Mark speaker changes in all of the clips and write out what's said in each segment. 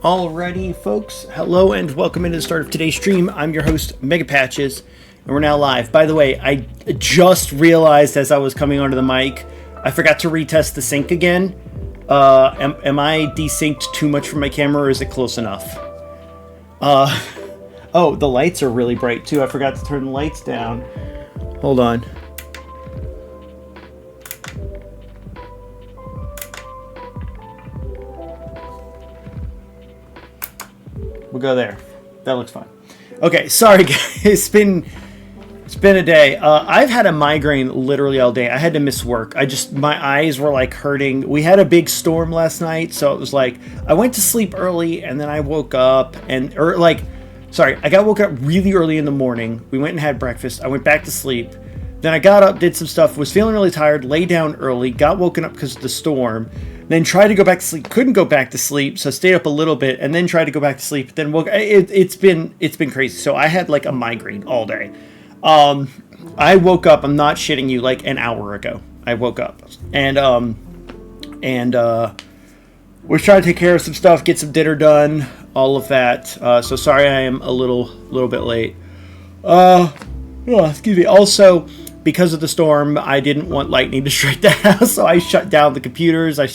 Speaker 1: Alrighty, folks, hello and welcome into the start of today's stream. I'm your host, MegaPatches, and we're now live. By the way, I just realized as I was coming onto the mic, I forgot to retest the sync again. Am I desynced too much from my camera, or is it close enough? Oh, the lights are really bright too. I forgot to turn the lights down. Hold on. We'll go there. That looks fine. Okay, sorry guys. It's been a day. I've had a migraine literally all day. I had to miss work. My eyes were like hurting. We had a big storm last night, so it was like I went to sleep early and then I woke up I got woke up really early in the morning. We went and had breakfast. I went back to sleep. Then I got up, did some stuff, was feeling really tired, lay down early, got woken up because of the storm. Then tried to go back to sleep, couldn't go back to sleep, so stayed up a little bit, and then tried to go back to sleep. Then woke. It's been crazy. So I had like a migraine all day. I woke up. I'm not shitting you. Like an hour ago, I woke up and was trying to take care of some stuff, get some dinner done, all of that. So sorry, I am a little bit late. Excuse me. Also, because of the storm, I didn't want lightning to strike the house, so I shut down the computers. I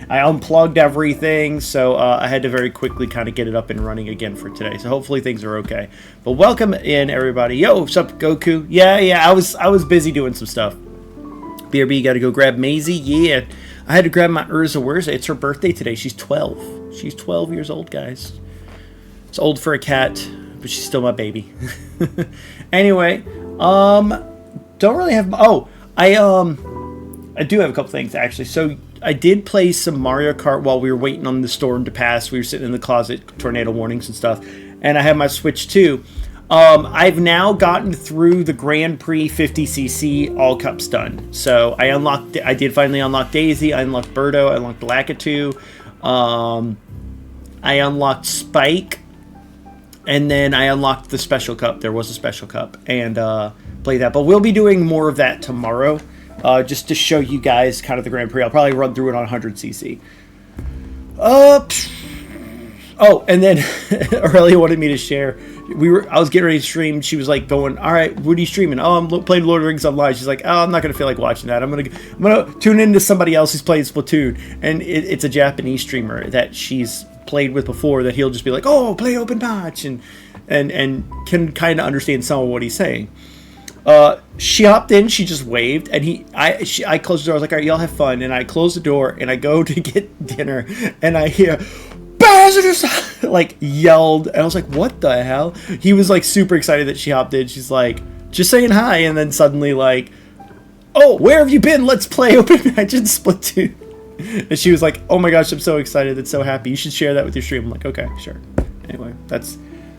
Speaker 1: unplugged everything, so I had to very quickly kind of get it up and running again for today. So hopefully things are okay. But welcome in, everybody. Yo, what's up, Goku? Yeah, I was busy doing some stuff. BRB, got to go grab Maisie. Yeah, I had to grab my Urza Wurza. It's her birthday today. She's 12. She's 12 years old, guys. It's old for a cat, but she's still my baby. Anyway, don't really have. I do have a couple things actually. So I did play some Mario Kart while we were waiting on the storm to pass. We were sitting in the closet, tornado warnings and stuff, and I have my Switch too. I've now gotten through the Grand Prix 50cc all cups done. So I did finally unlock Daisy. I unlocked Birdo. I unlocked Lakitu. I unlocked Spike. And then I unlocked the special cup. There was a special cup, and play that. But we'll be doing more of that tomorrow, just to show you guys kind of the Grand Prix. I'll probably run through it on 100cc. And then Aurelia wanted me to share. I was getting ready to stream. She was like going, "All right, what are you streaming?" "Oh, I'm playing Lord of the Rings Online." She's like, "Oh, I'm not gonna feel like watching that. I'm gonna tune into somebody else who's playing Splatoon." And it's a Japanese streamer that she's played with before, that he'll just be like, "Oh, play open patch," and can kind of understand some of what he's saying. She hopped in, she just waved, and I closed the door. I was like, "All right, y'all have fun." And I closed the door and I go to get dinner, and I hear like yelled, and I was like, what the hell? He was like super excited that she hopped in. She's like, just saying hi, and then suddenly like, oh, where have you been? Let's play Open Match in Splatoon. And she was like, oh my gosh, I'm so excited and so happy. You should share that with your stream. I'm like, okay, sure. Anyway, that's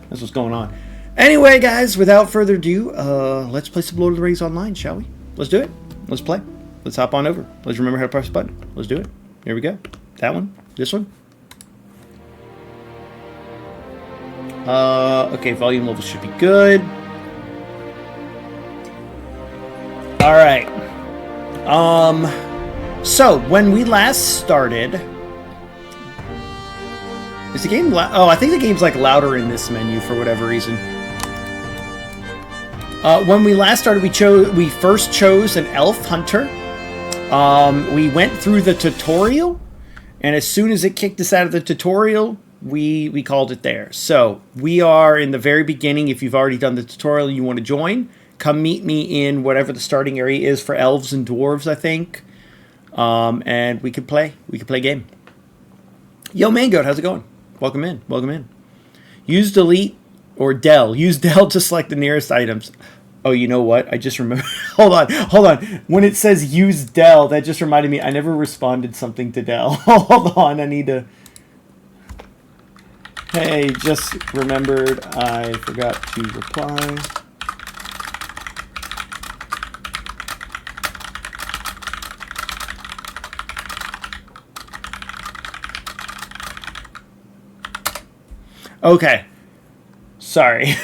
Speaker 1: what's going on. Anyway, guys, without further ado, let's play some Lord of the Rings Online, shall we? Let's do it. Let's play. Let's hop on over. Let's remember how to press the button. Let's do it. Here we go. That one. This one. Okay, volume level should be good. All right. So when we last started, is the game loud? Oh, I think the game's like louder in this menu for whatever reason. When we last started, we first chose an elf hunter. We went through the tutorial, and as soon as it kicked us out of the tutorial, we called it there. So we are in the very beginning. If you've already done the tutorial, you want to join, come meet me in whatever the starting area is for elves and dwarves, I think. And we could play. We could play game. Yo, Mangoat, how's it going? Welcome in. Welcome in. Use delete or del. Use del to select the nearest items. Oh, you know what? I just remember. Hold on. When it says use del, that just reminded me. I never responded something to del. Hold on. I need to. Hey, just remembered I forgot to reply. Okay. Sorry.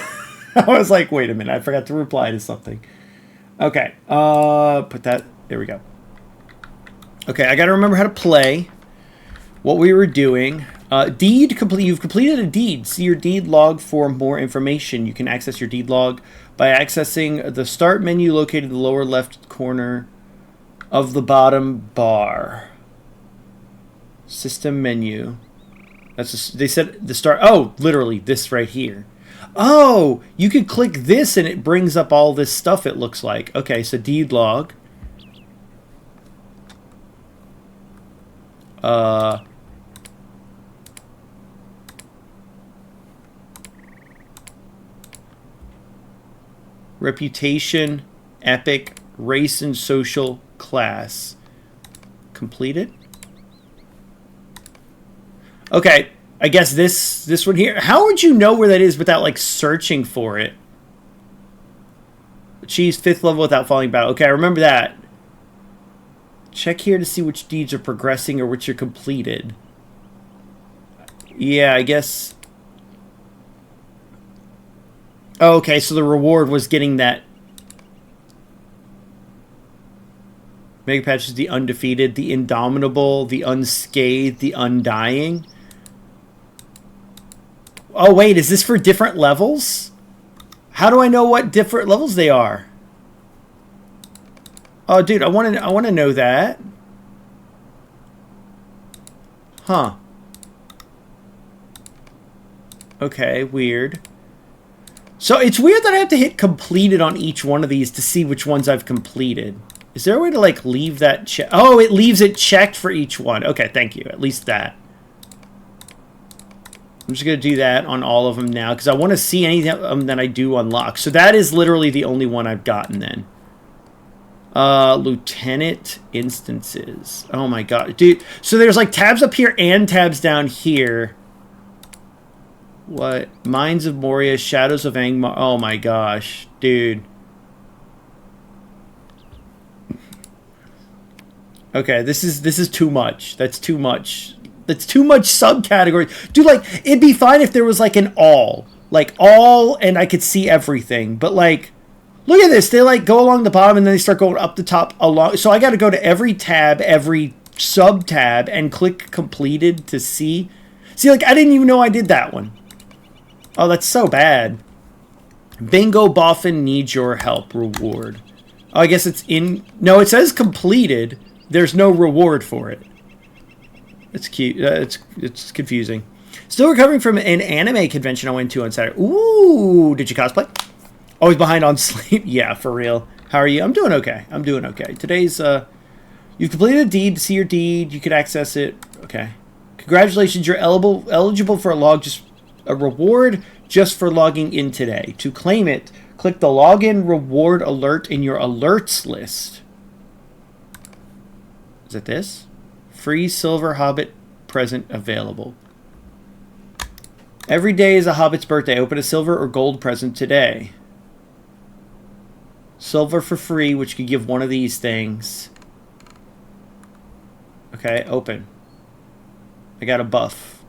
Speaker 1: I was like, wait a minute. I forgot to reply to something. Okay. Put that. There we go. Okay, I got to remember how to play. What we were doing. Deed complete. You've completed a deed. See your deed log for more information. You can access your deed log by accessing the start menu located in the lower left corner of the bottom bar. System menu. They said the start. Oh, literally this right here. Oh, you could click this and it brings up all this stuff, it looks like. Okay, so deed log. Reputation, epic, race and social, class. Completed. Okay, I guess this one here. How would you know where that is without like searching for it? Achieve 5th level without falling battle. Okay, I remember that. Check here to see which deeds are progressing or which are completed. Yeah, I guess. Oh, okay, so the reward was getting that. MegaPatches, the undefeated, the indomitable, the unscathed, the undying. Oh, wait, is this for different levels? How do I know what different levels they are? Oh, dude, I want to know that. Huh. Okay, weird. So it's weird that I have to hit completed on each one of these to see which ones I've completed. Is there a way to, like, leave that check? Oh, it leaves it checked for each one. Okay, thank you. At least that. I'm just going to do that on all of them now because I want to see anything that I do unlock. So that is literally the only one I've gotten then. Lieutenant instances. Oh my god. Dude, so there's like tabs up here and tabs down here. What? Mines of Moria, Shadows of Angmar. Oh my gosh. Dude. Okay, this is too much. That's too much. That's too much subcategories. Dude, like, it'd be fine if there was, like, an all. Like, all, and I could see everything. But, like, look at this. They, like, go along the bottom, and then they start going up the top along. So I got to go to every tab, every sub-tab, and click completed to see. See, like, I didn't even know I did that one. Oh, that's so bad. Bingo Boffin needs your help. Reward. Oh, I guess it's in... No, it says completed. There's no reward for it. It's cute. It's confusing. Still recovering from an anime convention I went to on Saturday. Ooh, did you cosplay? Always behind on sleep. Yeah, for real. How are you? I'm doing okay. I'm doing okay. Today's, you've completed a deed. To see your deed, you could access it. Okay. Congratulations, you're eligible for a log. Just A reward just for logging in today. To claim it, click the login reward alert in your alerts list. Is it this? Free silver hobbit present available. Every day is a hobbit's birthday. Open a silver or gold present today. Silver for free, which could give one of these things. Okay, open. I got a buff,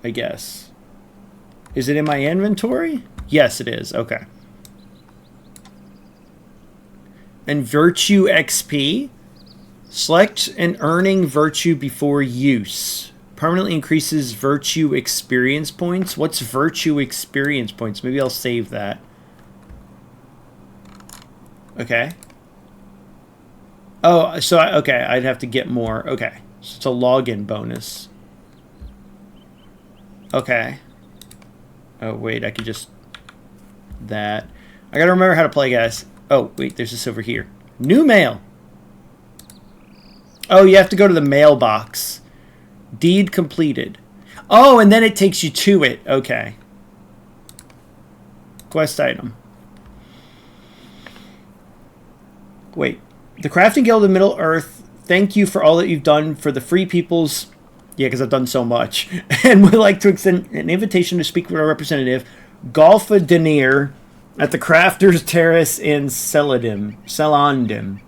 Speaker 1: I guess. Is it in my inventory? Yes, it is. Okay. And virtue XP. Select an earning virtue before use. Permanently increases virtue experience points. What's virtue experience points? Maybe I'll save that. Okay. Oh, so okay, I'd have to get more. Okay. So it's a login bonus. Okay. Oh, wait, I could just... That. I gotta remember how to play, guys. Oh, wait, there's this over here. New mail. Oh, you have to go to the mailbox. Deed completed. Oh, and then it takes you to it. Okay. Quest item. Wait. The Crafting Guild of Middle-earth, thank you for all that you've done for the free peoples. Yeah, because I've done so much. And we'd like to extend an invitation to speak with our representative, Golfa Denier, at the Crafters Terrace in Celandim.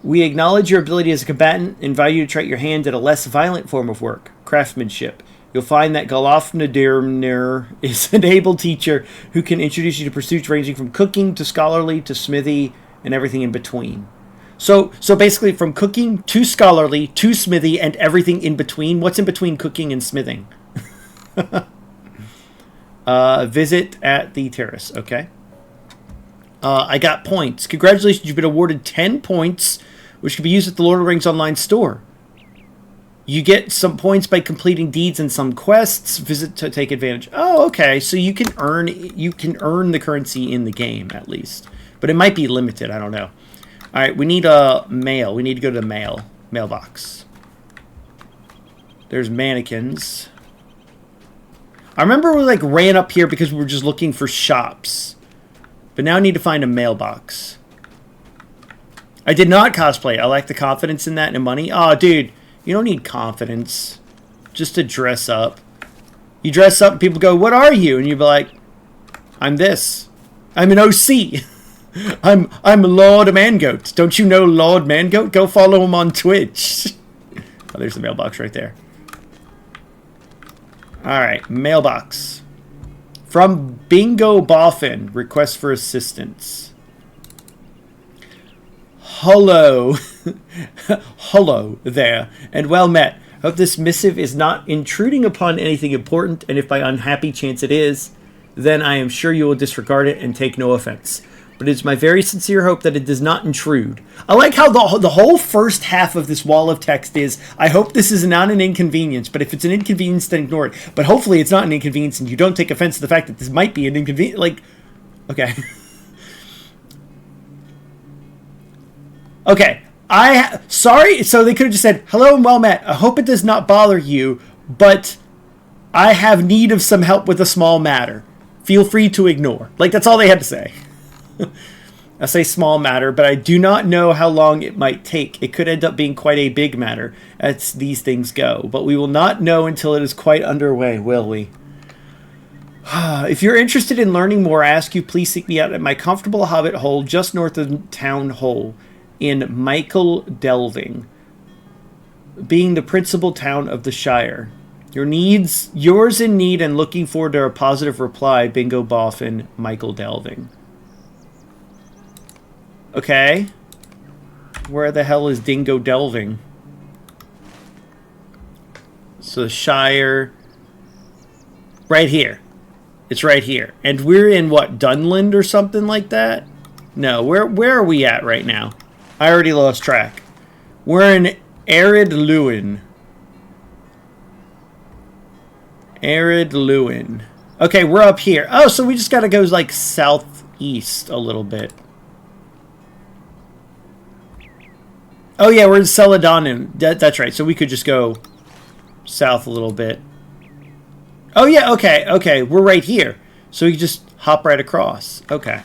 Speaker 1: We acknowledge your ability as a combatant and invite you to try your hand at a less violent form of work, craftsmanship. You'll find that Golofnadirnir is an able teacher who can introduce you to pursuits ranging from cooking to scholarly to smithy and everything in between. So basically from cooking to scholarly to smithy and everything in between. What's in between cooking and smithing? Visit at the terrace. Okay. I got points. Congratulations, you've been awarded 10 points, which can be used at the Lord of the Rings online store. You get some points by completing deeds and some quests. Visit to take advantage. Oh, okay. So you can earn the currency in the game at least, but it might be limited. I don't know. All right, we need a mail. We need to go to the mailbox. There's mannequins. I remember we like ran up here because we were just looking for shops. But now I need to find a mailbox. I did not cosplay. I lack the confidence in that and money. Oh, dude, you don't need confidence just to dress up. You dress up and people go, what are you? And you'll be like, I'm this. I'm an OC. I'm Lord Mangoat. Don't you know Lord Mangoat? Go follow him on Twitch. Oh, there's the mailbox right there. All right, mailbox. From Bingo Boffin, request for assistance. Hello. Hello there, and well met. Hope this missive is not intruding upon anything important, and if by unhappy chance it is, then I am sure you will disregard it and take no offense. But it's my very sincere hope that it does not intrude. I like how the whole first half of this wall of text is, I hope this is not an inconvenience, but if it's an inconvenience, then ignore it. But hopefully it's not an inconvenience and you don't take offense to the fact that this might be an inconvenience. Like, okay. Okay. Sorry, so they could have just said, hello and well met. I hope it does not bother you, but I have need of some help with a small matter. Feel free to ignore. Like, that's all they had to say. I say small matter, but I do not know how long it might take. It could end up being quite a big matter, as these things go. But we will not know until it is quite underway, will we? If you're interested in learning more, I ask you please seek me out at my comfortable hobbit hole just north of Town Hall in Michael Delving, being the principal town of the Shire. Yours in need and looking forward to a positive reply, Bingo Boffin, Michael Delving. Okay. Where the hell is Dingo Delving? So Shire. Right here. It's right here. And we're in what, Dunland or something like that? No, where are we at right now? I already lost track. We're in Arid Lewin. Arid Lewin. Okay, we're up here. Oh, so we just gotta go like southeast a little bit. Oh yeah, we're in Celadon. That's right. So we could just go south a little bit. Oh, yeah, okay, okay. We're right here. So we can just hop right across. Okay.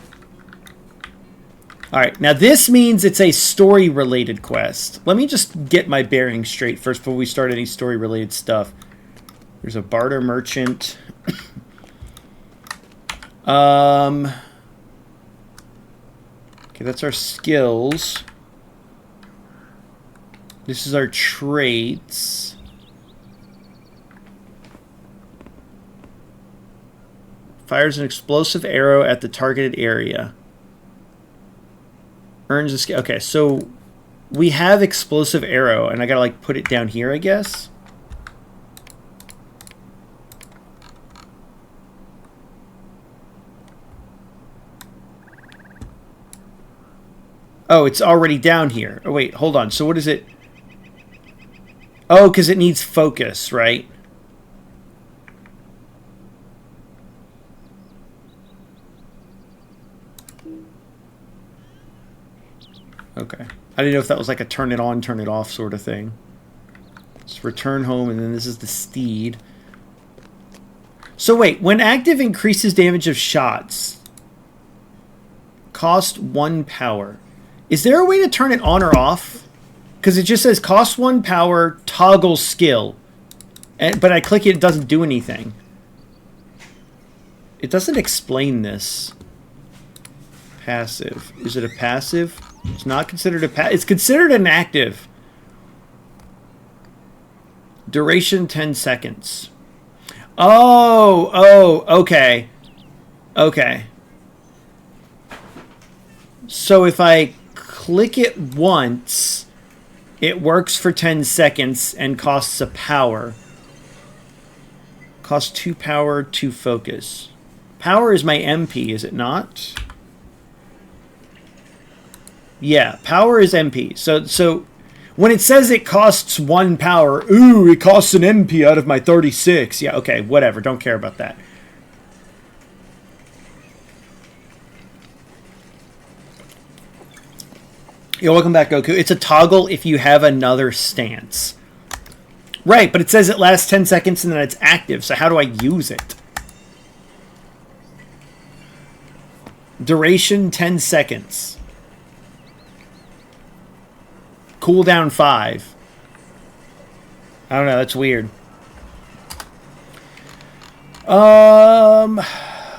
Speaker 1: All right, now this means it's a story-related quest. Let me just get my bearings straight first before we start any story-related stuff. There's a barter merchant. Okay, that's our skills. This is our traits. Fires an explosive arrow at the targeted area. Earns a skill. Okay, so we have explosive arrow, and I gotta like put it down here, I guess. Oh, it's already down here. Oh, wait, hold on. So what is it? Oh, because it needs focus, right? Okay. I didn't know if that was like a turn it on, turn it off sort of thing. Let's return home, and then this is the steed. So wait, when active, increases damage of shots. Cost 1 power. Is there a way to turn it on or off? Because it just says cost 1 power, toggle skill. But I click it, it doesn't do anything. It doesn't explain this. Passive. Is it a passive? It's not considered a passive. It's considered an active. Duration 10 seconds. Oh, okay. Okay. So if I click it once, it works for 10 seconds and costs a power. Costs 2 power, 2 focus. Power is my MP, is it not? Yeah, power is MP. So when it says it costs 1 power, ooh, it costs an MP out of my 36. Yeah, okay, whatever. Don't care about that. Yo, welcome back, Goku. It's a toggle if you have another stance. Right, but it says it lasts 10 seconds and then it's active, so how do I use it? Duration 10 seconds. Cooldown 5. I don't know, that's weird.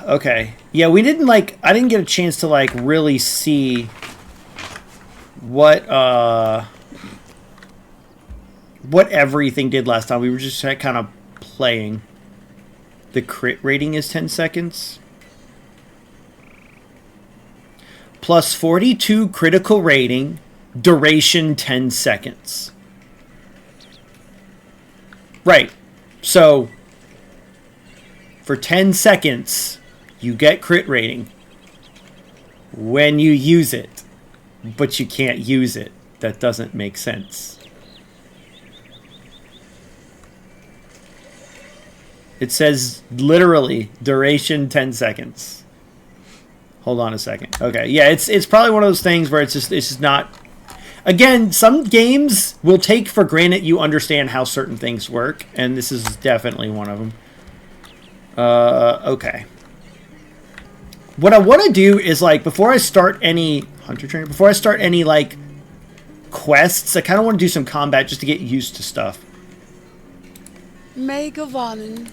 Speaker 1: Okay. Yeah, we didn't like, I didn't get a chance to like really see what everything did last time. We were just kind of playing. The crit rating is 10 seconds. Plus 42 critical rating. Duration 10 seconds. Right. So, for 10 seconds, you get crit rating when you use it. But you can't use it. That doesn't make sense. It says literally duration 10 seconds. Hold on a second. Okay, yeah, it's probably one of those things where it's just not. Again, some games will take for granted you understand how certain things work, and this is definitely one of them. Okay. What I want to do is, like, before I start any hunter training, before I start any, like, quests, I kind of want to do some combat just to get used to stuff.
Speaker 2: MegaPatches.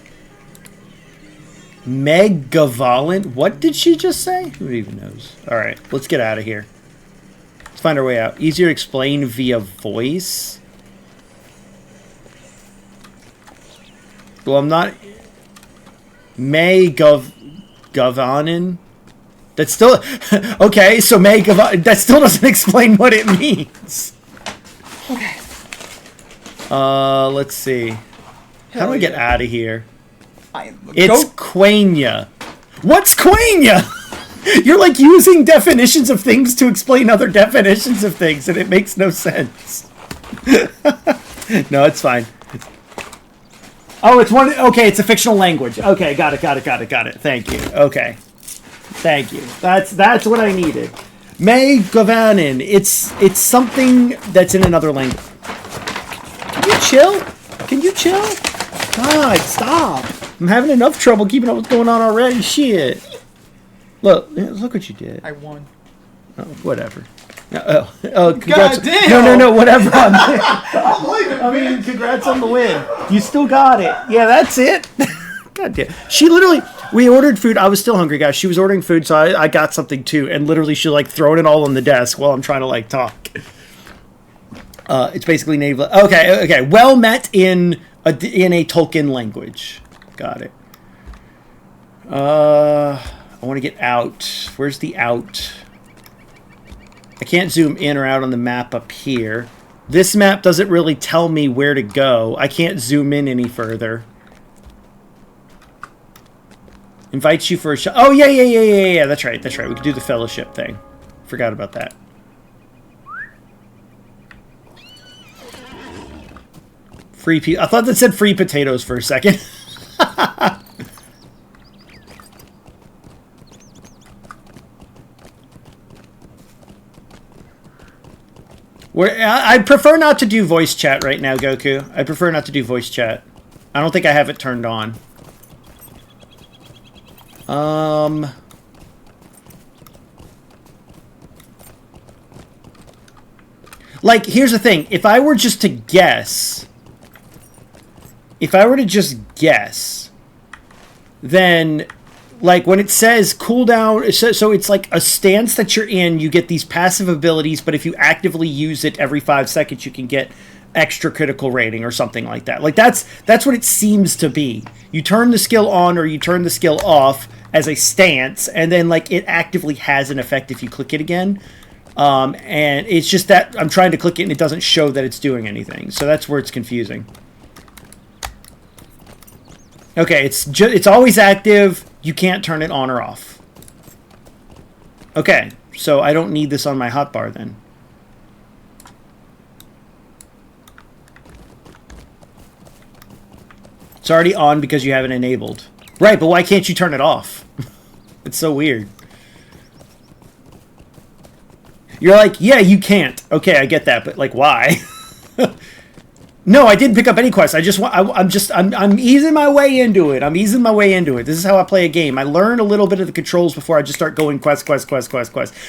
Speaker 1: MegaPatches? What did she just say? Who even knows? Alright, let's get out of here. Let's find our way out. Easier to explain via voice. Well, I'm not... MegaPatches? That's still... Okay, so MegaPatches... That still doesn't explain what it means.
Speaker 2: Okay.
Speaker 1: Let's see. How do I get out of here?
Speaker 2: It's
Speaker 1: Quenya. What's Quenya? You're like using definitions of things to explain other definitions of things, and it makes no sense. No, it's fine. Oh, it's one. Okay, it's a fictional language. Okay, got it. Thank you. Okay, thank you. That's what I needed. MegaPatches. It's something that's in another language. Can you chill? God, stop. I'm having enough trouble keeping up with what's going on already. Shit. Look what you did.
Speaker 2: I won.
Speaker 1: Oh, whatever. Congrats.
Speaker 2: God damn!
Speaker 1: No, whatever. I mean, congrats on the win. You still got it. Yeah, that's it. God damn. She literally, we ordered food. I was still hungry, guys. She was ordering food, so I got something too. And literally, she like throwing it all on the desk while I'm trying to like talk. It's basically native. Okay. Well met in a Tolkien language. Got it. I want to get out. Where's the out? I can't zoom in or out on the map up here. This map doesn't really tell me where to go. I can't zoom in any further. Invites you for a shot. Oh, yeah. That's right. We could do the fellowship thing. Forgot about that. Free I thought that said free potatoes for a second. I prefer not to do voice chat right now, Goku. I prefer not to do voice chat. I don't think I have it turned on. Like, here's the thing. If I were just to guess... then... Like, when it says cooldown, so it's like a stance that you're in, you get these passive abilities, but if you actively use it every 5 seconds, you can get extra critical rating or something like that. Like, that's what it seems to be. You turn the skill on or you turn the skill off as a stance, and then, like, it actively has an effect if you click it again. And it's just that I'm trying to click it and it doesn't show that it's doing anything. So that's where it's confusing. Okay, it's always active. You can't turn it on or off. Okay, so I don't need this on my hotbar then. It's already on because you have it enabled. Right, but why can't you turn it off? It's so weird. You're like, yeah, you can't. Okay, I get that, but like, why? No, I didn't pick up any quests. I'm easing my way into it. This is how I play a game. I learn a little bit of the controls before I just start going quest.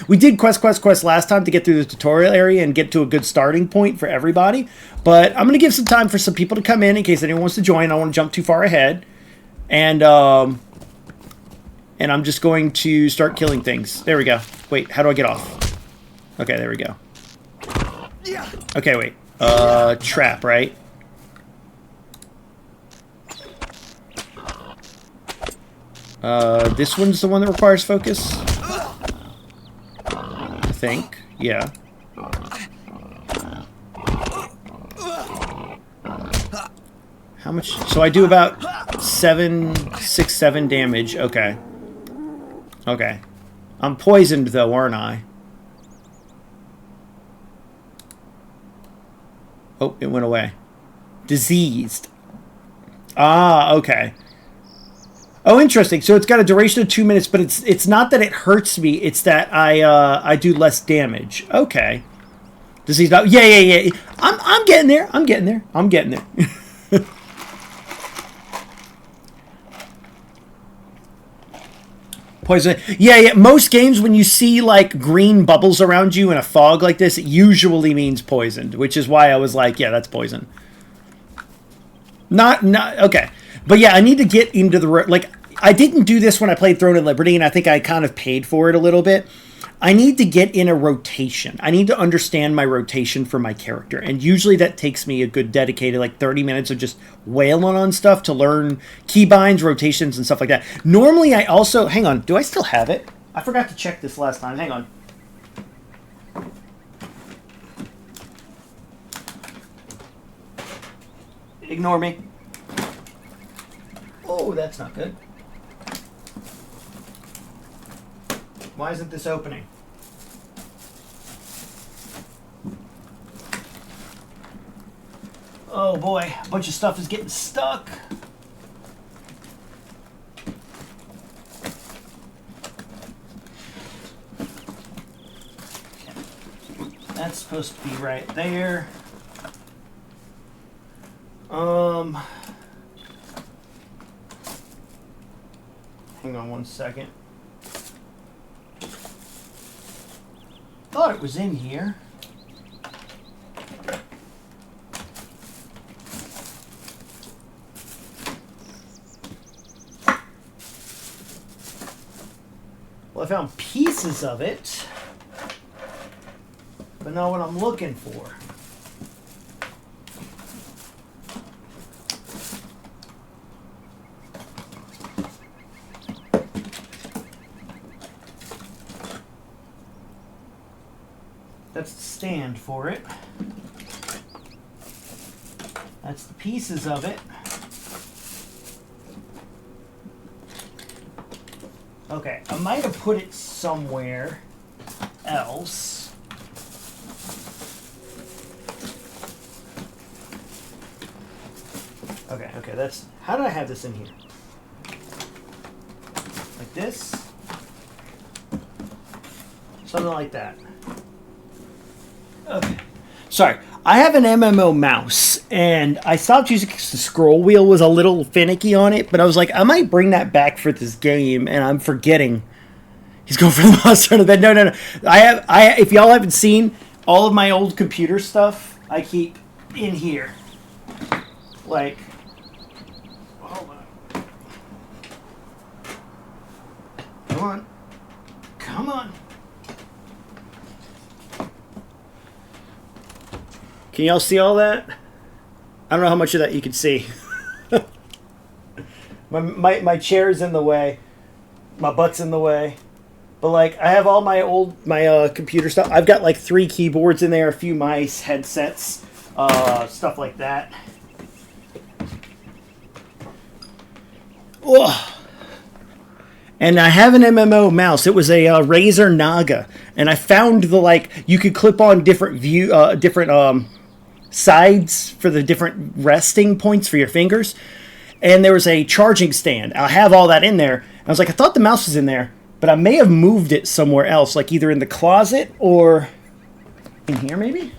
Speaker 1: We did quest last time to get through the tutorial area and get to a good starting point for everybody. But I'm going to give some time for some people to come in case anyone wants to join. I don't want to jump too far ahead. And I'm just going to start killing things. There we go. Wait, how do I get off? Okay, there we go. Okay, wait. Trap, right? This one's the one that requires focus? I think. Yeah. How much? So I do about 7 damage. Okay. Okay. I'm poisoned, though, aren't I? Oh, it went away. Diseased. Ah, okay. Oh, interesting. So it's got a duration of 2 minutes, but it's not that it hurts me. It's that I do less damage. Okay. Diseased. Yeah. I'm getting there. I'm getting there. Poison. Yeah. Most games, when you see like green bubbles around you in a fog like this, it usually means poisoned, which is why I was like, yeah, that's poison. Not okay. But yeah, I need to get into the like. I didn't do this when I played Throne of Liberty, and I think I kind of paid for it a little bit. I need to get in a rotation. I need to understand my rotation for my character. And usually that takes me a good dedicated, like 30 minutes of just wailing on stuff to learn keybinds, rotations, and stuff like that. Normally I also... Hang on. Do I still have it? I forgot to check this last time. Hang on. Ignore me. Oh, that's not good. Why isn't this opening? Oh boy, a bunch of stuff is getting stuck. That's supposed to be right there. Hang on one second. Thought it was in here. Well, I found pieces of it, but not what I'm looking for. That's the stand for it. That's the pieces of it. Okay, I might have put it somewhere else. Okay, that's... How did I have this in here? Like this? Something like that. Okay. Sorry, I have an MMO mouse, and I stopped using it because the scroll wheel was a little finicky on it, but I was like, I might bring that back for this game, and I'm forgetting. He's going for the monster on the bed. No. If y'all haven't seen, all of my old computer stuff, I keep in here. Like, hold on. Come on. Come on. Can y'all see all that? I don't know how much of that you can see. my chair's in the way. My butt's in the way. But like, I have all my computer stuff. I've got like 3 keyboards in there, a few mice, headsets, stuff like that. Ugh. And I have an MMO mouse. It was a Razer Naga, and I found you could clip on different sides for the different resting points for your fingers, and there was a charging stand. I have all that in there. I was like, I thought the mouse was in there, but I may have moved it somewhere else, like either in the closet or in here, maybe.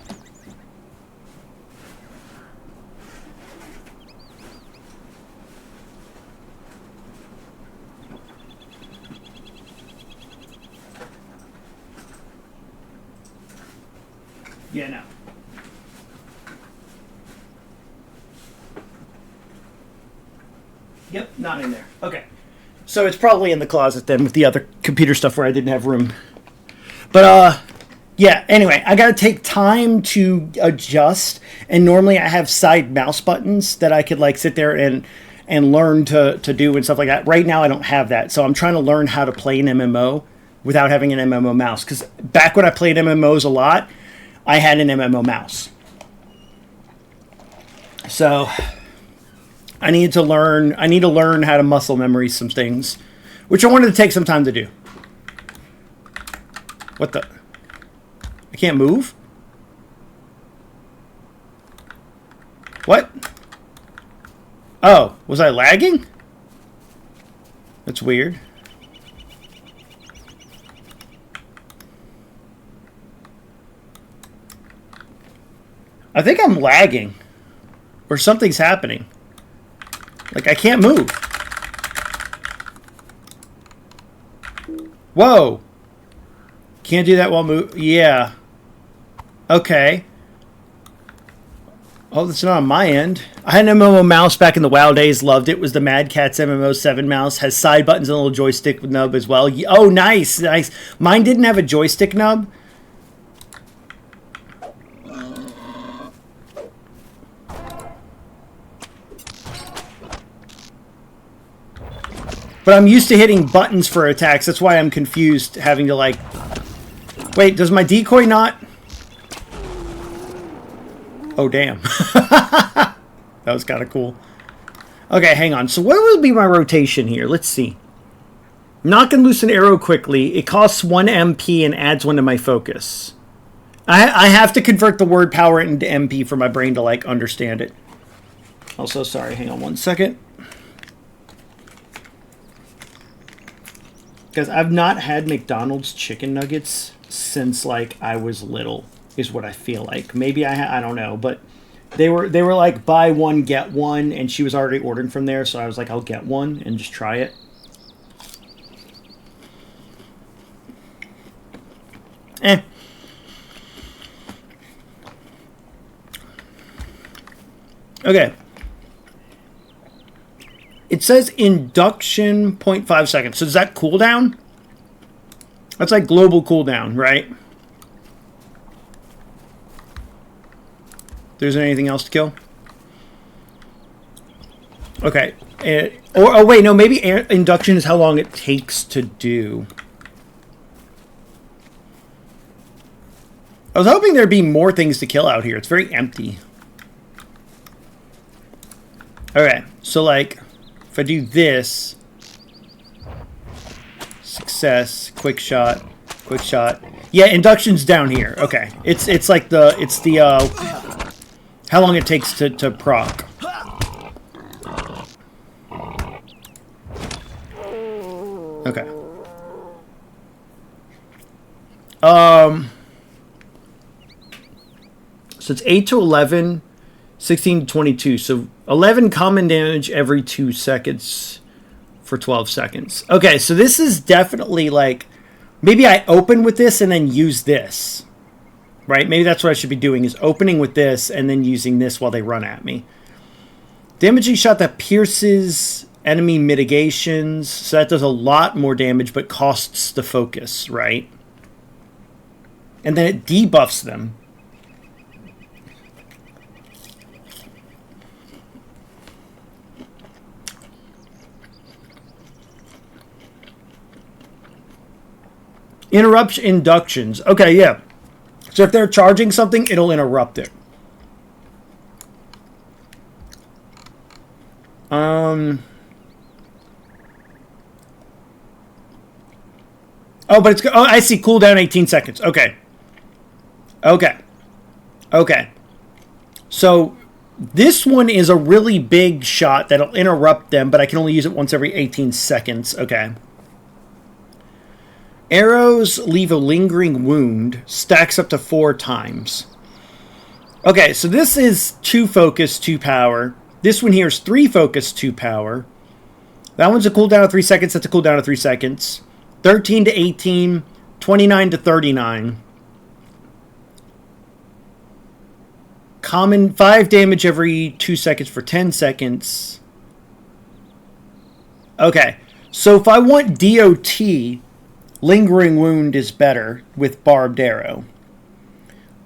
Speaker 1: Yeah, no. Yep, not in there. Okay. So it's probably in the closet then with the other computer stuff where I didn't have room. But, yeah, anyway, I gotta take time to adjust. And normally I have side mouse buttons that I could, like, sit there and learn to do and stuff like that. Right now I don't have that. So I'm trying to learn how to play an MMO without having an MMO mouse. Because back when I played MMOs a lot, I had an MMO mouse. So I need to learn how to muscle memory some things, which I wanted to take some time to do. What the? I can't move? What? Oh, was I lagging? That's weird. I think I'm lagging. Or something's happening. Like, I can't move. Whoa. Can't do that while move. Yeah. Okay. Oh, that's not on my end. I had an MMO mouse back in the WoW days. Loved it. It was the Mad Catz MMO 7 mouse. Has side buttons and a little joystick nub as well. Oh, nice. Nice. Mine didn't have a joystick nub. But I'm used to hitting buttons for attacks. That's why I'm confused having to, like... Wait, does my decoy not... Oh, damn. That was kind of cool. Okay, hang on. So what will be my rotation here? Let's see. Knock and loose an arrow quickly. It costs 1 MP and adds 1 to my focus. I have to convert the word power into MP for my brain to, like, understand it. Also, sorry, hang on one second. Because I've not had McDonald's chicken nuggets since, like, I was little, is what I feel like. Maybe I don't know, but they were like buy one get one, and she was already ordering from there, so I was like, I'll get one and just try it. Eh. Okay. It says induction 0.5 seconds. So does that cooldown? That's like global cooldown, right? There's anything else to kill? Okay. Oh, wait, no, maybe induction is how long it takes to do. I was hoping there'd be more things to kill out here. It's very empty. Okay, so like, if I do this, success, quick shot. Yeah, induction's down here. Okay, it's the how long it takes to proc. Okay. So it's 8 to 11, 16 to 22. So 11 common damage every 2 seconds for 12 seconds. Okay, so this is definitely like, maybe I open with this and then use this. Right? Maybe that's what I should be doing, is opening with this and then using this while they run at me. Damaging shot that pierces enemy mitigations. So that does a lot more damage, but costs the focus, right? And then it debuffs them. Interrupts inductions. Okay, yeah. So if they're charging something, it'll interrupt it. Oh, but it's... Oh, I see. Cooldown 18 seconds. Okay. Okay. So this one is a really big shot that'll interrupt them, but I can only use it once every 18 seconds. Okay. Arrows leave a lingering wound. Stacks up to 4 times. Okay, so this is 2 focus, 2 power. This one here is 3 focus, 2 power. That one's a cooldown of 3 seconds. That's a cooldown of 3 seconds. 13 to 18. 29 to 39. Common 5 damage every 2 seconds for 10 seconds. Okay, so if I want DOT... Lingering wound is better with barbed arrow.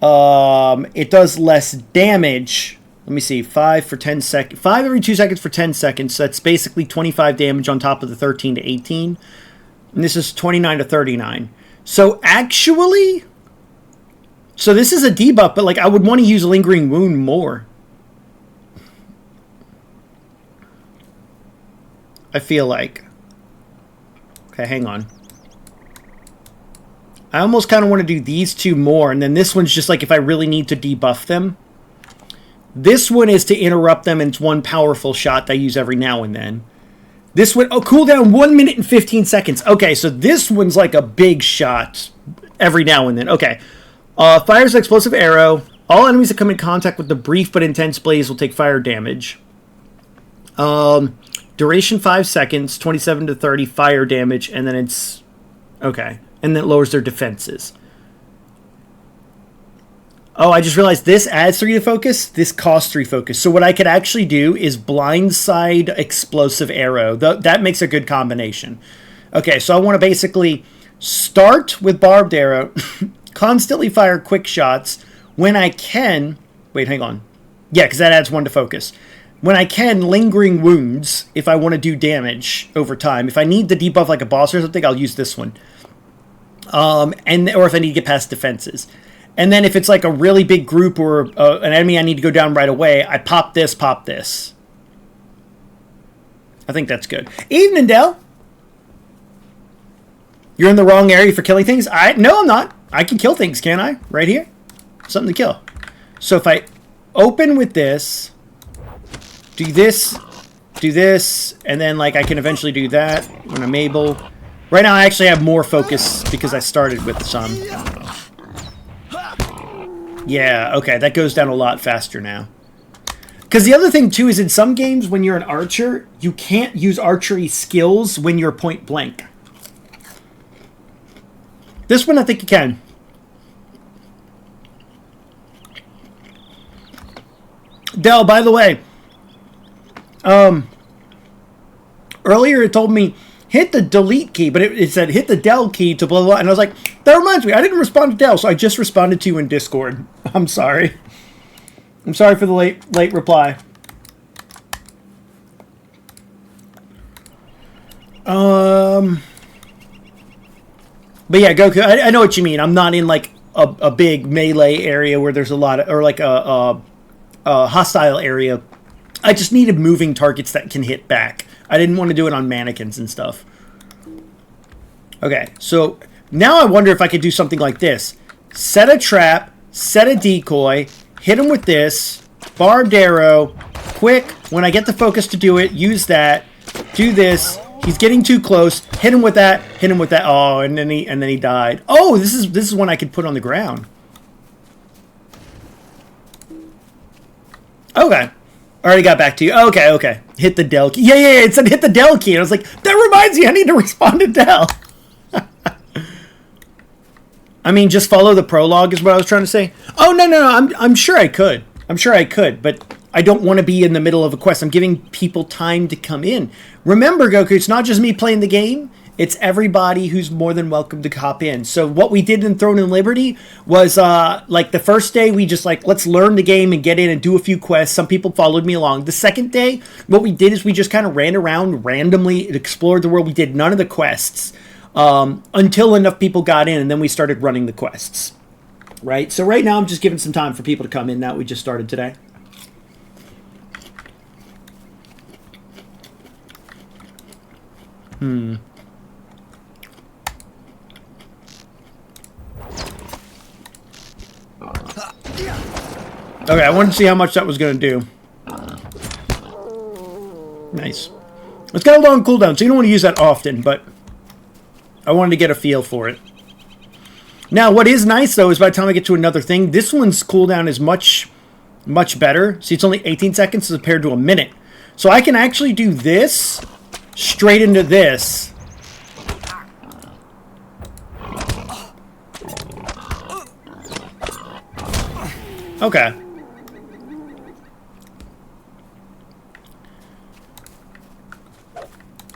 Speaker 1: It does less damage. Let me see. 5 for 10 seconds. 5 every 2 seconds for 10 seconds. So that's basically 25 damage on top of the 13 to 18. And this is 29 to 39. So actually... So this is a debuff, but like I would want to use lingering wound more. I feel like. Okay, hang on. I almost kind of want to do these 2 more, and then this one's just like if I really need to debuff them. This one is to interrupt them, and it's 1 powerful shot that I use every now and then. This one, oh, cooldown 1 minute and 15 seconds. Okay, so this one's like a big shot every now and then. Okay. Fires an explosive arrow. All enemies that come in contact with the brief but intense blaze will take fire damage. Duration 5 seconds, 27 to 30 fire damage, and then it's... Okay. And then it lowers their defenses. Oh, I just realized this adds 3 to focus. This costs 3 focus. So what I could actually do is blindside explosive arrow. That makes a good combination. Okay, so I want to basically start with barbed arrow, constantly fire quick shots. When I can... Wait, hang on. Yeah, because that adds 1 to focus. When I can, lingering wounds, if I want to do damage over time. If I need to debuff like a boss or something, I'll use this one. Or if I need to get past defenses. And then if it's like a really big group or an enemy I need to go down right away, I pop this. I think that's good. Evening, Dell. You're in the wrong area for killing things? No, I'm not. I can kill things, can't I? Right here? Something to kill. So if I open with this, do this, and then like I can eventually do that when I'm able... Right now, I actually have more focus because I started with some. Yeah, okay, that goes down a lot faster now. Because the other thing, too, is in some games, when you're an archer, you can't use archery skills when you're point blank. This one, I think you can. Del, by the way, earlier it told me hit the delete key, but it said hit the Del key to blah, blah, blah. And I was like, that reminds me, I didn't respond to Del, so I just responded to you in Discord. I'm sorry. I'm sorry for the late reply. But yeah, Goku, I know what you mean. I'm not in like a big melee area where there's a lot of, or like a hostile area. I just needed moving targets that can hit back. I didn't want to do it on mannequins and stuff. Okay, so now I wonder if I could do something like this. Set a trap, set a decoy, hit him with this, barbed arrow, quick, when I get the focus to do it, use that, do this. He's getting too close. Hit him with that. Hit him with that. Oh, and then he died. Oh, this is one I could put on the ground. Okay. Already got back to you. Okay. Hit the Del key. Yeah. It said hit the Del key. And I was like, that reminds me, I need to respond to Del. I mean, just follow the prologue is what I was trying to say. Oh, no. I'm sure I could. But I don't want to be in the middle of a quest. I'm giving people time to come in. Remember, Goku, it's not just me playing the game. It's everybody who's more than welcome to hop in. So what we did in Throne and Liberty was, like, the first day, we just, like, let's learn the game and get in and do a few quests. Some people followed me along. The second day, what we did is we just kind of ran around randomly, explored the world. We did none of the quests until enough people got in, and then we started running the quests. Right? So right now, I'm just giving some time for people to come in now. We just started today. Okay, I wanted to see how much that was going to do. Nice. It's got a long cooldown, so you don't want to use that often, but I wanted to get a feel for it. Now, what is nice, though, is by the time I get to another thing, this one's cooldown is much better. See, it's only 18 seconds as compared to a minute. So I can actually do this straight into this. Okay.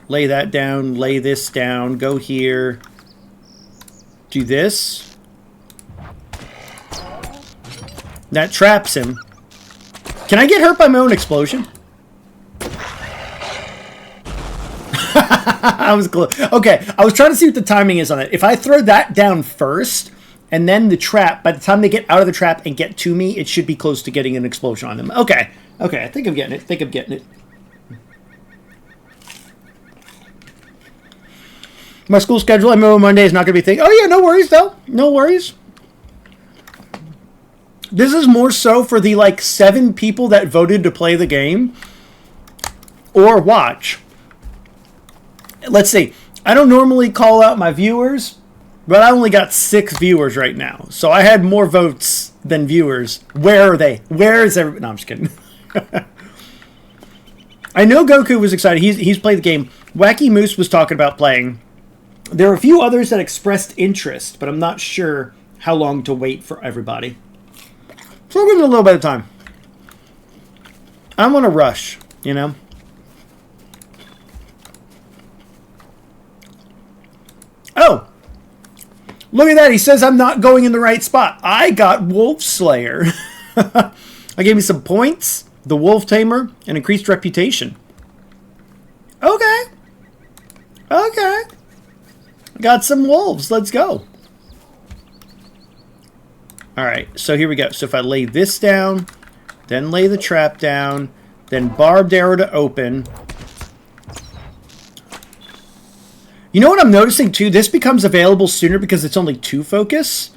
Speaker 1: Lay that down, lay this down, go here. Do this. That traps him. Can I get hurt by my own explosion? I was close. Okay, I was trying to see what the timing is on it. If I throw that down first, and then the trap, by the time they get out of the trap and get to me, it should be close to getting an explosion on them. Okay, I think I'm getting it. My school schedule, I remember Monday is not going to be a thing. Oh, yeah, no worries, though. No worries. This is more so for the, 7 people that voted to play the game or watch. Let's see. I don't normally call out my viewers, but I only got 6 viewers right now. So I had more votes than viewers. Where are they? Where is everybody? No, I'm just kidding. I know Goku was excited. He's played the game. Wacky Moose was talking about playing. There are a few others that expressed interest, but I'm not sure how long to wait for everybody. So we're giving a little bit of time. I don't want to rush, you know? Oh! Look at that. He says I'm not going in the right spot. I got Wolf Slayer. I gave me some points, the Wolf Tamer, and increased reputation. Okay. Got some wolves. Let's go. Alright, so here we go. So if I lay this down, then lay the trap down, then barbed arrow to open. You know what I'm noticing too? This becomes available sooner because it's only 2 focus.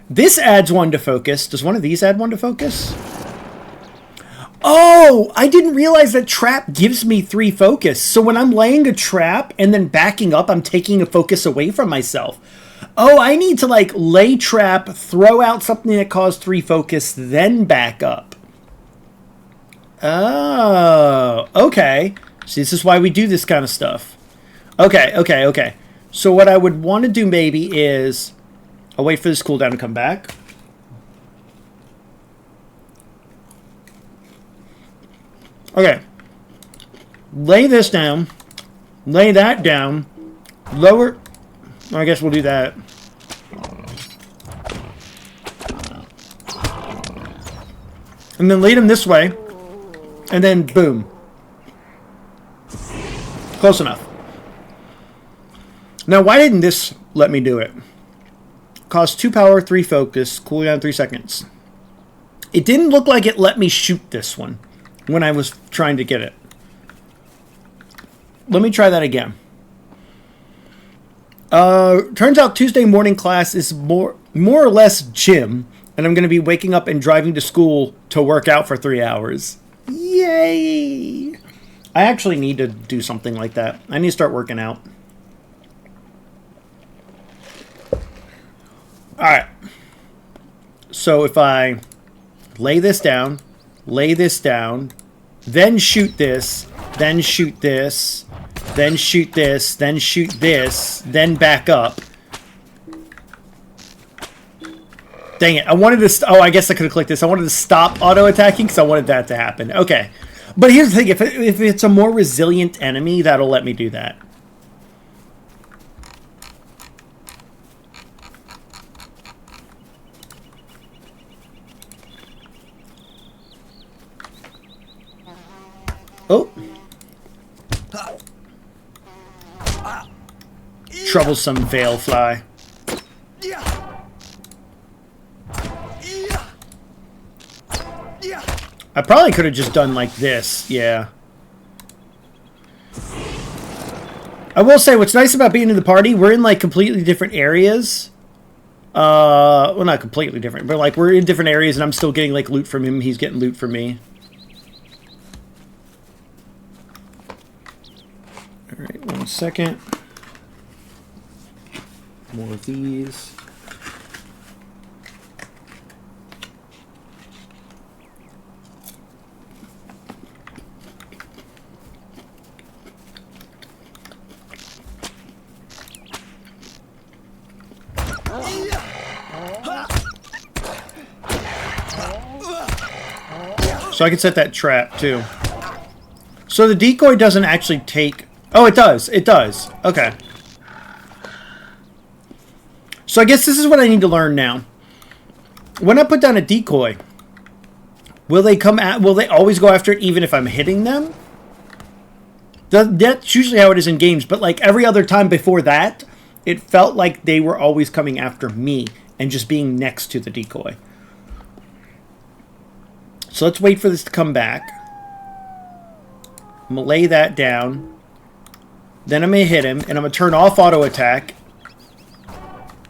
Speaker 1: This adds 1 to focus. Does one of these add 1 to focus? Oh, I didn't realize that trap gives me 3 focus. So when I'm laying a trap and then backing up, I'm taking a focus away from myself. Oh, I need to lay trap, throw out something that caused 3 focus, then back up. Oh, okay. See, this is why we do this kind of stuff. Okay. So what I would want to do maybe is I'll wait for this cooldown to come back. Okay. Lay this down. Lay that down. Lower. I guess we'll do that. And then lead them this way. And then boom. Close enough. Now, why didn't this let me do it? Cost 2 power, 3 focus, cooldown 3 seconds. It didn't look like it let me shoot this one when I was trying to get it. Let me try that again. Turns out Tuesday morning class is more or less gym, and I'm going to be waking up and driving to school to work out for 3 hours. Yay! I actually need to do something like that. I need to start working out. Alright. So if I lay this down, then shoot this, then shoot this, then shoot this, then shoot this, then back up. Dang it. I wanted to... Oh, I guess I could have clicked this. I wanted to stop auto-attacking because I wanted that to happen. Okay. But here's the thing. If it's a more resilient enemy, that'll let me do that. Oh. Troublesome veil fly. I probably could have just done like this, yeah. I will say, what's nice about being in the party, we're in like completely different areas. Well, not completely different, but like we're in different areas and I'm still getting like loot from him, he's getting loot from me. Alright, 1 second. More of these. So I can set that trap too. So the decoy doesn't actually take... Oh, it does. It does. Okay. So I guess this is what I need to learn now. When I put down a decoy, will they come at? Will they always go after it even if I'm hitting them? That's usually how it is in games. But like every other time before that, it felt like they were always coming after me and just being next to the decoy. So let's wait for this to come back. I'm going to lay that down. Then I'm going to hit him, and I'm going to turn off auto attack.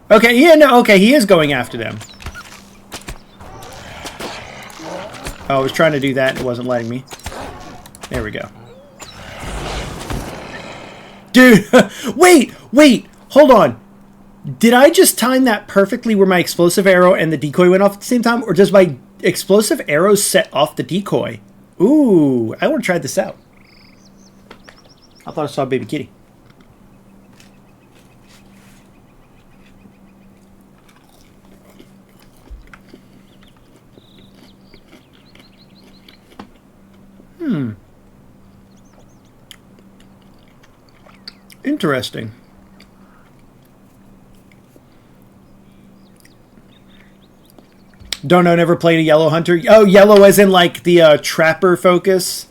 Speaker 1: Okay, yeah, no, okay, he is going after them. Oh, I was trying to do that, and it wasn't letting me. There we go. Dude, wait, hold on. Did I just time that perfectly where my explosive arrow and the decoy went off at the same time? Or does my explosive arrow set off the decoy? Ooh, I want to try this out. I thought I saw a baby kitty. Interesting. Don't know, never played a yellow hunter. Oh, yellow as in like the trapper focus.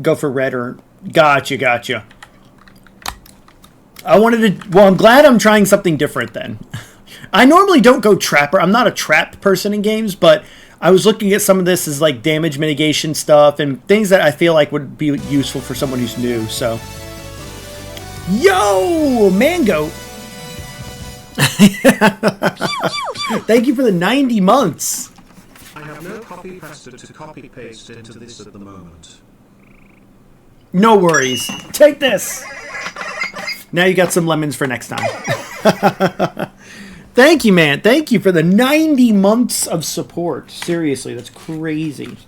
Speaker 1: Go for red or... Gotcha. I wanted to... Well, I'm glad I'm trying something different then. I normally don't go trapper. I'm not a trap person in games, but I was looking at some of this as like damage mitigation stuff and things that I feel like would be useful for someone who's new, so... Yo! Mango! Thank you for the 90 months!
Speaker 3: I have no copy pasta to copy paste into this at the moment.
Speaker 1: No worries. Take this! Now you got some lemons for next time. Thank you, man. Thank you for the 90 months of support. Seriously, that's crazy.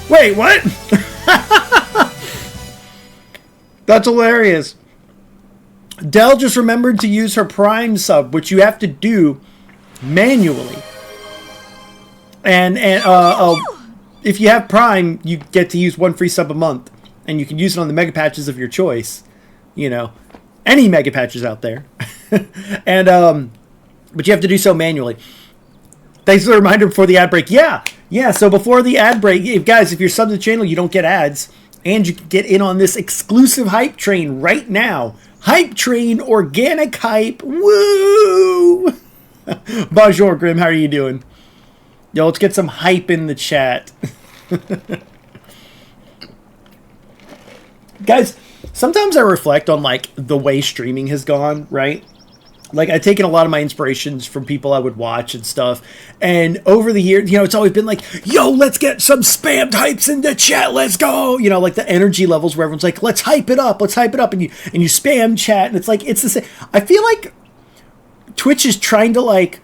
Speaker 1: Wait, what? That's hilarious. Dell just remembered to use her Prime sub, which you have to do manually. And if you have Prime, you get to use 1 free sub a month. And you can use it on the MegaPatches of your choice. You know, any MegaPatches out there. And, but you have to do so manually. Thanks for the reminder before the ad break. Yeah, so before the ad break, if you're subbed to the channel, you don't get ads. And you can get in on this exclusive hype train right now. Hype train, organic hype. Woo! Bonjour, Grim. How are you doing? Yo, let's get some hype in the chat. Guys, sometimes I reflect on, like, the way streaming has gone, right? Like, I've taken a lot of my inspirations from people I would watch and stuff. And over the years, you know, it's always been like, yo, let's get some spammed hypes in the chat. Let's go. You know, like the energy levels where everyone's like, let's hype it up. Let's hype it up. And you spam chat. And it's like, it's the same. I feel like Twitch is trying to, like,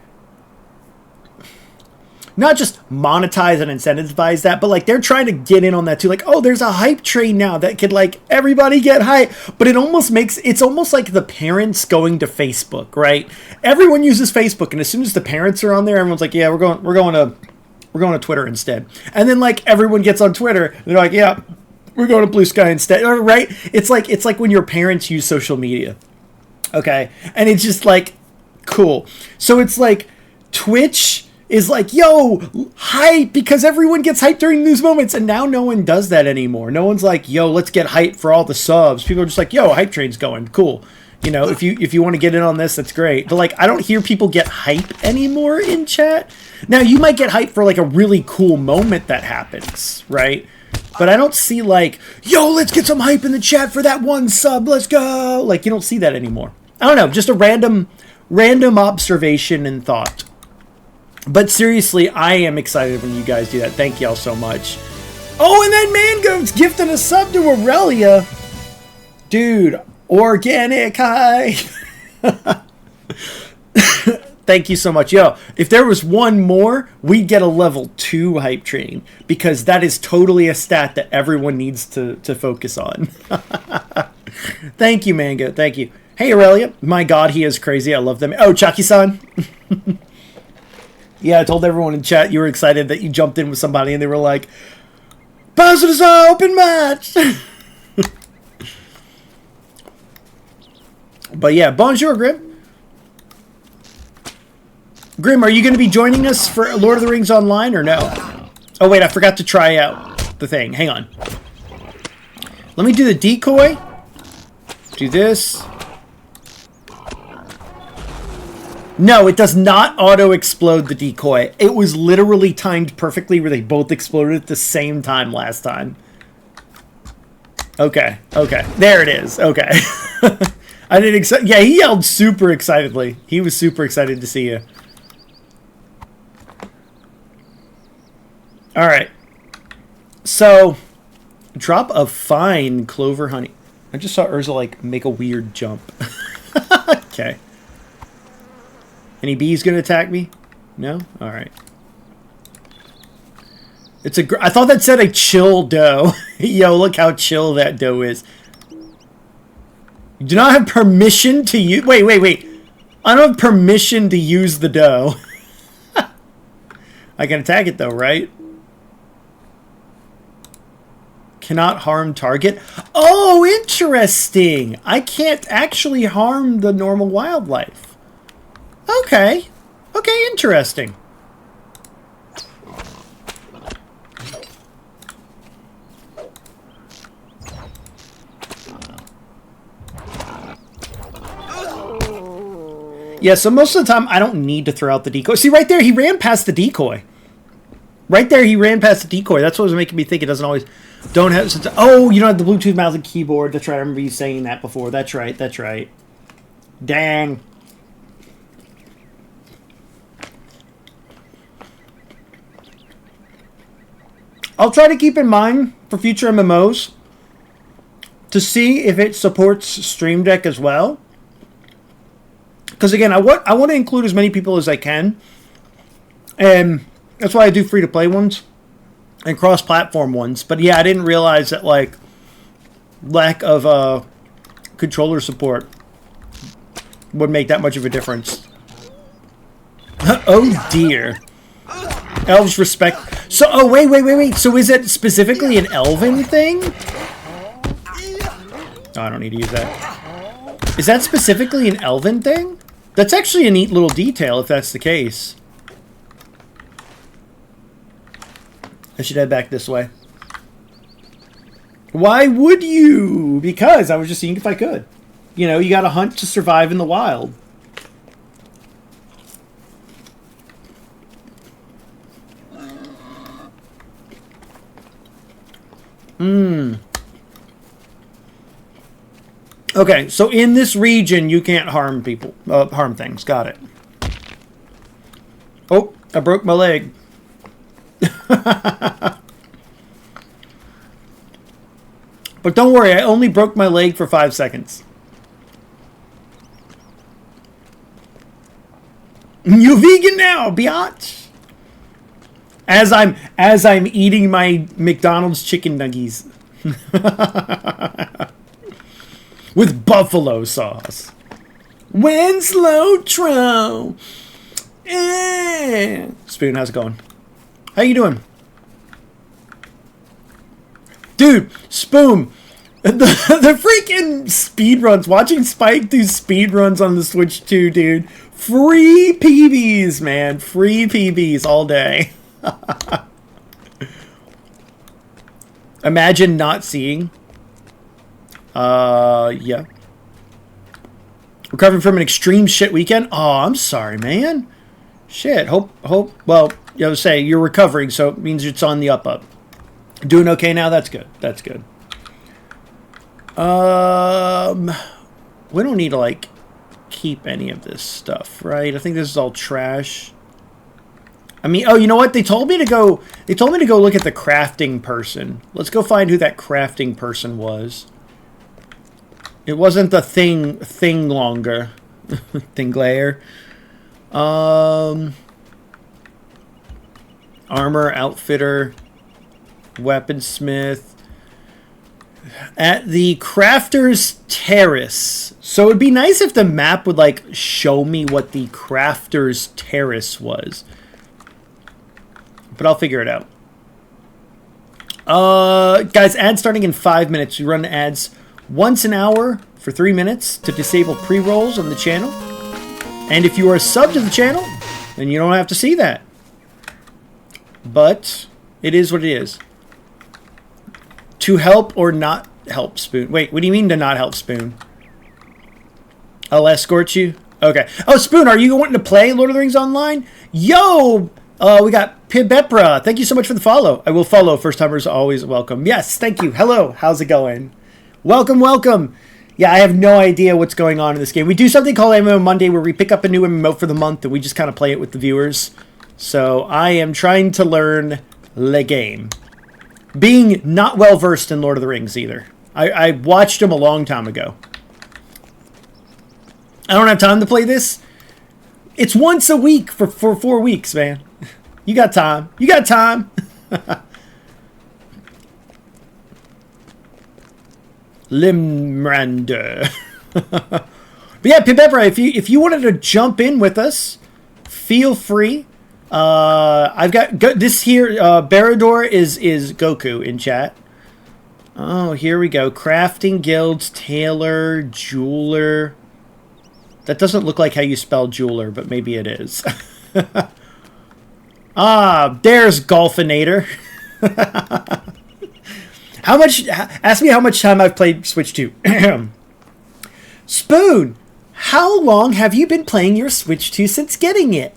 Speaker 1: not just monetize and incentivize that, but like they're trying to get in on that too. Like, oh, there's a hype train now that could like everybody get hype. But it's almost like the parents going to Facebook, right? Everyone uses Facebook, and as soon as the parents are on there, everyone's like, yeah, we're going to Twitter instead. And then like everyone gets on Twitter, and they're like, yeah, we're going to Blue Sky instead, right? It's like when your parents use social media, okay, and it's just like cool. So it's like Twitch is like, yo, hype, because everyone gets hyped during these moments, and now no one does that anymore. No one's like, yo, let's get hyped for all the subs. People are just like, yo, hype train's going, cool. You know, if you want to get in on this, that's great. But like, I don't hear people get hype anymore in chat. Now, you might get hyped for like a really cool moment that happens, right? But I don't see like, yo, let's get some hype in the chat for that one sub, let's go. Like, you don't see that anymore. I don't know, just a random observation and thought. But seriously, I am excited when you guys do that. Thank y'all so much. Oh, and then Mango's gifting a sub to Aurelia. Dude, organic hype. Thank you so much. Yo, if there was one more, we'd get a level 2 hype train. Because that is totally a stat that everyone needs to focus on. Thank you, Mango. Thank you. Hey, Aurelia. My God, he is crazy. I love them. Oh, Chucky-san. Yeah, I told everyone in chat you were excited that you jumped in with somebody and they were like, pass it as an open match. But yeah, bonjour, Grim. Grim, are you going to be joining us for Lord of the Rings Online or no? Oh, wait, I forgot to try out the thing. Hang on. Let me do the decoy. Do this. No, it does not auto-explode the decoy. It was literally timed perfectly where they both exploded at the same time last time. Okay. There it is. Okay. I didn't accept. Yeah, he yelled super excitedly. He was super excited to see you. Alright. So, drop a fine clover honey. I just saw Urza, like, make a weird jump. Okay. Any bees gonna attack me? No? Alright. It's a. I thought that said a chill doe. Yo, look how chill that doe is. You do not have permission to use. Wait. I don't have permission to use the doe. I can attack it though, right? Cannot harm target. Oh, interesting. I can't actually harm the normal wildlife. Okay. Okay, interesting. Yeah, so most of the time I don't need to throw out the decoy. See, right there, he ran past the decoy. Right there, he ran past the decoy. That's what was making me think it doesn't always... Don't have... Oh, you don't have the Bluetooth mouse and keyboard. That's right, I remember you saying that before. That's right. Dang. I'll try to keep in mind for future MMOs to see if it supports Stream Deck as well. Because again, I want to include as many people as I can, and that's why I do free-to-play ones and cross-platform ones. But yeah, I didn't realize that like lack of controller support would make that much of a difference. Oh dear. Elves respect. So, oh wait. So is it specifically an elven thing? Oh, I don't need to use that. Is that specifically an elven thing? That's actually a neat little detail if that's the case. I should head back this way. Why would you? Because I was just seeing if I could. You know, you gotta hunt to survive in the wild. Okay, so in this region, you can't harm people, harm things. Got it. Oh, I broke my leg. But don't worry, I only broke my leg for 5 seconds. You vegan now, biatch. As I'm eating my McDonald's chicken nuggies. With buffalo sauce. When's LOTRO? Spoon, how's it going? How you doing? Dude, Spoon, the freaking speed runs. Watching Spike do speed runs on the Switch 2, dude. Free PBs, man. Free PBs all day. Imagine not seeing. Yeah. Recovering from an extreme shit weekend? Oh, I'm sorry, man. Shit. Hope, well, you know, say you're recovering, so it means it's on the up. Doing okay now? That's good. That's good. We don't need to, like, keep any of this stuff, right? I think this is all trash. I mean, oh, you know what? They told me to go look at the crafting person. Let's go find who that crafting person was. It wasn't the thing longer. Thinglayer. Armor, outfitter, weaponsmith. At the Crafter's Terrace. So it'd be nice if the map would, like, show me what the Crafter's Terrace was. But I'll figure it out. Guys, ads starting in 5 minutes. We run ads once an hour for 3 minutes to disable pre-rolls on the channel. And if you are a sub to the channel, then you don't have to see that. But it is what it is. To help or not help, Spoon. Wait, what do you mean to not help, Spoon? I'll escort you? Okay. Oh, Spoon, are you wanting to play Lord of the Rings Online? Yo! We got Pibepra. Thank you so much for the follow. I will follow. First timers always welcome. Yes, thank you. Hello. How's it going? Welcome, welcome. Yeah, I have no idea what's going on in this game. We do something called MMO Monday where we pick up a new MMO for the month and we just kind of play it with the viewers. So I am trying to learn the game. Being not well versed in Lord of the Rings either. I watched them a long time ago. I don't have time to play this. It's once a week for 4 weeks, man. You got time. You got time. Limrander. But yeah, Pibebra, if you wanted to jump in with us, feel free. I've got this here. Barador is Goku in chat. Oh, here we go. Crafting guilds, tailor, jeweler. That doesn't look like how you spell jeweler, but maybe it is. Ah, there's Golfinator. How much? Ask me how much time I've played Switch 2. Spoon, how long have you been playing your Switch 2 since getting it?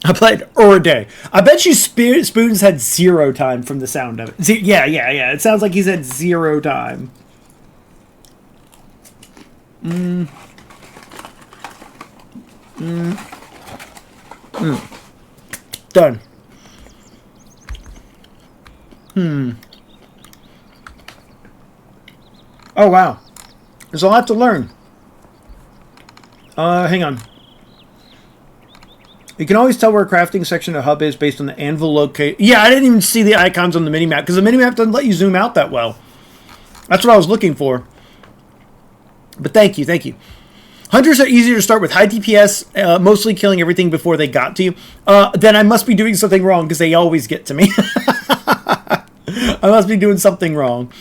Speaker 1: I played a day. I bet you Spoon's had 0 time from the sound of it. Yeah. It sounds like he's had 0 time. Done. Oh, wow. There's a lot to learn. Hang on. You can always tell where a crafting section of the hub is based on the anvil locate. Yeah, I didn't even see the icons on the minimap because the minimap doesn't let you zoom out that well. That's what I was looking for. But thank you, thank you. Hunters are easier to start with high DPS, mostly killing everything before they got to you. Then I must be doing something wrong because they always get to me. I must be doing something wrong.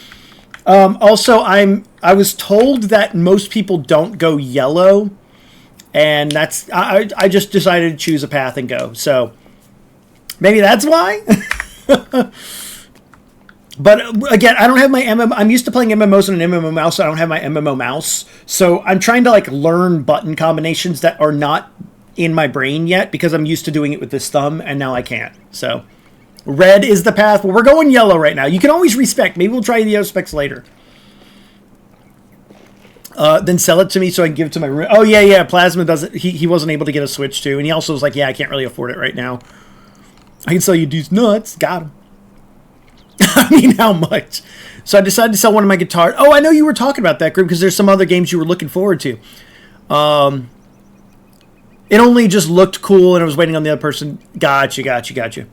Speaker 1: Also, I was told that most people don't go yellow, and that's I just decided to choose a path and go. So maybe that's why. But again, I don't have my MMO. I'm used to playing MMOs on an MMO mouse. So I don't have my MMO mouse. So I'm trying to like learn button combinations that are not in my brain yet because I'm used to doing it with this thumb, and now I can't. So red is the path. Well, we're going yellow right now. You can always respec. Maybe we'll try the other specs later. Then sell it to me so I can give it to my... Oh, yeah. Plasma doesn't... He wasn't able to get a Switch to. And he also was like, yeah, I can't really afford it right now. I can sell you dudes nuts. Got him. I mean, how much? So I decided to sell one of my guitars. Oh, I know you were talking about that, group, because there's some other games you were looking forward to. It only just looked cool, and I was waiting on the other person. Gotcha.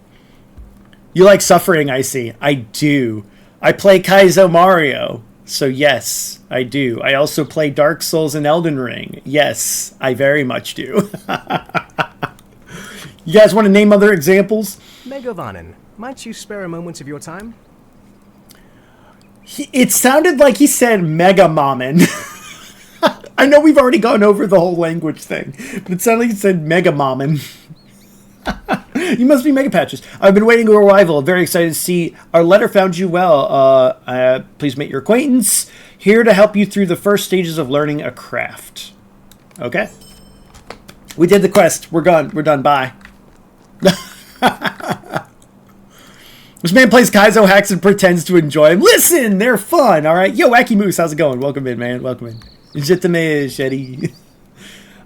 Speaker 1: You like suffering, I see. I do. I play Kaizo Mario. So yes, I do. I also play Dark Souls and Elden Ring. Yes, I very much do. You guys want to name other examples?
Speaker 4: Megavanen, might you spare a moment of your time?
Speaker 1: It sounded like he said Mega Mommin. I know we've already gone over the whole language thing, but it sounded like he said Mega Mommin. You must be MegaPatches. I've been waiting your arrival. Very excited to see our letter found you well. Please make your acquaintance. Here to help you through the first stages of learning a craft. Okay. We did the quest. We're done. Bye. This man plays Kaizo hacks and pretends to enjoy them. Listen, they're fun. All right. Yo, Wacky Moose, how's it going? Welcome in, man. Welcome in. Legitime, Shetty.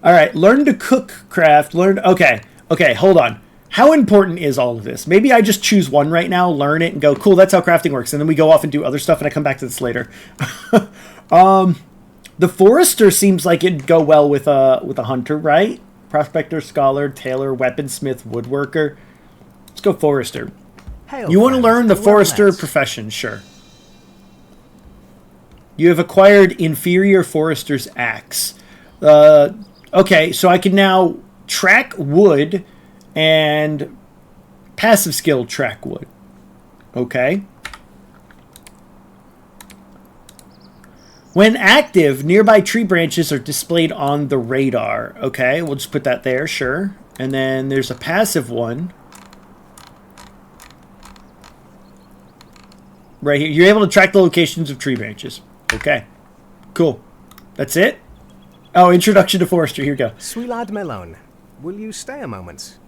Speaker 1: All right. Learn to cook craft. Okay, hold on. How important is all of this? Maybe I just choose one right now, learn it, and go, cool, that's how crafting works. And then we go off and do other stuff, and I come back to this later. The Forester seems like it'd go well with a hunter, right? Prospector, scholar, tailor, weaponsmith, woodworker. Let's go Forester.
Speaker 4: Hail,
Speaker 1: You want to learn the Forester profession, sure. You have acquired inferior Forester's axe. Okay, so I can now track wood and passive skill track wood. Okay. When active, nearby tree branches are displayed on the radar. Okay, we'll just put that there, sure. And then there's a passive one. Right here. You're able to track the locations of tree branches. Okay. Cool. That's it? Oh, introduction to forestry. Here we go.
Speaker 4: Sweelad Melon, will you stay a moment?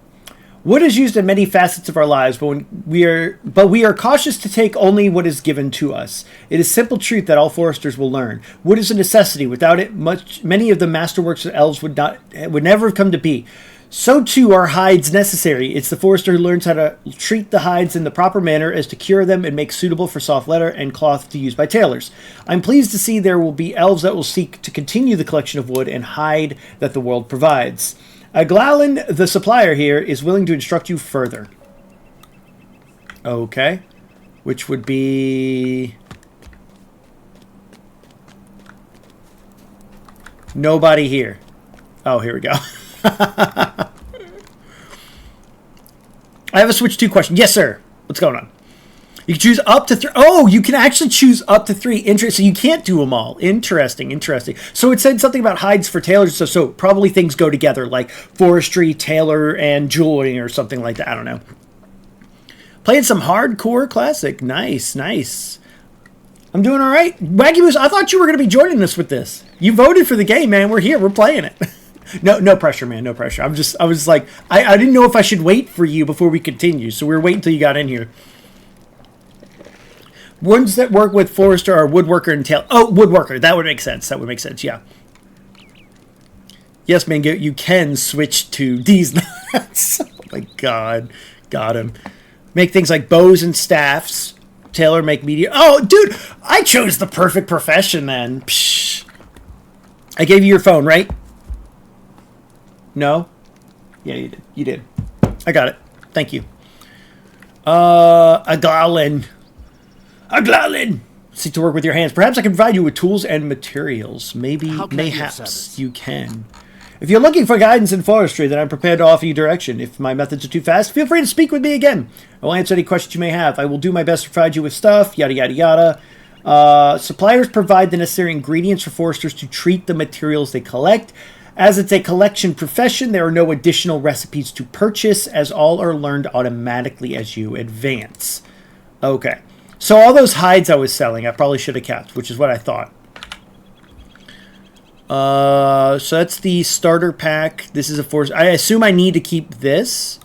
Speaker 1: Wood is used in many facets of our lives, but we are cautious to take only what is given to us. It is simple truth that all foresters will learn. Wood is a necessity. Without it, many of the masterworks of elves would never have come to be. So too are hides necessary. It's the forester who learns how to treat the hides in the proper manner as to cure them and make suitable for soft leather and cloth to use by tailors. I'm pleased to see there will be elves that will seek to continue the collection of wood and hide that the world provides. Aglalin, the supplier here, is willing to instruct you further. Okay. Which would be... nobody here. Oh, here we go. I have a Switch 2 question. Yes, sir. What's going on? You can choose up to 3. Oh, you can actually choose up to 3. Interesting. So you can't do them all. Interesting. So it said something about hides for tailors. So probably things go together, like forestry, tailor, and jewelry or something like that. I don't know. Playing some hardcore classic. Nice. I'm doing all right. Waggy Moose, I thought you were going to be joining us with this. You voted for the game, man. We're here. We're playing it. No pressure, man. No pressure. I was like, I didn't know if I should wait for you before we continue. So we were waiting until you got in here. Ones that work with forester are woodworker and tailor. Oh, woodworker. That would make sense. Yeah. Yes, man. You can switch to these nuts. Oh my god. Got him. Make things like bows and staffs. Tailor make media. Oh, dude. I chose the perfect profession then. Psh. I gave you your phone, right? No? Yeah, you did. I got it. Thank you. Aglalin. Seek to work with your hands. Perhaps I can provide you with tools and materials. Maybe,
Speaker 5: How can I be of
Speaker 1: mayhaps,
Speaker 5: service?
Speaker 1: you can. If you're looking for guidance in forestry, then I'm prepared to offer you direction. If my methods are too fast, feel free to speak with me again. I will answer any questions you may have. I will do my best to provide you with stuff, yada, yada, yada. Suppliers provide the necessary ingredients for foresters to treat the materials they collect. As it's a collection profession, there are no additional recipes to purchase, as all are learned automatically as you advance. Okay. So all those hides I was selling, I probably should have kept, which is what I thought. So that's the starter pack. This is a force. I assume I need to keep this.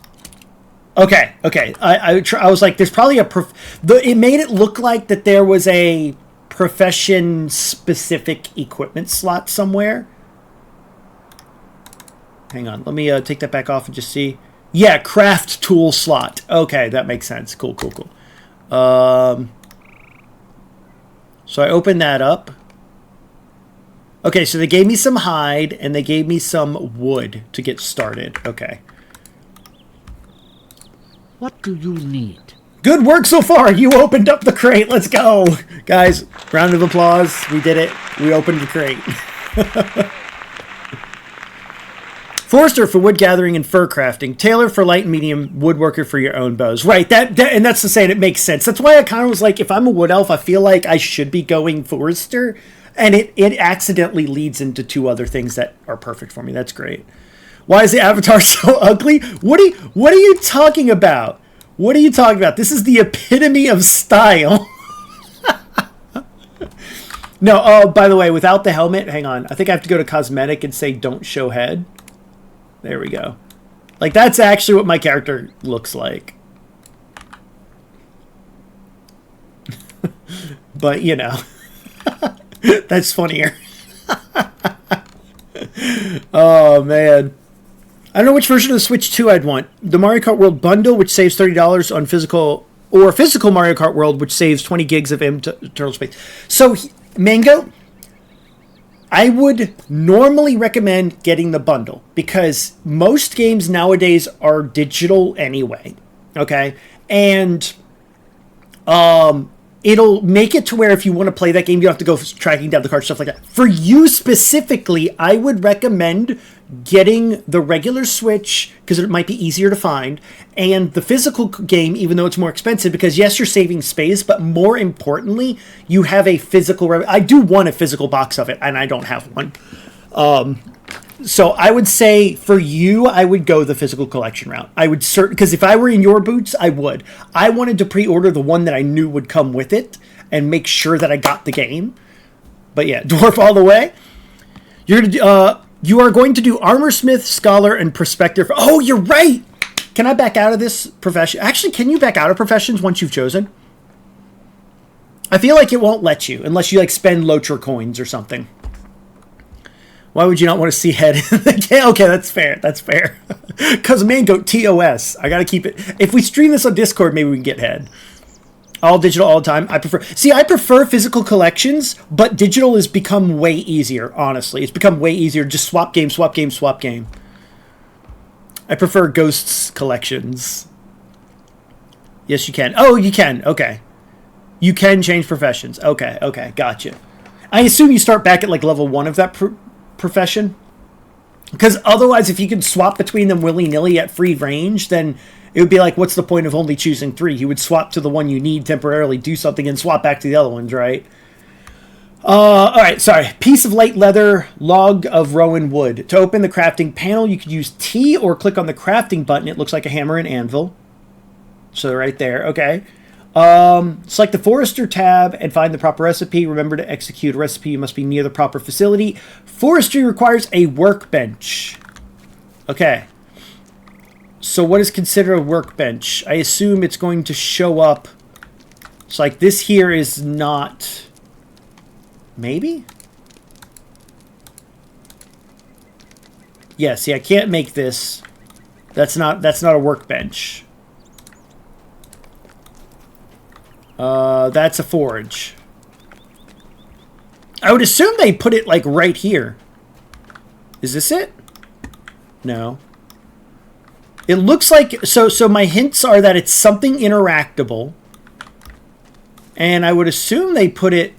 Speaker 1: Okay, okay. I was like, there's probably it made it look like that there was a profession-specific equipment slot somewhere. Hang on, let me take that back off and just see. Yeah, craft tool slot. Okay, that makes sense. Cool, cool, cool. So I opened that up. Okay, so they gave me some hide and they gave me some wood to get started. Okay.
Speaker 5: What do you need?
Speaker 1: Good work so far. You opened up the crate. Let's go. Guys, round of applause. We did it. We opened the crate. Forester for wood gathering and fur crafting. Tailor for light and medium. Woodworker for your own bows. Right, and that's the saying. It makes sense. That's why I kind of was like, if I'm a wood elf, I feel like I should be going forester. And it accidentally leads into two other things that are perfect for me. That's great. Why is the avatar so ugly? What are you talking about? What are you talking about? This is the epitome of style. No, oh, by the way, without the helmet, hang on. I think I have to go to cosmetic and say don't show head. There we go. Like, that's actually what my character looks like. But, you know. That's funnier. Oh, man. I don't know which version of the Switch 2 I'd want. The Mario Kart World Bundle, which saves $30 on physical, or physical Mario Kart World, which saves 20 gigs of internal space. So, Mango, I would normally recommend getting the bundle because most games nowadays are digital anyway. Okay? And it'll make it to where if you want to play that game, you don't have to go tracking down the card, stuff like that. For you specifically, I would recommend getting the regular Switch because it might be easier to find, and the physical game, even though it's more expensive, because yes, you're saving space, but more importantly, you have a physical. I do want a physical box of it, and I don't have one. So I would say for you, I would go the physical collection route. I would because if I were in your boots, I would. I wanted to pre-order the one that I knew would come with it and make sure that I got the game. But yeah, dwarf all the way. You are going to do armor smith, scholar, and prospector. Oh, you're right. Can I back out of this profession? Actually, can you back out of professions once you've chosen? I feel like it won't let you unless you like spend LOTRO coins or something. Why would you not want to see head in the game? Okay, that's fair. That's fair. Because Mango TOS. I got to keep it. If we stream this on Discord, maybe we can get head. All digital all the time. I prefer physical collections, but digital has become way easier, honestly. It's become way easier. Just swap game, swap game, swap game. I prefer Ghosts collections. Yes, you can. Oh, you can. Okay. You can change professions. Okay, okay. Gotcha. I assume you start back at like level 1 of that profession. Because otherwise, if you could swap between them willy-nilly at free range, then it would be like, what's the point of only choosing 3? You would swap to the one you need temporarily, do something, and swap back to the other ones, right? All right, sorry. Piece of light leather, log of rowan wood. To open the crafting panel, you could use T or click on the crafting button. It looks like a hammer and anvil. So right there, okay. Select the Forester tab and find the proper recipe. Remember to execute a recipe. You must be near the proper facility. Forestry requires a workbench. Okay. So what is considered a workbench? I assume it's going to show up. It's like this here is not... Maybe? Yeah, see, I can't make this. That's not a workbench. That's a forge. I would assume they put it like right here. Is this it? No. It looks like so my hints are that it's something interactable. And I would assume they put it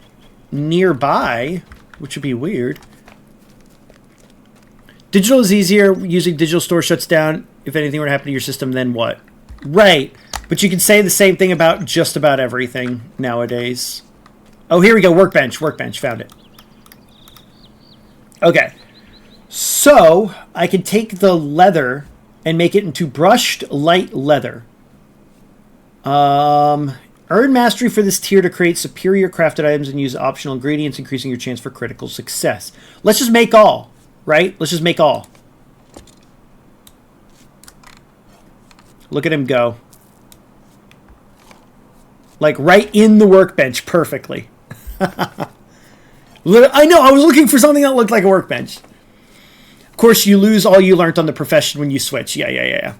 Speaker 1: nearby, which would be weird. Digital is easier. Using digital store shuts down. If anything were to happen to your system, then what? Right. But you can say the same thing about just about everything nowadays. Oh, here we go. Workbench. Workbench. Found it. Okay. So, I can take the leather and make it into brushed light leather. Earn mastery for this tier to create superior crafted items and use optional ingredients, increasing your chance for critical success. Let's just make all, right? Let's just make all. Look at him go. Like right in the workbench perfectly. I know, I was looking for something that looked like a workbench. Of course, you lose all you learned on the profession when you switch. Yeah.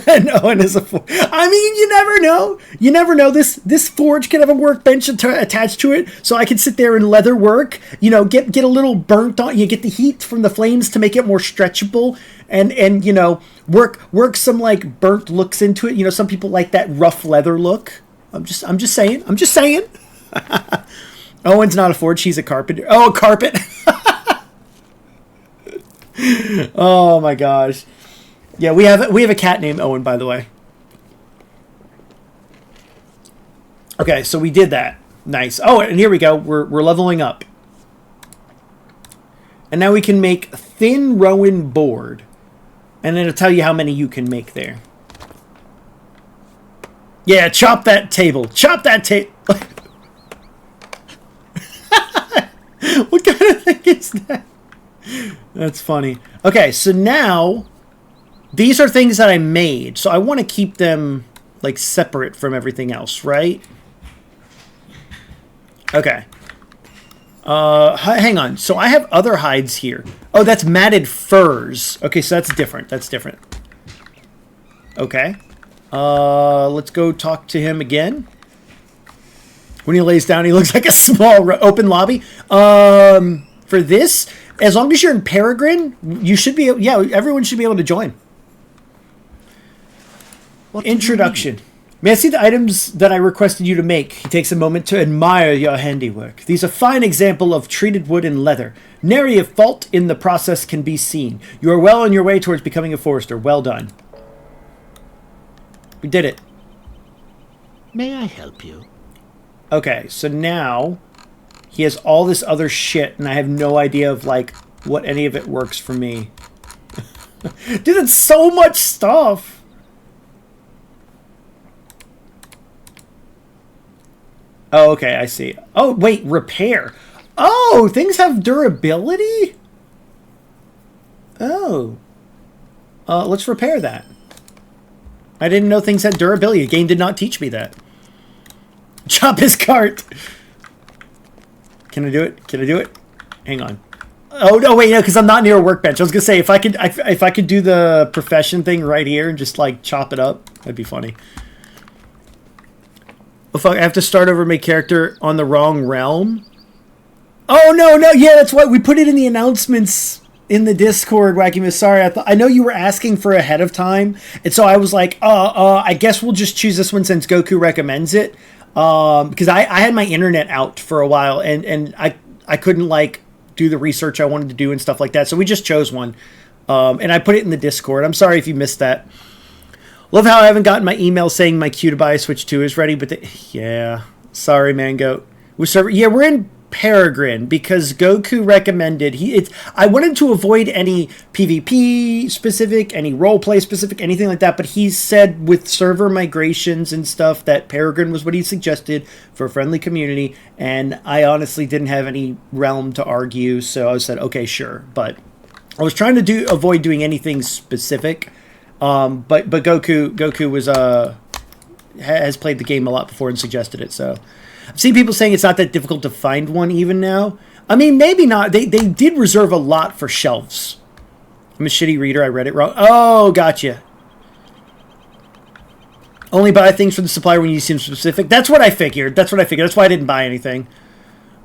Speaker 1: And Owen is a forge. I mean, you never know. You never know. This forge can have a workbench attached to it, so I can sit there and leather work. You know, get a little burnt on. You get the heat from the flames to make it more stretchable, and you know, work some like burnt looks into it. You know, some people like that rough leather look. I'm just saying. Owen's not a forge. He's a carpenter. Oh, a carpet. Oh my gosh. Yeah, we have a cat named Owen, by the way. Okay, so we did that. Nice. Oh, and here we go. We're leveling up. And now we can make thin rowan board. And then it'll tell you how many you can make there. Yeah, chop that table. Chop that table. What kind of thing is that? That's funny. Okay, so now these are things that I made. So I want to keep them like separate from everything else, right? Okay. Hang on. So I have other hides here. Oh, that's matted furs. Okay, so that's different. That's different. Okay. Let's go talk to him again. When he lays down, he looks like a small open lobby. For this, as long as you're in Peregrine, you should be. Yeah, everyone should be able to join. Introduction. May I see the items that I requested you to make? He takes a moment to admire your handiwork. These are a fine example of treated wood and leather. Nary a fault in the process can be seen. You are well on your way towards becoming a forester. Well done. We did it.
Speaker 5: May I help you?
Speaker 1: Okay, so now he has all this other shit, and I have no idea of, like, what any of it works for me. Dude, it's so much stuff. Oh, okay, I see. Oh, wait, repair. Oh, things have durability? Oh. Let's repair that. I didn't know things had durability. The game did not teach me that. Chop his cart. Can I do it? Can I do it? Hang on. Oh, no, wait, no, because I'm not near a workbench. I was going to say, if I could do the profession thing right here and just, like, chop it up, that'd be funny. Oh, fuck, I have to start over my character on the wrong realm? Oh, no, yeah, that's why we put it in the announcements in the Discord, Wackymus. Sorry, I know you were asking for ahead of time, and so I was like, I guess we'll just choose this one since Goku recommends it, because I had my internet out for a while, and I couldn't, like, do the research I wanted to do and stuff like that, so we just chose one, and I put it in the Discord. I'm sorry if you missed that. Love how I haven't gotten my email saying my queue to buy a Switch 2 is ready, but yeah, sorry, Mango. We're in Peregrine because Goku recommended I wanted to avoid any PvP specific, any roleplay specific, anything like that, but he said with server migrations and stuff that Peregrine was what he suggested for a friendly community, and I honestly didn't have any realm to argue, so I said okay, sure. But I was trying to avoid doing anything specific. But Goku was has played the game a lot before and suggested it, so I've seen people saying it's not that difficult to find one even now. I mean, maybe not. They did reserve a lot for shelves. I'm a shitty reader. I read it wrong. Oh, gotcha. Only buy things from the supplier when you seem specific. That's what I figured. That's why I didn't buy anything.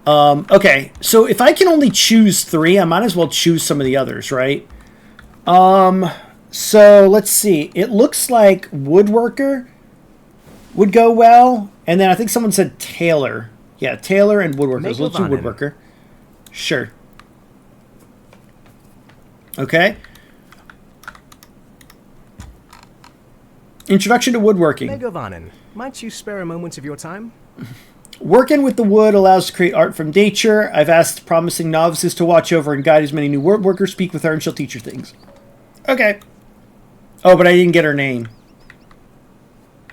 Speaker 1: Okay, so if I can only choose 3, I might as well choose some of the others, right? So let's see. It looks like woodworker. would go well. And then I think someone said tailor. Yeah, tailor and woodworker. So let's do woodworker. Sure. Okay. Introduction to woodworking.
Speaker 4: MegaPatches, might you spare a moment of your time?
Speaker 1: Working with the wood allows to create art from nature. I've asked promising novices to watch over and guide as many new woodworkers. Speak with her and she'll teach you things. Okay. Oh, but I didn't get her name.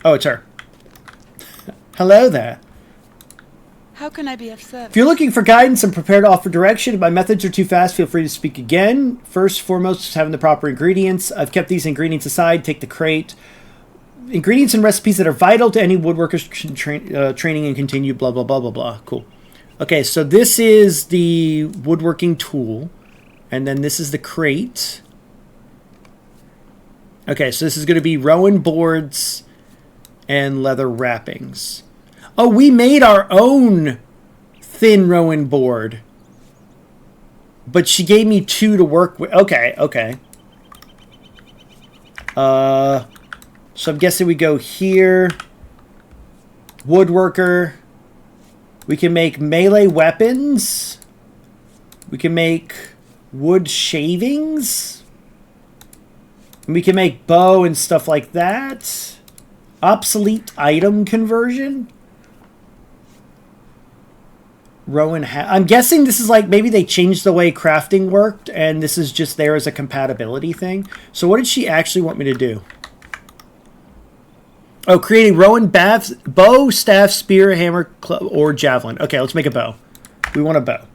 Speaker 1: Oh, it's her. Hello there.
Speaker 6: How can I be of service?
Speaker 1: If you're looking for guidance, I'm prepared to offer direction. If my methods are too fast, feel free to speak again. First, foremost, is having the proper ingredients. I've kept these ingredients aside. Take the crate. Ingredients and recipes that are vital to any woodworker's training and continue, blah, blah, blah, blah, blah. Cool. Okay, so this is the woodworking tool. And then this is the crate. Okay, so this is going to be Rowan boards and leather wrappings. Oh, we made our own thin Rowan board. But she gave me 2 to work with. Okay, okay. So I'm guessing we go here. Woodworker. We can make melee weapons. We can make wood shavings. And we can make bow and stuff like that. Obsolete item conversion. Rowan I'm guessing this is like maybe they changed the way crafting worked and this is just there as a compatibility thing. So what did she actually want me to do? Oh, create a Rowan bow, staff, spear, hammer, club, or javelin. Okay, let's make a bow. We want a bow.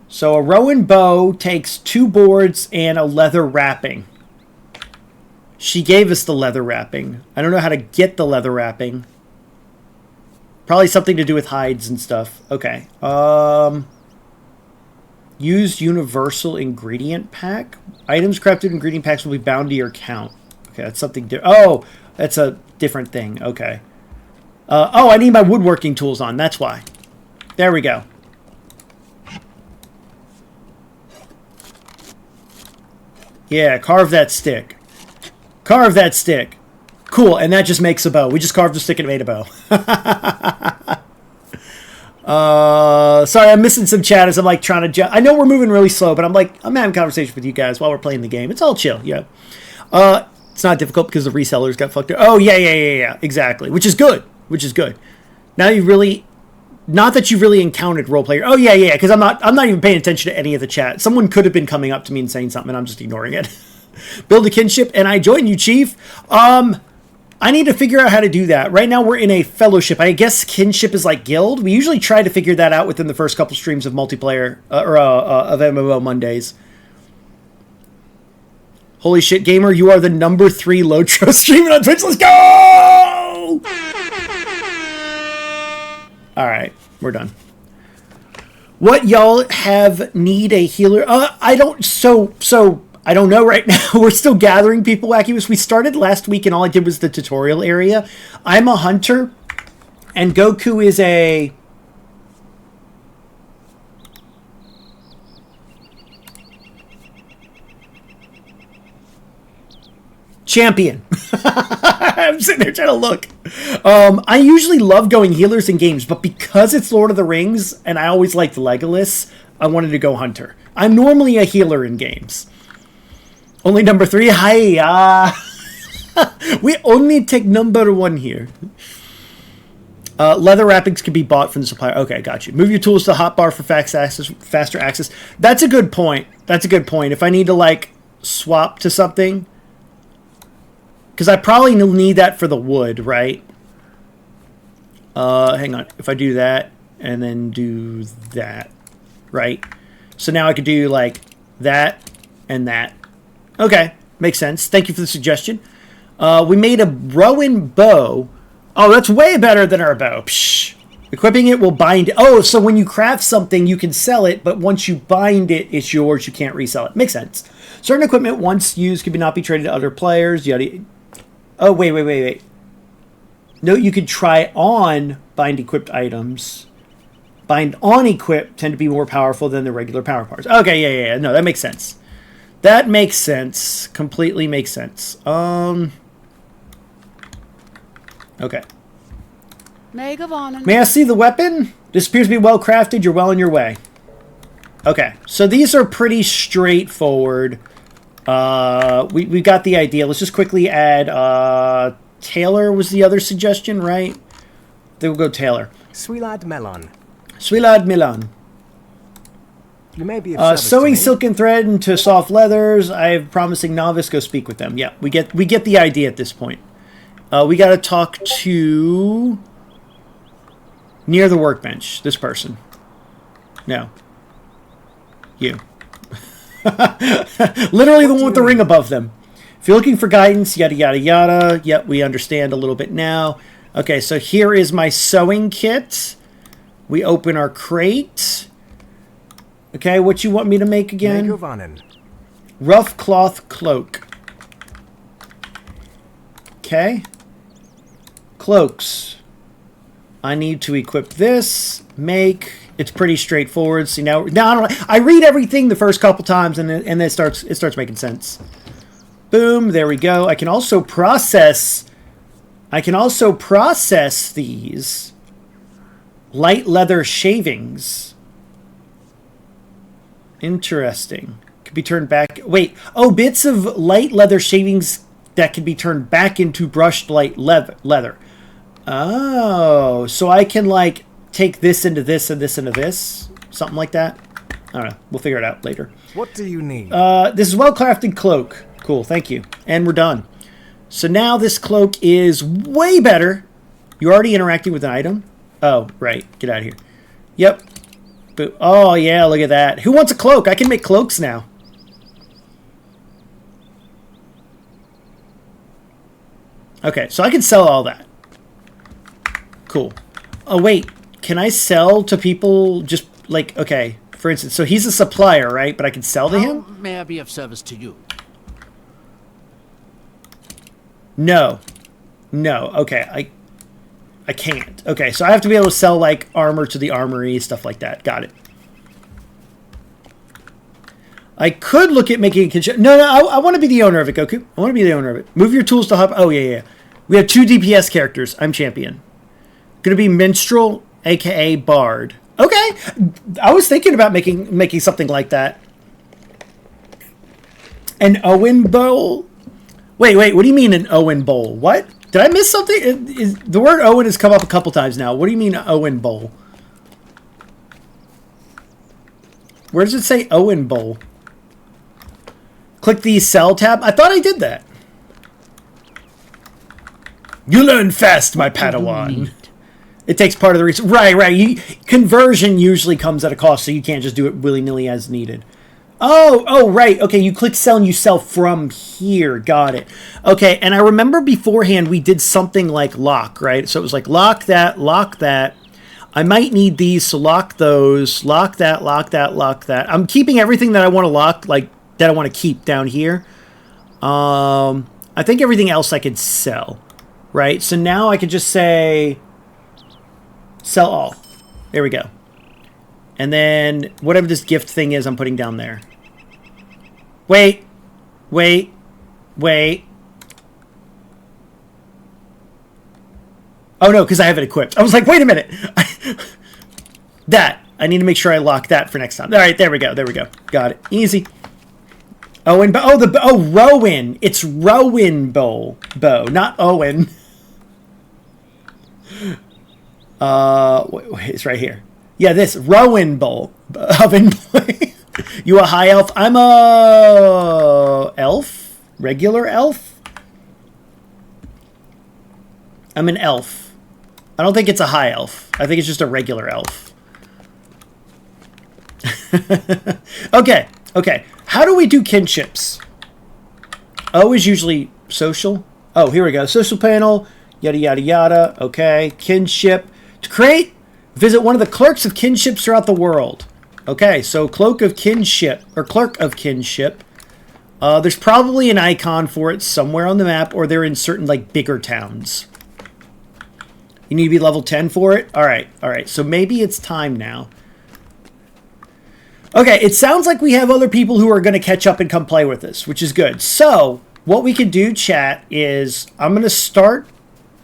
Speaker 1: So a Rowan bow takes 2 boards and a leather wrapping. She gave us the leather wrapping. I don't know how to get the leather wrapping. Probably something to do with hides and stuff. Okay. Use universal ingredient pack. Items crafted in ingredient packs will be bound to your account. Okay, that's something different. Oh, that's a different thing. Okay. Oh, I need my woodworking tools on. That's why. There we go. Yeah, carve that stick. Carve that stick. Cool, and that just makes a bow. We just carved a stick and made a bow. Sorry, I'm missing some chat as I'm like trying to... I know we're moving really slow, but I'm having a conversation with you guys while we're playing the game. It's all chill, yeah. It's not difficult because the resellers got fucked up. Oh, yeah, exactly. Which is good. Now you really... Not that you've really encountered role player. Oh, yeah, because I'm not even paying attention to any of the chat. Someone could have been coming up to me and saying something, and I'm just ignoring it. Build a kinship, and I join you, Chief. I need to figure out how to do that. Right now, we're in a fellowship. I guess kinship is like guild. We usually try to figure that out within the first couple streams of multiplayer, of MMO Mondays. Holy shit, gamer, you are the number 3 LOTRO streaming on Twitch. Let's go! Alright, we're done. What y'all need a healer? I don't know right now. We're still gathering people, Wacky. We started last week and all I did was the tutorial area. I'm a hunter and Goku is a... champion. I'm sitting there trying to look. I usually love going healers in games, but because it's Lord of the Rings and I always liked Legolas, I wanted to go hunter. I'm normally a healer in games. Only number 3? Hi. We only take number 1 here. Leather wrappings can be bought from the supplier. Okay, got you. Move your tools to hotbar for faster access. That's a good point. If I need to, like, swap to something... Because I probably need that for the wood, right? Hang on. If I do that, and then do that, right? So now I could do, like, that and that. Okay, makes sense. Thank you for the suggestion. We made a Rowan bow. Oh, that's way better than our bow. Psh. Equipping it will bind... Oh, so when you craft something, you can sell it, but once you bind it, it's yours. You can't resell it. Makes sense. Certain equipment, once used, can not be traded to other players. Yada... Oh, wait. No, you could try on bind equipped items. Bind on equipped tend to be more powerful than the regular power parts. Okay, yeah. No, that makes sense. Completely makes sense. Okay.
Speaker 6: Megavonnen.
Speaker 1: May I see the weapon? This appears to be well crafted. You're well on your way. Okay, so these are pretty straightforward. We got the idea. Let's just quickly add Taylor was the other suggestion, right? Then we'll go Taylor.
Speaker 4: Swilad Melon.
Speaker 1: Swilad Milan.
Speaker 4: You may be of service to
Speaker 1: Sewing
Speaker 4: me.
Speaker 1: silken thread into soft leathers. I have promising novice. Go speak with them. Yeah, we get the idea at this point. We got to talk to near the workbench. This person. No. You. Literally the one with the ring above them. If you're looking for guidance, yada yada yada. Yep, we understand a little bit now. Okay, so here is my sewing kit. We open our crate. Okay, what you want me to make again?
Speaker 4: Megavonnen.
Speaker 1: Rough cloth cloak. Okay. Cloaks. I need to equip this. Make. It's pretty straightforward. See now I read everything the first couple times and then it starts making sense. Boom, there we go. I can also process these light leather shavings. Interesting. Could be turned back. Wait. Oh, bits of light leather shavings that can be turned back into brushed light leather. Oh, so I can like take this into this and this into this, something like that. I don't know. We'll figure it out later.
Speaker 4: What do you need?
Speaker 1: This is well-crafted cloak. Cool. Thank you. And we're done. So now this cloak is way better. You're already interacting with an item. Oh, right. Get out of here. Yep. Oh, yeah, look at that. Who wants a cloak? I can make cloaks now. Okay, so I can sell all that. Cool. Oh, wait. Can I sell to people just, like, okay, for instance, so he's a supplier, right? But I can sell to him?
Speaker 5: How may I be of service to you?
Speaker 1: No. No, okay, I can't. Okay, so I have to be able to sell, like, armor to the armory, stuff like that. Got it. I could look at making a... No, I want to be the owner of it, Goku. I want to be the owner of it. Move your tools to hub... Oh, yeah. We have 2 DPS characters. I'm champion. Gonna be Minstrel, a.k.a. Bard. Okay. I was thinking about making something like that. An Owen Bowl? Wait. What do you mean an Owen Bowl? What? Did I miss something? The word Owen has come up a couple times now. What do you mean Owen Bowl? Where does it say Owen Bowl? Click the sell tab. I thought I did that. You learn fast, my Padawan. It takes part of the reason. Right. Conversion usually comes at a cost, so you can't just do it willy-nilly as needed. Oh, right. Okay, you click sell and you sell from here. Got it. Okay, and I remember beforehand we did something like lock, right? So it was like lock that, lock that. I might need these, so lock those, lock that, lock that, lock that. I'm keeping everything that I want to lock, like, that I want to keep down here. I think everything else I could sell, right? So now I could just say sell all. There we go. And then whatever this gift thing is I'm putting down there. Wait. Oh, no, because I have it equipped. I was like, wait a minute. That. I need to make sure I lock that for next time. All right, there we go. Got it. Easy. Owen. Rowan. It's Rowan bow, not Owen. It's right here. Yeah, this Rowan bowl. Oven boy. You a high elf? I'm a elf? Regular elf? I'm an elf. I don't think it's a high elf. I think it's just a regular elf. Okay. How do we do kinships? O is usually social. Oh, here we go. Social panel. Yada, yada, yada. Okay. Kinship. To create, visit one of the clerks of kinships throughout the world. Okay, so cloak of kinship, or clerk of kinship. There's probably an icon for it somewhere on the map, or they're in certain, like, bigger towns. You need to be level 10 for it? Alright. So maybe it's time now. Okay, it sounds like we have other people who are going to catch up and come play with us, which is good. So, what we can do, chat, is I'm going to start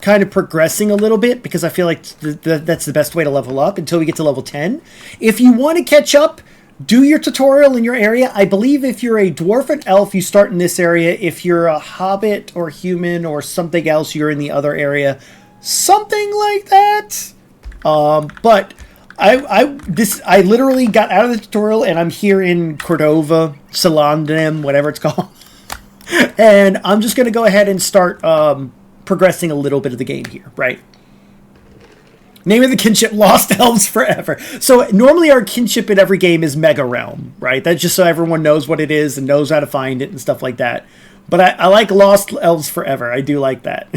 Speaker 1: kind of progressing a little bit because I feel like that's the best way to level up until we get to level 10. If you want to catch up, do your tutorial in your area. I believe if you're a dwarf and elf, you start in this area. If you're a hobbit or human or something else, you're in the other area. Something like that. But I literally got out of the tutorial and I'm here in Cordova, Salandem, whatever it's called. And I'm just going to go ahead and start progressing a little bit of the game here, right? Name of the kinship, Lost Elves Forever. So normally our kinship in every game is Mega Realm, right? That's just so everyone knows what it is and knows how to find it and stuff like that. But I like Lost Elves Forever. I do like that.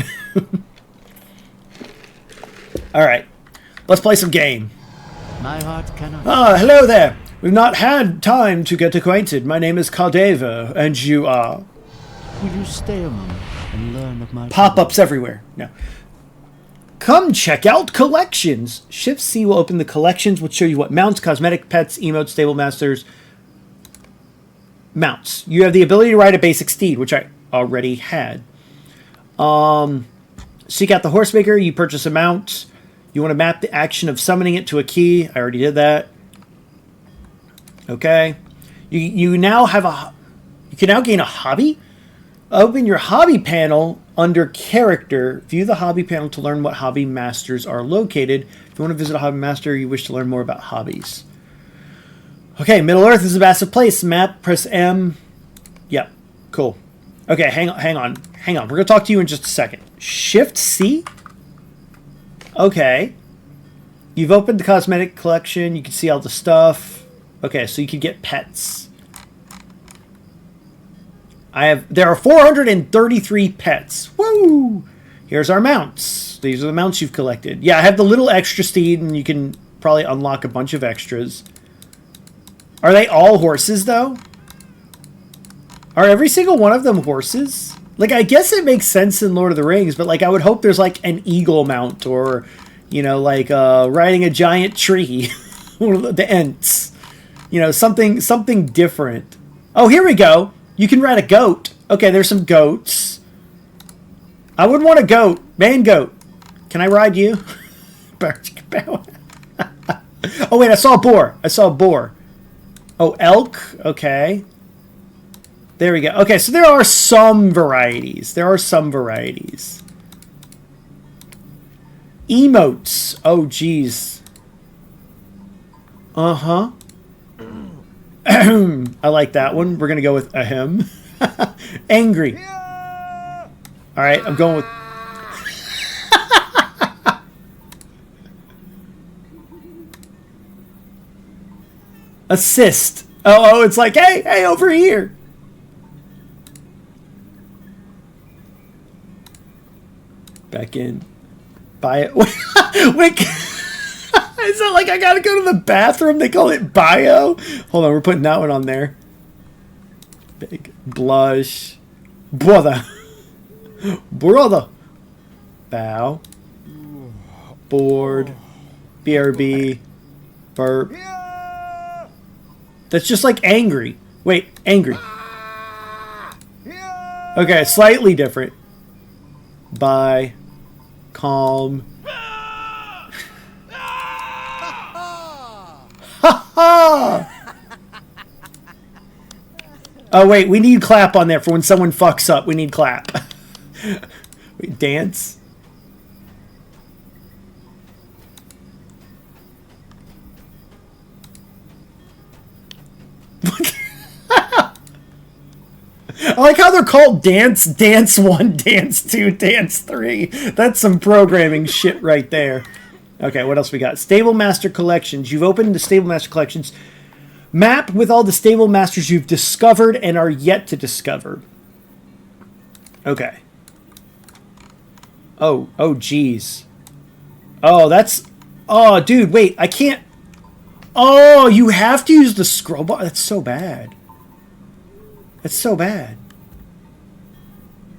Speaker 1: All right. Let's play some game.
Speaker 5: My heart cannot.
Speaker 1: Hello there. We've not had time to get acquainted. My name is Caldeva, and you are...
Speaker 5: Will you stay a moment and learn of my...
Speaker 1: Pop-ups everywhere. No. Come check out collections. Shift C will open the collections, which show you what mounts, cosmetic, pets, emotes, stable masters, mounts. You have the ability to ride a basic steed, which I already had. Seek out the horsemaker. You purchase a mount. You want to map the action of summoning it to a key. I already did that. Okay. You now have a... You can now gain a hobby. Open your hobby panel under character. View the hobby panel to learn what hobby masters are located. If you want to visit a hobby master, you wish to learn more about hobbies. Okay, Middle Earth is a massive place. Map, press M. Yep, cool. Okay, hang on. We're going to talk to you in just a second. Shift C? Okay. You've opened the cosmetic collection. You can see all the stuff. Okay, so you can get pets. There are 433 pets. Woo! Here's our mounts. These are the mounts you've collected. Yeah, I have the little extra steed, and you can probably unlock a bunch of extras. Are they all horses, though? Are every single one of them horses? Like, I guess it makes sense in Lord of the Rings, but, like, I would hope there's, like, an eagle mount or, you know, like, riding a giant tree. The Ents. You know, something different. Oh, here we go. You can ride a goat. Okay, there's some goats. I would want a goat. Man goat. Can I ride you? Oh, wait, I saw a boar. Oh, elk. Okay. There we go. Okay, so there are some varieties. Emotes. Oh, geez. Uh-huh. I like that one. We're going to go with ahem. Angry. All right, I'm going with... Assist. Oh, it's like, hey, over here. Back in. Buy it. Wait. Is it like I gotta go to the bathroom? They call it bio? Hold on, we're putting that one on there. Big blush. Brother. Bow. Board. BRB. Burp. That's just like angry. Wait, angry. Okay, slightly different. Bye. Calm. Oh, wait, we need clap on there for when someone fucks up. We need clap. Wait, dance. I like how they're called Dance 1, Dance 2, Dance 3. That's some programming shit right there. Okay, what else we got? Stable Master Collections. You've opened the Stable Master Collections. Map with all the Stable Masters you've discovered and are yet to discover. Okay. Oh, geez. Oh, that's... Oh, dude, wait, I can't... Oh, you have to use the scroll bar? That's so bad. That's so bad.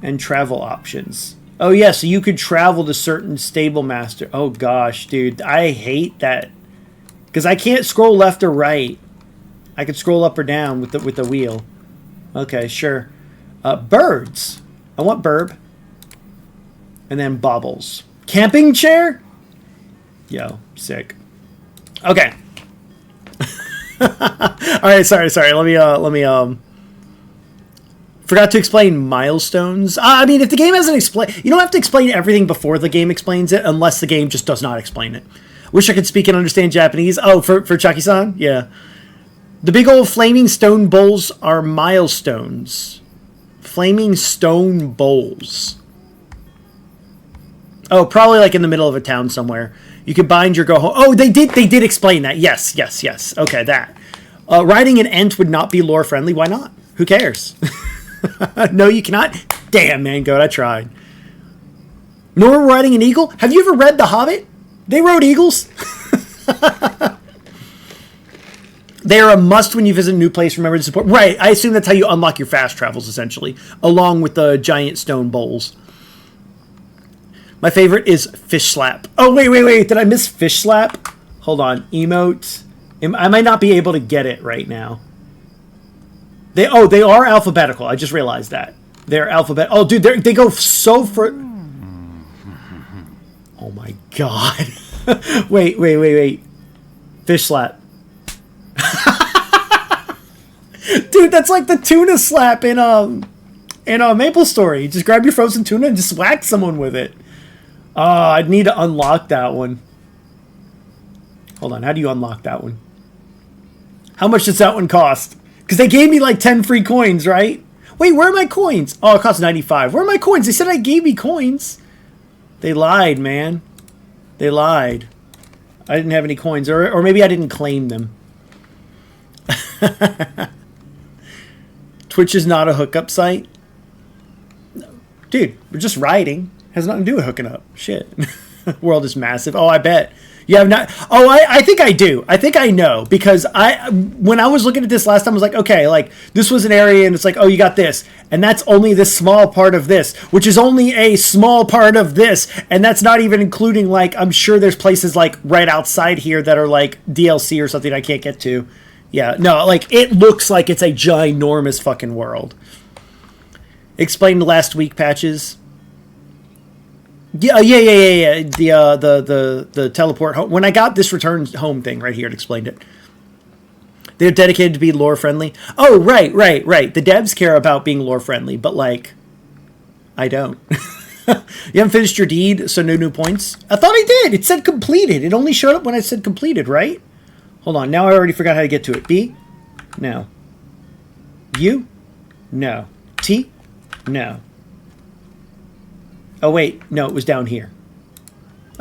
Speaker 1: And travel options. Oh, yeah, so you could travel to certain stable master. Oh, gosh, dude. I hate that. Because I can't scroll left or right. I can scroll up or down with the wheel. Okay, sure. Birds. I want burb. And then baubles. Camping chair? Yo, sick. Okay. Alright, sorry. Let me forgot to explain milestones. I mean, if the game hasn't explained... You don't have to explain everything before the game explains it, unless the game just does not explain it. Wish I could speak and understand Japanese. Oh, for Chucky-san? Yeah. The big old flaming stone bowls are milestones. Flaming stone bowls. Oh, probably like in the middle of a town somewhere. You can bind your go home. Oh, they did explain that. Yes. Okay, that. Riding an Ent would not be lore friendly. Why not? Who cares? No, you cannot. Damn, man, goat, I tried. Nor riding an eagle. Have you ever read The Hobbit? They rode eagles. They are a must when you visit a new place. Remember to support. Right, I assume that's how you unlock your fast travels, essentially, along with the giant stone bowls. My favorite is Fish Slap. Oh, wait. Did I miss Fish Slap? Hold on. Emote. I might not be able to get it right now. They are alphabetical. I just realized that. They're alphabet. Oh, dude, they go so for... Oh, my God. Wait. Fish Slap. Dude, that's like the tuna slap in Maple Story. Just grab your frozen tuna and just whack someone with it. I'd need to unlock that one. Hold on, how do you unlock that one? How much does that one cost? Because they gave me like 10 free coins, right? Wait, where are my coins? Oh, it costs 95. Where are my coins? They said I gave me coins. They lied, man. They lied. I didn't have any coins, or maybe I didn't claim them. Twitch is not a hookup site. No. Dude, we're just riding. Has nothing to do with hooking up. Shit. World is massive. Oh, I bet. You have not... Oh, I think I do. I think I know. Because when I was looking at this last time, I was like, okay, like, this was an area, and it's like, oh, you got this. And that's only this small part of this, which is only a small part of this. And that's not even including, like, I'm sure there's places, like, right outside here that are, like, DLC or something I can't get to. Yeah, no, like, it looks like it's a ginormous fucking world. Explained last week, Patches. Yeah. The teleport home. When I got this return home thing right here, it explained it. They're dedicated to be lore friendly. Oh, right. The devs care about being lore friendly, but, like, I don't. You haven't finished your deed, so no new points? I thought I did. It said completed. It only showed up when I said completed, right? Hold on, now I already forgot how to get to it. B? No. U? No. T? No. Oh, wait. No, it was down here.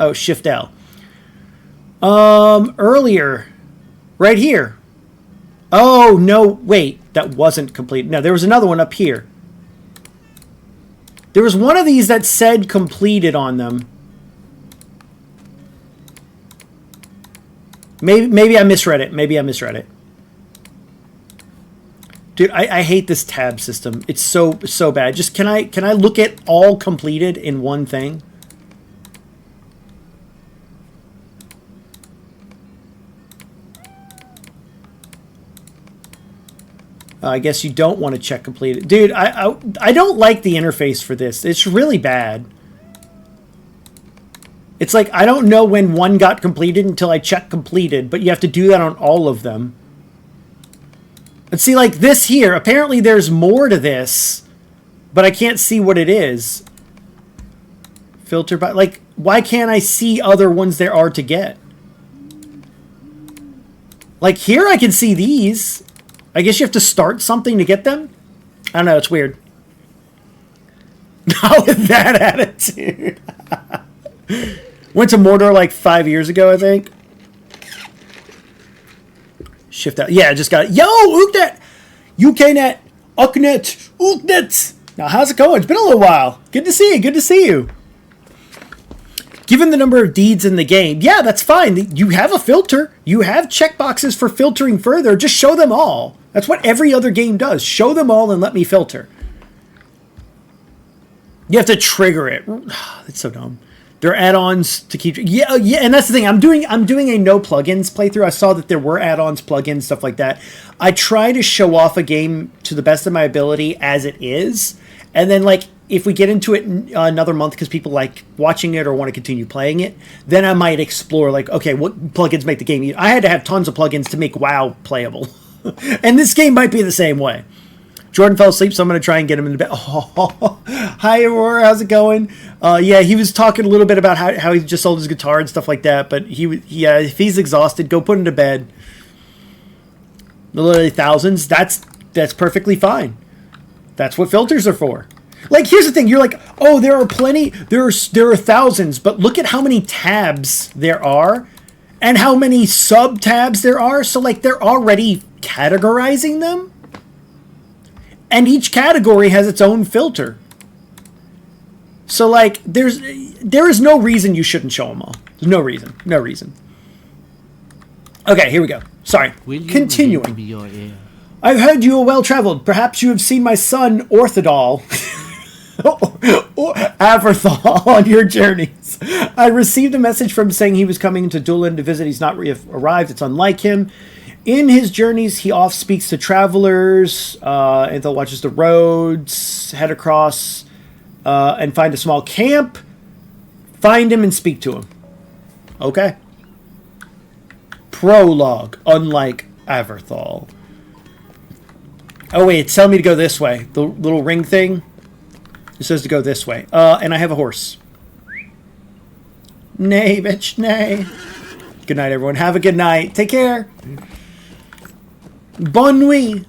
Speaker 1: Oh, Shift L. Earlier. Right here. Oh, no, wait. That wasn't complete. No, there was another one up here. There was one of these that said completed on them. Maybe I misread it. Dude, I hate this tab system. It's so bad. Just can I look at all completed in one thing? I guess you don't want to check completed. Dude, I don't like the interface for this. It's really bad. It's like, I don't know when one got completed until I check completed, but you have to do that on all of them. And see, like this here, apparently there's more to this, but I can't see what it is. Filter by, like, why can't I see other ones there are to get? Like here I can see these. I guess you have to start something to get them? I don't know, it's weird. Not with that attitude. Went to Mordor like 5 years ago, I think. Shift out. Yeah, I just got it. Yo, Uknet! UKNet! Uknet! Uknet! Now, how's it going? It's been a little while. Good to see you. Given the number of deeds in the game, yeah, that's fine. You have a filter. You have checkboxes for filtering further. Just show them all. That's what every other game does. Show them all and let me filter. You have to trigger it. It's so dumb. There are add-ons to keep... Yeah, and that's the thing. I'm doing a no plugins playthrough. I saw that there were add-ons, plugins, stuff like that. I try to show off a game to the best of my ability as it is. And then, like, if we get into it another month because people like watching it or want to continue playing it, then I might explore like, okay, what plugins make the game. I had to have tons of plugins to make WoW playable. And this game might be the same way. Jordan fell asleep, so I'm going to try and get him into bed. Oh, hi, Aurora. How's it going? Yeah, he was talking a little bit about how he just sold his guitar and stuff like that. But if he's exhausted, go put him to bed. Literally thousands. That's perfectly fine. That's what filters are for. Like, here's the thing. You're like, oh, there are plenty. There are thousands. But look at how many tabs there are and how many sub-tabs there are. So, like, they're already categorizing them. And each category has its own filter. So, like, there is no reason you shouldn't show them all. There's no reason. No reason. Okay, here we go. Sorry. Continuing.
Speaker 5: Be your ear?
Speaker 1: I've heard you are well-traveled. Perhaps you have seen my son, Orthodol, or Averthal, on your journeys. I received a message from him saying he was coming to Doolin to visit. He's not arrived. It's unlike him. In his journeys, he oft speaks to travelers, and they'll watches the roads, head across, and find a small camp. Find him and speak to him. Okay. Prologue, unlike Averthal. Oh, wait, it's telling me to go this way. The little ring thing. It says to go this way. And I have a horse. Nay, bitch, nay. Good night, everyone. Have a good night. Take care. Bonne nuit.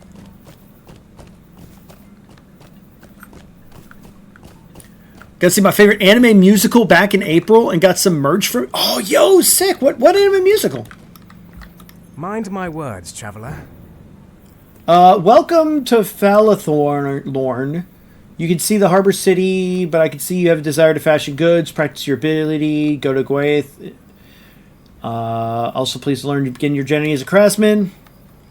Speaker 1: Got to see my favorite anime musical back in April and got some merch for... Oh, yo, sick. What anime musical?
Speaker 4: Mind my words, traveler.
Speaker 1: Welcome to Falathorn. You can see the harbor city, but I can see you have a desire to fashion goods, practice your ability, go to Gwaith. Also, please learn to begin your journey as a craftsman.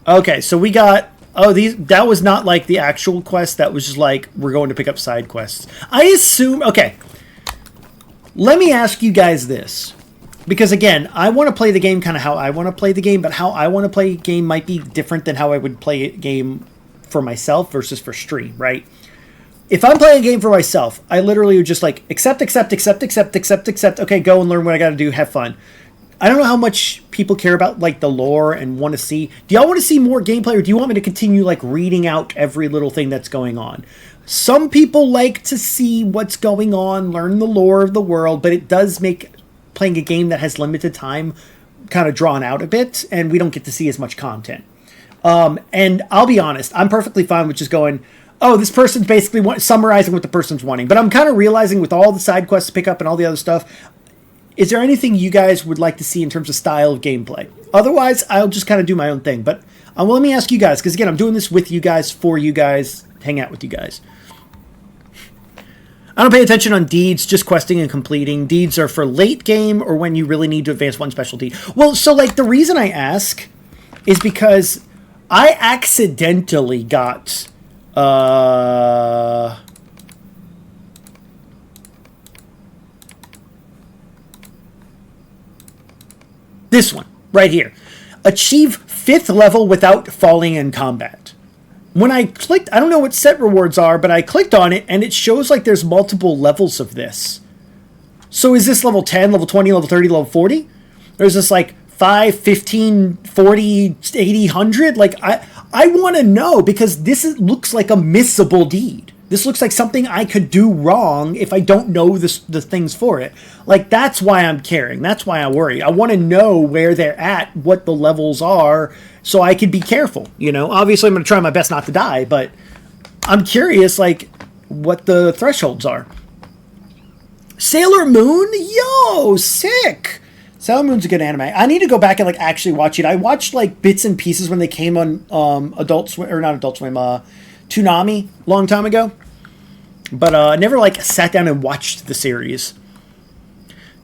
Speaker 1: Okay, so we got... Oh, that was not like the actual quest. That was just like, we're going to pick up side quests. I assume... Okay. Let me ask you guys this. Because, again, I want to play the game kind of how I want to play the game, but how I want to play a game might be different than how I would play a game for myself versus for stream, right? If I'm playing a game for myself, I literally would just like, accept. Okay, go and learn what I got to do. Have fun. I don't know how much people care about like the lore and want to see. Do y'all want to see more gameplay, or do you want me to continue like reading out every little thing that's going on? Some people like to see what's going on, learn the lore of the world, but it does make playing a game that has limited time kind of drawn out a bit, and we don't get to see as much content. And I'll be honest, I'm perfectly fine with just going, oh, this person's basically summarizing what the person's wanting. But I'm kind of realizing with all the side quests to pick up and all the other stuff, is there anything you guys would like to see in terms of style of gameplay? Otherwise, I'll just kind of do my own thing. But well, let me ask you guys, because again, I'm doing this with you guys, for you guys, hang out with you guys. I don't pay attention on deeds, just questing and completing. Deeds are for late game or when you really need to advance one special deed. Well, so like the reason I ask is because I accidentally got this one right here. Achieve 5th level without falling in combat. When I clicked, I don't know what set rewards are, but I clicked on it, and it shows like there's multiple levels of this. So is this level 10, level 20, level 30, level 40? There's this like 5, 15, 40, 80, 100? Like, I want to know, because looks like a missable deed. This looks like something I could do wrong if I don't know the things for it. Like, that's why I'm caring. That's why I worry. I want to know where they're at, what the levels are, so I could be careful. You know, obviously I'm going to try my best not to die, but I'm curious, like, what the thresholds are. Sailor Moon? Yo, sick! Sailor Moon's a good anime. I need to go back and, like, actually watch it. I watched, like, bits and pieces when they came on Adult Swim, or not Adult Swim, Toonami a long time ago, but I never like sat down and watched the series.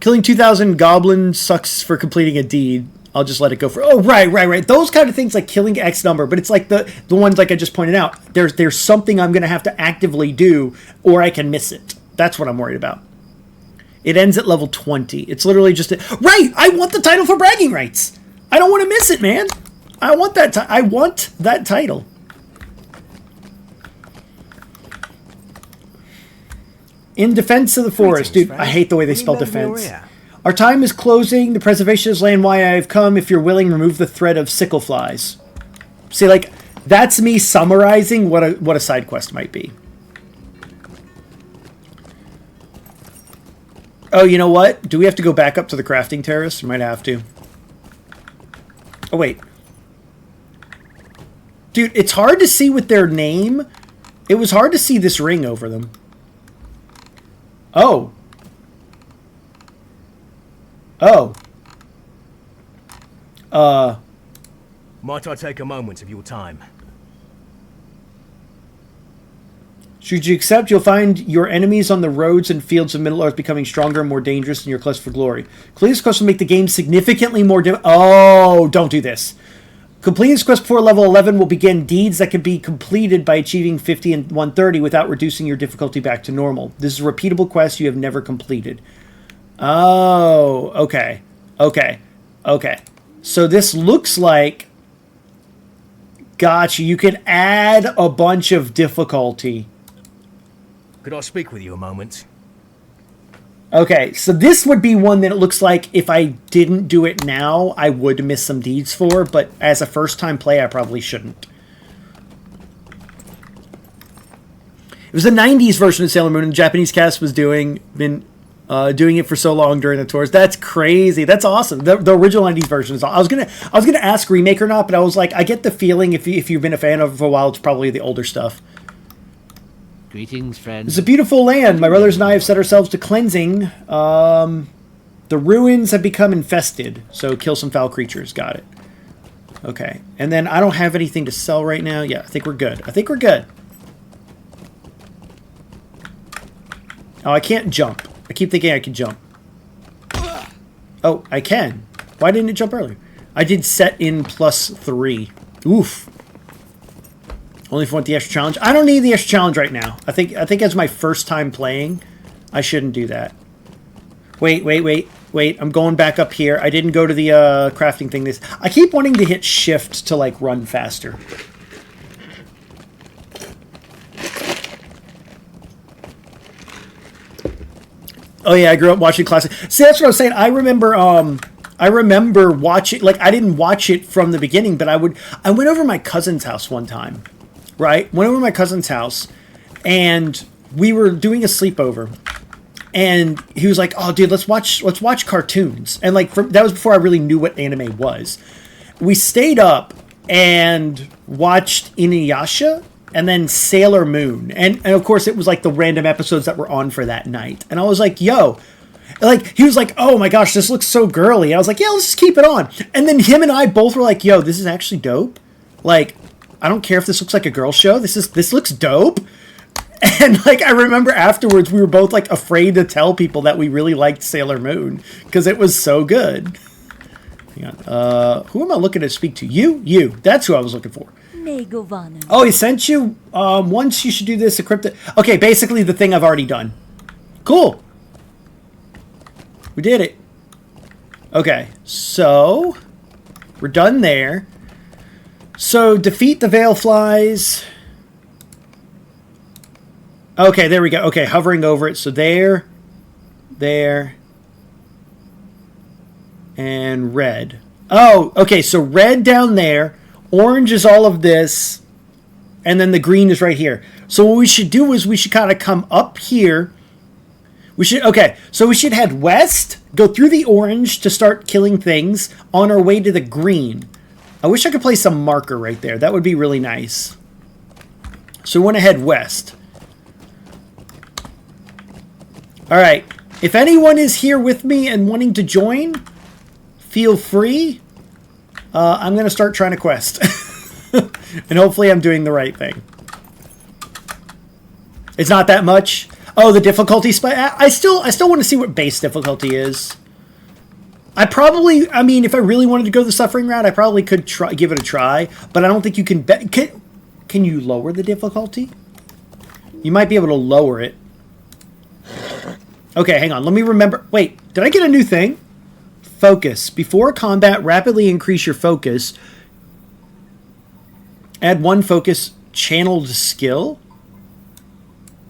Speaker 1: Killing 2,000 goblins sucks for completing a deed. I'll just let it go for... Oh, right. Those kind of things, like killing X number, but it's like the ones like I just pointed out. There's something I'm going to have to actively do, or I can miss it. That's what I'm worried about. It ends at level 20. It's literally just... Right! I want the title for bragging rights! I don't want to miss it, man! I want that title. In defense of the forest.
Speaker 4: Greetings,
Speaker 1: Dude, I
Speaker 4: friend.
Speaker 1: hate the way they
Speaker 4: Any
Speaker 1: spell
Speaker 4: men of your
Speaker 1: defense.
Speaker 4: ear?
Speaker 1: Our time is closing. The preservation of this land why I have come. If you're willing, remove the threat of sickle flies. See, like, that's me summarizing what a side quest might be. Oh, you know what? Do we have to go back up to the crafting terrace? We might have to. Oh, wait. Dude, it's hard to see with their name. It was hard to see this ring over them. Oh. Oh.
Speaker 4: Might I take a moment of your time?
Speaker 1: Should you accept, you'll find your enemies on the roads and fields of Middle-earth becoming stronger and more dangerous in your quest for glory. Completing this quest will make the game significantly more Oh, don't do this. Completing this quest before level 11 will begin deeds that can be completed by achieving 50 and 130 without reducing your difficulty back to normal. This is a repeatable quest you have never completed. Oh, okay. Okay. Okay. So this looks like... Gotcha. You can add a bunch of difficulty.
Speaker 4: Could I speak with you a moment?
Speaker 1: Okay, so this would be one that it looks like if I didn't do it now, I would miss some deeds for, but as a first-time play, I probably shouldn't. It was the 90s version of Sailor Moon, and the Japanese cast was doing it for so long during the tours. That's crazy. That's awesome. The original 90s version is awesome. I was gonna ask remake or not, but I was like, I get the feeling if you've been a fan of it for a while, it's probably the older stuff.
Speaker 5: Greetings, friend.
Speaker 1: It's a beautiful land. My brothers and I have set ourselves to cleansing. The ruins have become infested, so kill some foul creatures. Got it. Okay. And then I don't have anything to sell right now. Yeah, I think we're good. I think we're good. Oh, I can't jump. I keep thinking I can jump. Oh, I can. Why didn't it jump earlier? I did set in +3. Oof. Only if I want the extra challenge. I don't need the extra challenge right now. I think as my first time playing, I shouldn't do that. Wait. I'm going back up here. I didn't go to the crafting thing. I keep wanting to hit shift to like run faster. Oh yeah, I grew up watching classic. See, that's what I was saying. I remember watching, like, I didn't watch it from the beginning, but I went over to my cousin's house one time. Right? Went over to my cousin's house, and we were doing a sleepover, and he was like, "Oh, dude, let's watch cartoons." And like, that was before I really knew what anime was. We stayed up and watched Inuyasha, and then Sailor Moon, and of course it was like the random episodes that were on for that night. And I was like, "Yo." Like, he was like, "Oh my gosh, this looks so girly." And I was like, "Yeah, let's just keep it on." And then him and I both were like, "Yo, this is actually dope." Like, I don't care if this looks like a girl show. This looks dope. And like, I remember afterwards we were both like afraid to tell people that we really liked Sailor Moon because it was so good. Hang on. Who am I looking to speak to? You. That's who I was looking for. Oh, he sent you. Once you should do this. Encrypt it. Okay, basically the thing I've already done. Cool. We did it. Okay, so we're done there. So, defeat the veil flies. Okay, there we go. Okay, hovering over it. So there, and red. Oh, okay, so red down there. Orange is all of this. And then the green is right here. So what we should do is we should kind of come up here. Okay, so we should head west, go through the orange to start killing things on our way to the green. I wish I could place a marker right there. That would be really nice. So we want to head west. Alright. If anyone is here with me and wanting to join, feel free. I'm going to start trying to quest. And hopefully I'm doing the right thing. It's not that much. Oh, the difficulty spike. I still want to see what base difficulty is. I mean, if I really wanted to go the suffering route, I probably could give it a try, but I don't think you can can you lower the difficulty? You might be able to lower it. Okay, hang on. Let me remember. Wait, did I get a new thing? Focus. Before combat, rapidly increase your focus. Add one focus channeled skill.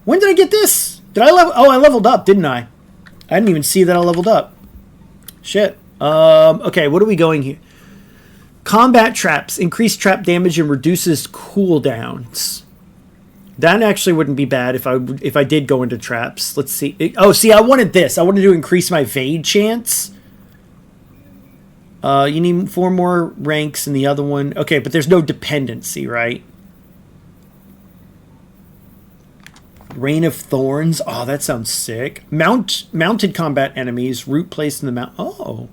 Speaker 1: When did I get this? Did I level? Oh, I leveled up, didn't I? I didn't even see that I leveled up. Shit. Okay, what are we going here? Combat traps. Increase trap damage and reduces cooldowns. That actually wouldn't be bad if I did go into traps. Let's see. Oh, see, I wanted this. I wanted to increase my evade chance. You need 4 more ranks in the other one. Okay, but there's no dependency, right? Rain of Thorns. Oh, that sounds sick. Mounted combat enemies. Root placed in the mount. Oh.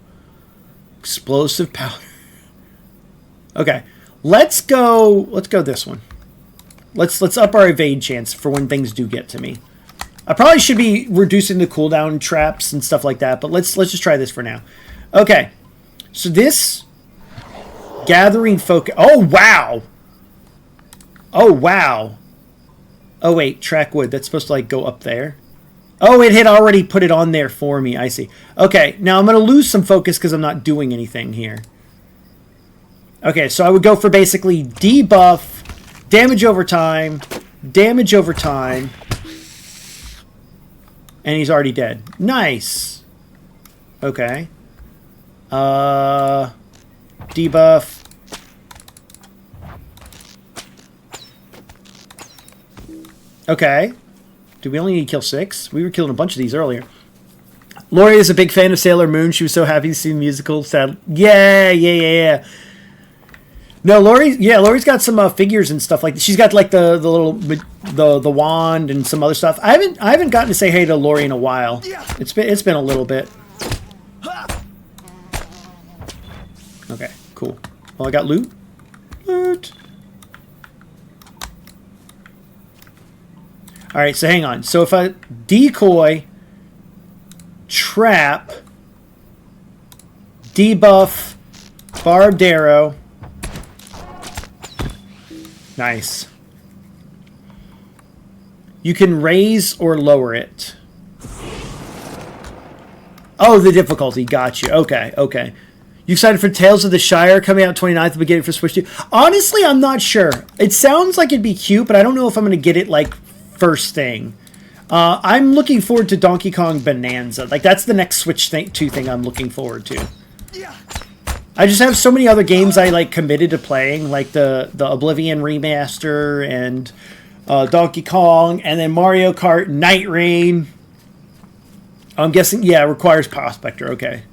Speaker 1: Explosive powder. Okay. Let's go this one. Let's up our evade chance for when things do get to me. I probably should be reducing the cooldown traps and stuff like that, but let's just try this for now. Okay. So this gathering focus. Oh, wow. Oh, wow. Oh, wait, track wood. That's supposed to, like, go up there. Oh, it had already put it on there for me. I see. Okay, now I'm going to lose some focus because I'm not doing anything here. Okay, so I would go for basically debuff, damage over time, and he's already dead. Nice. Okay. Debuff. Okay. Do we only need to kill 6? We were killing a bunch of these earlier. Lori is a big fan of Sailor Moon. She was so happy to see the musical. Sad. Yeah. No, Lori's got some figures and stuff like that. She's got like the little the wand and some other stuff. I haven't gotten to say hey to Lori in a while. It's been a little bit. Okay, cool. Well, I got loot. All right, so hang on. So if I decoy, trap, debuff, barbed arrow. Nice. You can raise or lower it. Oh, the difficulty. Got you. Okay. You excited for Tales of the Shire coming out 29th, beginning for Switch 2? Honestly, I'm not sure. It sounds like it'd be cute, but I don't know if I'm going to get it like first thing. I'm looking forward to Donkey Kong Bonanza. Like that's the next Switch 2 thing I'm looking forward to. I just have so many other games I like committed to playing, like the Oblivion remaster and Donkey Kong, and then Mario Kart Night Rain. I'm guessing, yeah, it requires Prospector. Okay.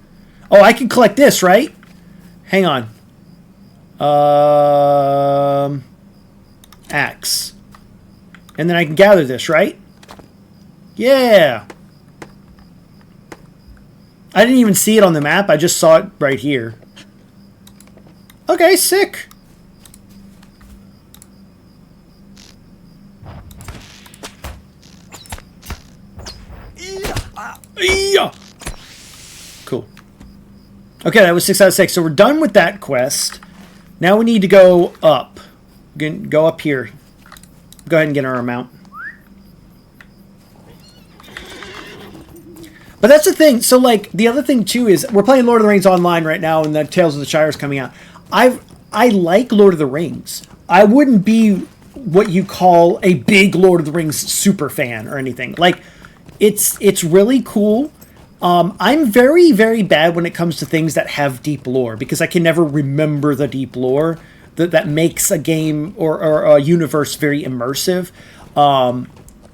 Speaker 1: Oh, I can collect this, right? Hang on. Axe. And then I can gather this, right? Yeah. I didn't even see it on the map. I just saw it right here. Okay, sick. Cool. Okay, that was 6 out of 6. So we're done with that quest. Now we need to go up. Go up here. Go ahead and get our amount. But that's the thing. So, like, the other thing, too, is we're playing Lord of the Rings Online right now, and the Tales of the Shire is coming out. I like Lord of the Rings. I wouldn't be what you call a big Lord of the Rings super fan or anything. Like, it's really cool. I'm very, very bad when it comes to things that have deep lore, because I can never remember the deep lore that makes a game or a universe very immersive.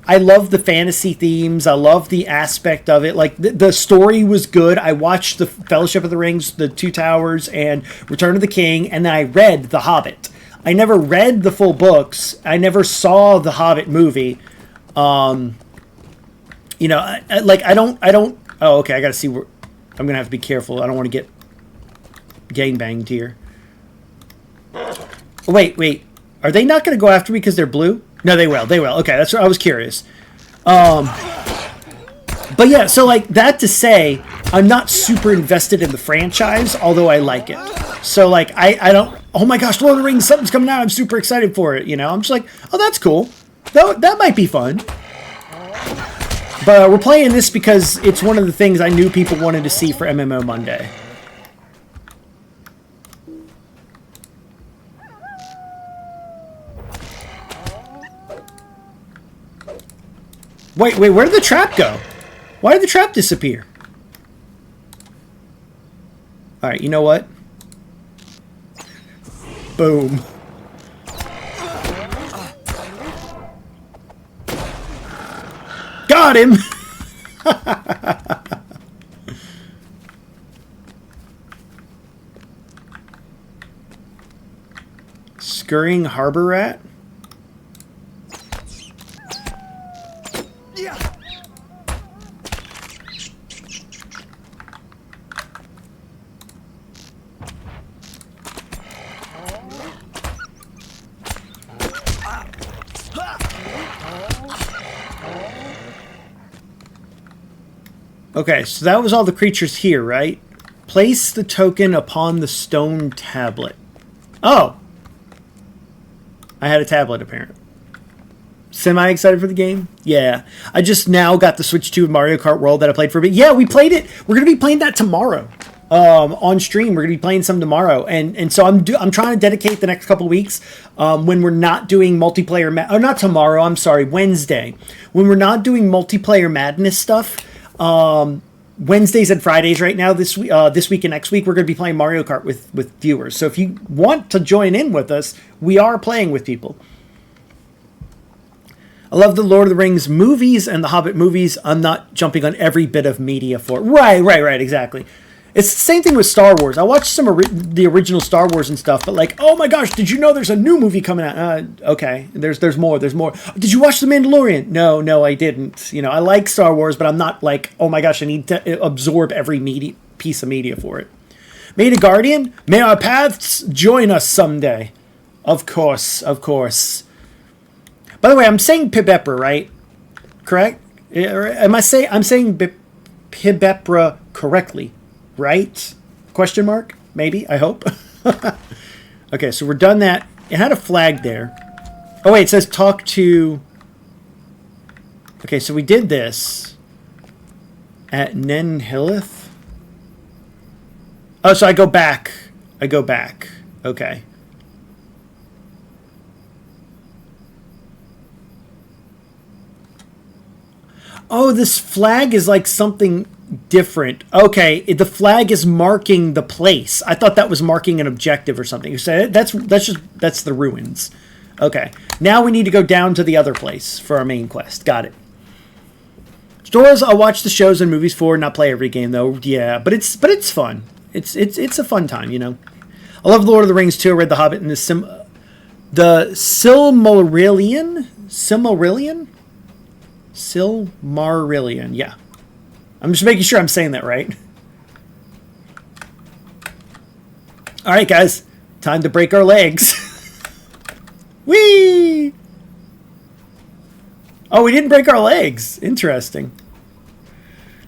Speaker 1: I love the fantasy themes. I love the aspect of it. Like, the story was good. I watched the Fellowship of the Rings, the Two Towers, and Return of the King, and then I read The Hobbit. I never read the full books. I never saw the Hobbit movie. You know, I don't. Oh, okay. I gotta see where. I'm gonna have to be careful. I don't want to get gangbanged here. Oh, wait. Are they not gonna go after me because they're blue? No, they will. Okay, that's what I was curious. But yeah, so like that to say, I'm not super invested in the franchise, although I like it. So like I don't. Oh my gosh, Lord of the Rings, something's coming out. I'm super excited for it. You know, I'm just like, oh, that's cool. That might be fun. But we're playing this because it's one of the things I knew people wanted to see for MMO Monday. Wait, where did the trap go? Why did the trap disappear? Alright, you know what? Boom. Got him! Scurrying harbor rat? Okay, so that was all the creatures here, right? Place the token upon the stone tablet. Oh! I had a tablet, apparently. Semi-excited for the game? Yeah. I just now got the Switch 2 of Mario Kart World that I played for a bit. Yeah, we played it. We're going to be playing that tomorrow. On stream. We're going to be playing some tomorrow. And so I'm trying to dedicate the next couple of weeks when we're not doing multiplayer... or not tomorrow, I'm sorry, Wednesday. When we're not doing multiplayer madness stuff... Wednesdays and Fridays right now, this week and next week, we're going to be playing Mario Kart with viewers. So if you want to join in with us, we are playing with people. I love the Lord of the Rings movies and the Hobbit movies. I'm not jumping on every bit of media for it. Right, exactly. It's the same thing with Star Wars. I watched some the original Star Wars and stuff, but like, oh my gosh, did you know there's a new movie coming out? Okay, there's more. Did you watch The Mandalorian? No, I didn't. You know, I like Star Wars, but I'm not like, oh my gosh, I need to absorb every piece of media for it. Made a Guardian? May our paths join us someday. Of course. By the way, I'm saying Pibepra, right? Correct? I'm saying Pibepra correctly. Right? Question mark? Maybe? I hope. Okay, so we're done that. It had a flag there. Oh, wait, it says talk to... Okay, so we did this at Nenhilith. Oh, so I go back. Okay. Oh, this flag is like something... different. Okay, the flag is marking the place. I thought that was marking an objective or something. You said that's the ruins. Okay, now we need to go down to the other place for our main quest. Got it. Stores I'll watch the shows and movies for, not play every game though. Yeah, but it's fun. It's a fun time, you know. I love Lord of the Rings too. I read The Hobbit and the Silmarillion. Yeah. I'm just making sure I'm saying that right. All right, guys. Time to break our legs. Whee! Oh, we didn't break our legs. Interesting.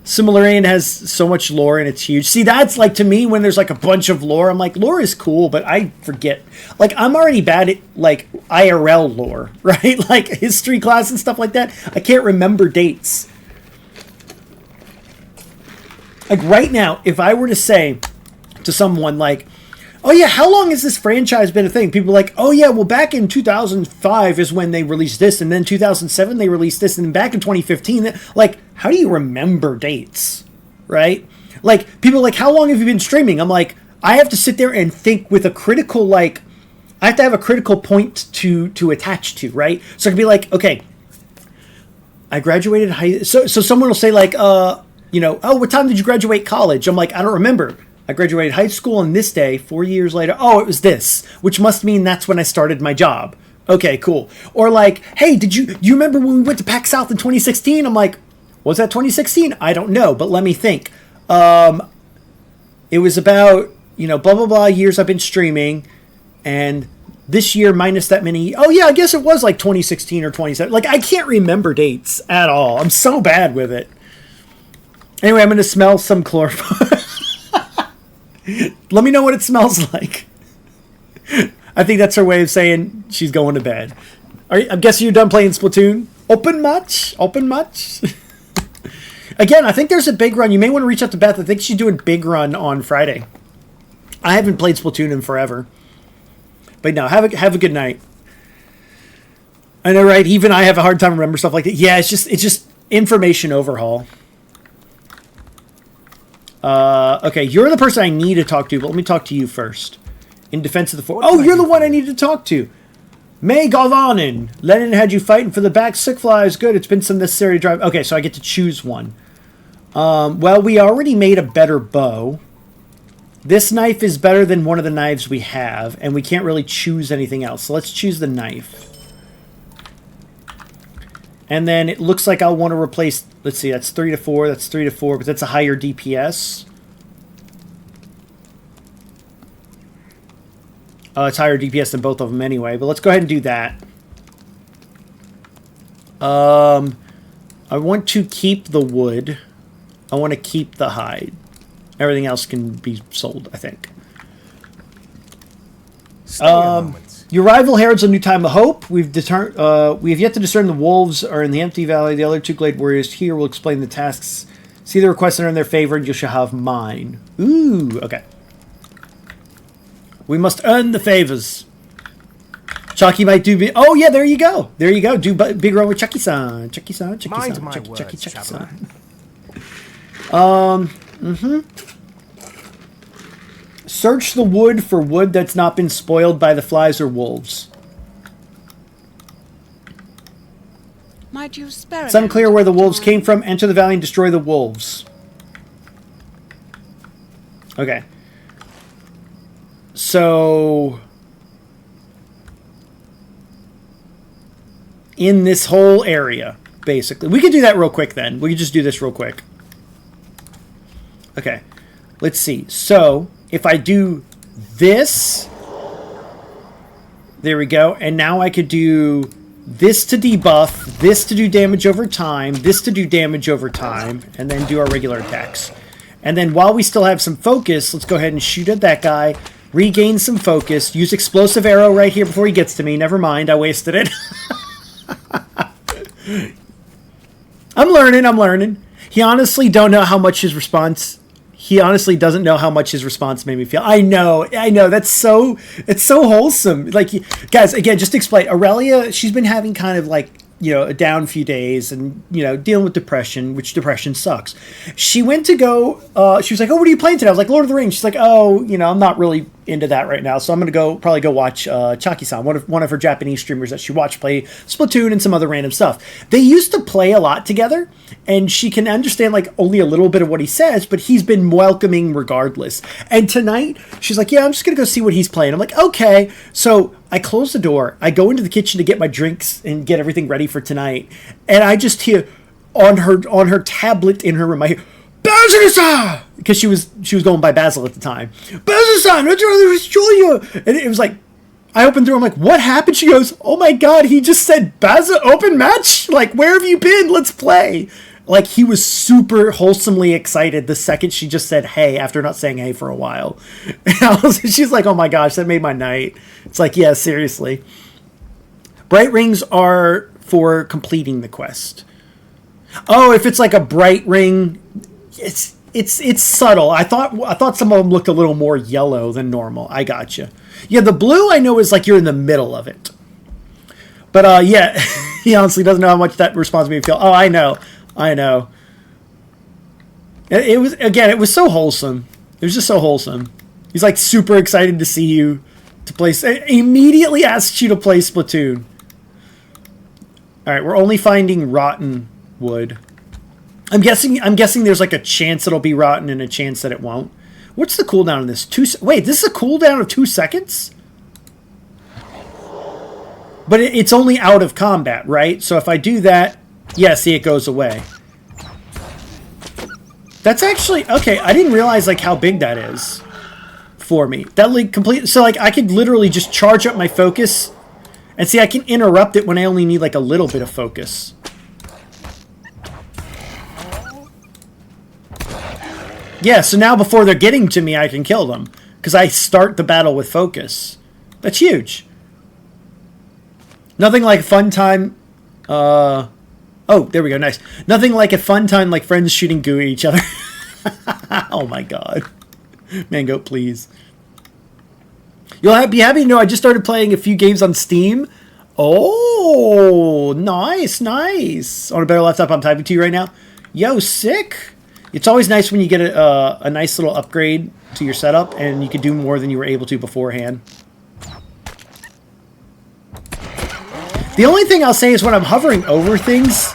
Speaker 1: Silmarillion has so much lore and it's huge. See, that's like, to me, when there's like a bunch of lore, I'm like, lore is cool, but I forget. Like, I'm already bad at like IRL lore, right? Like history class and stuff like that. I can't remember dates. Like right now, if I were to say to someone like, oh yeah, how long has this franchise been a thing? People are like, oh yeah, well back in 2005 is when they released this, and then 2007 they released this, and then back in 2015, like, how do you remember dates, right? Like, people are like, how long have you been streaming? I'm like, I have to sit there and think with a critical, like, I have to have a critical point to attach to, right? So I could be like, okay, I graduated high, so someone will say like, you know, oh, what time did you graduate college? I'm like, I don't remember. I graduated high school on this day, 4 years later. Oh, it was this, which must mean that's when I started my job. Okay, cool. Or like, hey, do you remember when we went to PAX South in 2016? I'm like, was that 2016? I don't know, but let me think. It was about, you know, blah, blah, blah years I've been streaming, and this year minus that many. Oh, yeah, I guess it was like 2016 or 27. Like, I can't remember dates at all. I'm so bad with it. Anyway, I'm going to smell some chloroform. Let me know what it smells like. I think that's her way of saying she's going to bed. I'm guessing you're done playing Splatoon? Open much? Again, I think there's a big run. You may want to reach out to Beth. I think she's doing big run on Friday. I haven't played Splatoon in forever. But no, have a good night. I know, right? Even I have a hard time remembering stuff like that. Yeah, it's just information overhaul. Okay, you're the person I need to talk to, but let me talk to you first. In defense of the fort. Oh, you're the one I need to talk to. MegaPatches. Lenin had you fighting for the back. Sick flies. Good. It's been some necessary drive. Okay, so I get to choose one. Well, we already made a better bow. This knife is better than one of the knives we have, and we can't really choose anything else. So let's choose the knife. And then it looks like I'll want to replace... Let's see, that's 3 to 4. That's 3 to 4, but that's a higher DPS. It's higher DPS than both of them anyway, but let's go ahead and do that. I want to keep the wood. I want to keep the hide. Everything else can be sold, I think. Your rival heralds a new time of hope. We have yet to discern the wolves are in the empty valley. The other two glade warriors here will explain the tasks. See the requests that are in their favor, and you shall have mine. Ooh, okay. We must earn the favors. Chucky might do... Oh, yeah, there you go. There you go. Do big run with Chucky-san. Chucky-san, Chucky-san,
Speaker 4: Mind my words,
Speaker 1: Chucky-san. Search the wood for wood that's not been spoiled by the flies or wolves.
Speaker 6: Might you spare
Speaker 1: It's unclear where the wolves came from. Enter the valley and destroy the wolves. Okay. So... in this whole area, basically. We could do that real quick then. We could just do this real quick. Okay. Let's see. So, if I do this... there we go. And now I could do this to debuff, this to do damage over time, this to do damage over time, and then do our regular attacks. And then while we still have some focus, let's go ahead and shoot at that guy, regain some focus, use explosive arrow right here before he gets to me. Never mind, I wasted it. I'm learning. He honestly don't know how much his response... He honestly doesn't know how much his response made me feel. I know. It's so wholesome. Like, guys, again, just to explain, Aurelia, she's been having kind of like, you know, a down few days and, you know, dealing with depression, which depression sucks. She went to go, she was like, oh, what are you playing today? I was like, Lord of the Rings. She's like, oh, you know, I'm not really into that right now. So I'm going to probably go watch Chaki-san, one of her Japanese streamers that she watched play Splatoon and some other random stuff. They used to play a lot together, and she can understand like only a little bit of what he says, but he's been welcoming regardless. And tonight, she's like, yeah, I'm just going to go see what he's playing. I'm like, okay. So I close the door. I go into the kitchen to get my drinks and get everything ready for tonight. And I just hear on her tablet in her room, I hear, Basil-san! Because she was going by Basil at the time. Basil-san, I'd rather destroy you! And it was like, I opened the door, I'm like, what happened? She goes, oh my god, he just said, Basil, open match? Like, where have you been? Let's play. Like, he was super wholesomely excited the second she just said hey, after not saying hey for a while. And she's like, oh my gosh, that made my night. It's like, yeah, seriously. Bright rings are for completing the quest. Oh, if it's like a bright ring, it's subtle. I thought some of them looked a little more yellow than normal. I gotcha. Yeah, the blue I know is like you're in the middle of it. But yeah, he honestly doesn't know how much that response made me feel. Oh, I know. It was so wholesome. It was just so wholesome. He's like super excited to see you to play. Immediately asks you to play Splatoon. All right, we're only finding rotten wood. I'm guessing there's like a chance it'll be rotten and a chance that it won't. What's the cooldown on this? Wait, this is a cooldown of 2 seconds? But it's only out of combat, right? So if I do that, yeah, see, it goes away. That's actually okay. I didn't realize like how big that is for me. That like complete. So like I could literally just charge up my focus, and see I can interrupt it when I only need like a little bit of focus. Yeah, so now before they're getting to me, I can kill them because I start the battle with focus. That's huge. Nothing like fun time. Oh, there we go. Nice. Nothing like a fun time like friends shooting goo at each other. Oh my god. Mango, please. You'll be happy to know I just started playing a few games on Steam. Oh, Oh, nice, nice. On a better laptop, I'm typing to you right now. Yo, sick. It's always nice when you get a nice little upgrade to your setup and you can do more than you were able to beforehand. The only thing I'll say is when I'm hovering over things,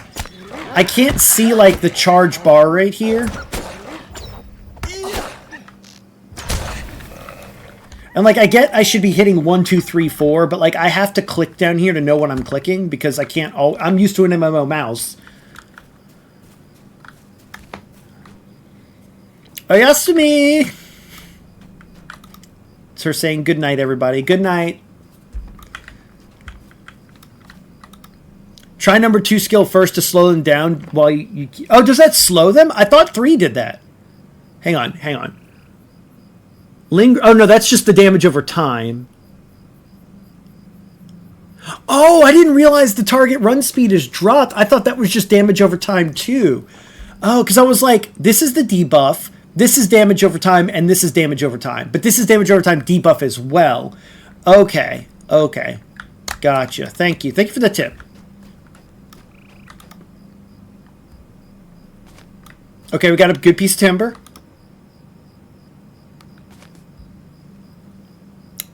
Speaker 1: I can't see like the charge bar right here. And like I should be hitting 1, 2, 3, 4, but like I have to click down here to know what I'm clicking because I can't. I'm used to an MMO mouse. Oyasumi! It's her saying good night, everybody. Good night. Try number 2 skill first to slow them down while you... Oh, does that slow them? I thought 3 did that. Hang on, hang on. Linger... Oh, no, that's just the damage over time. Oh, I didn't realize the target run speed is dropped. I thought that was just damage over time, too. Oh, because I was like, this is the debuff, this is damage over time, and this is damage over time. But this is damage over time debuff as well. Okay, okay. Gotcha. Thank you. Thank you for the tip. Okay, we got a good piece of timber.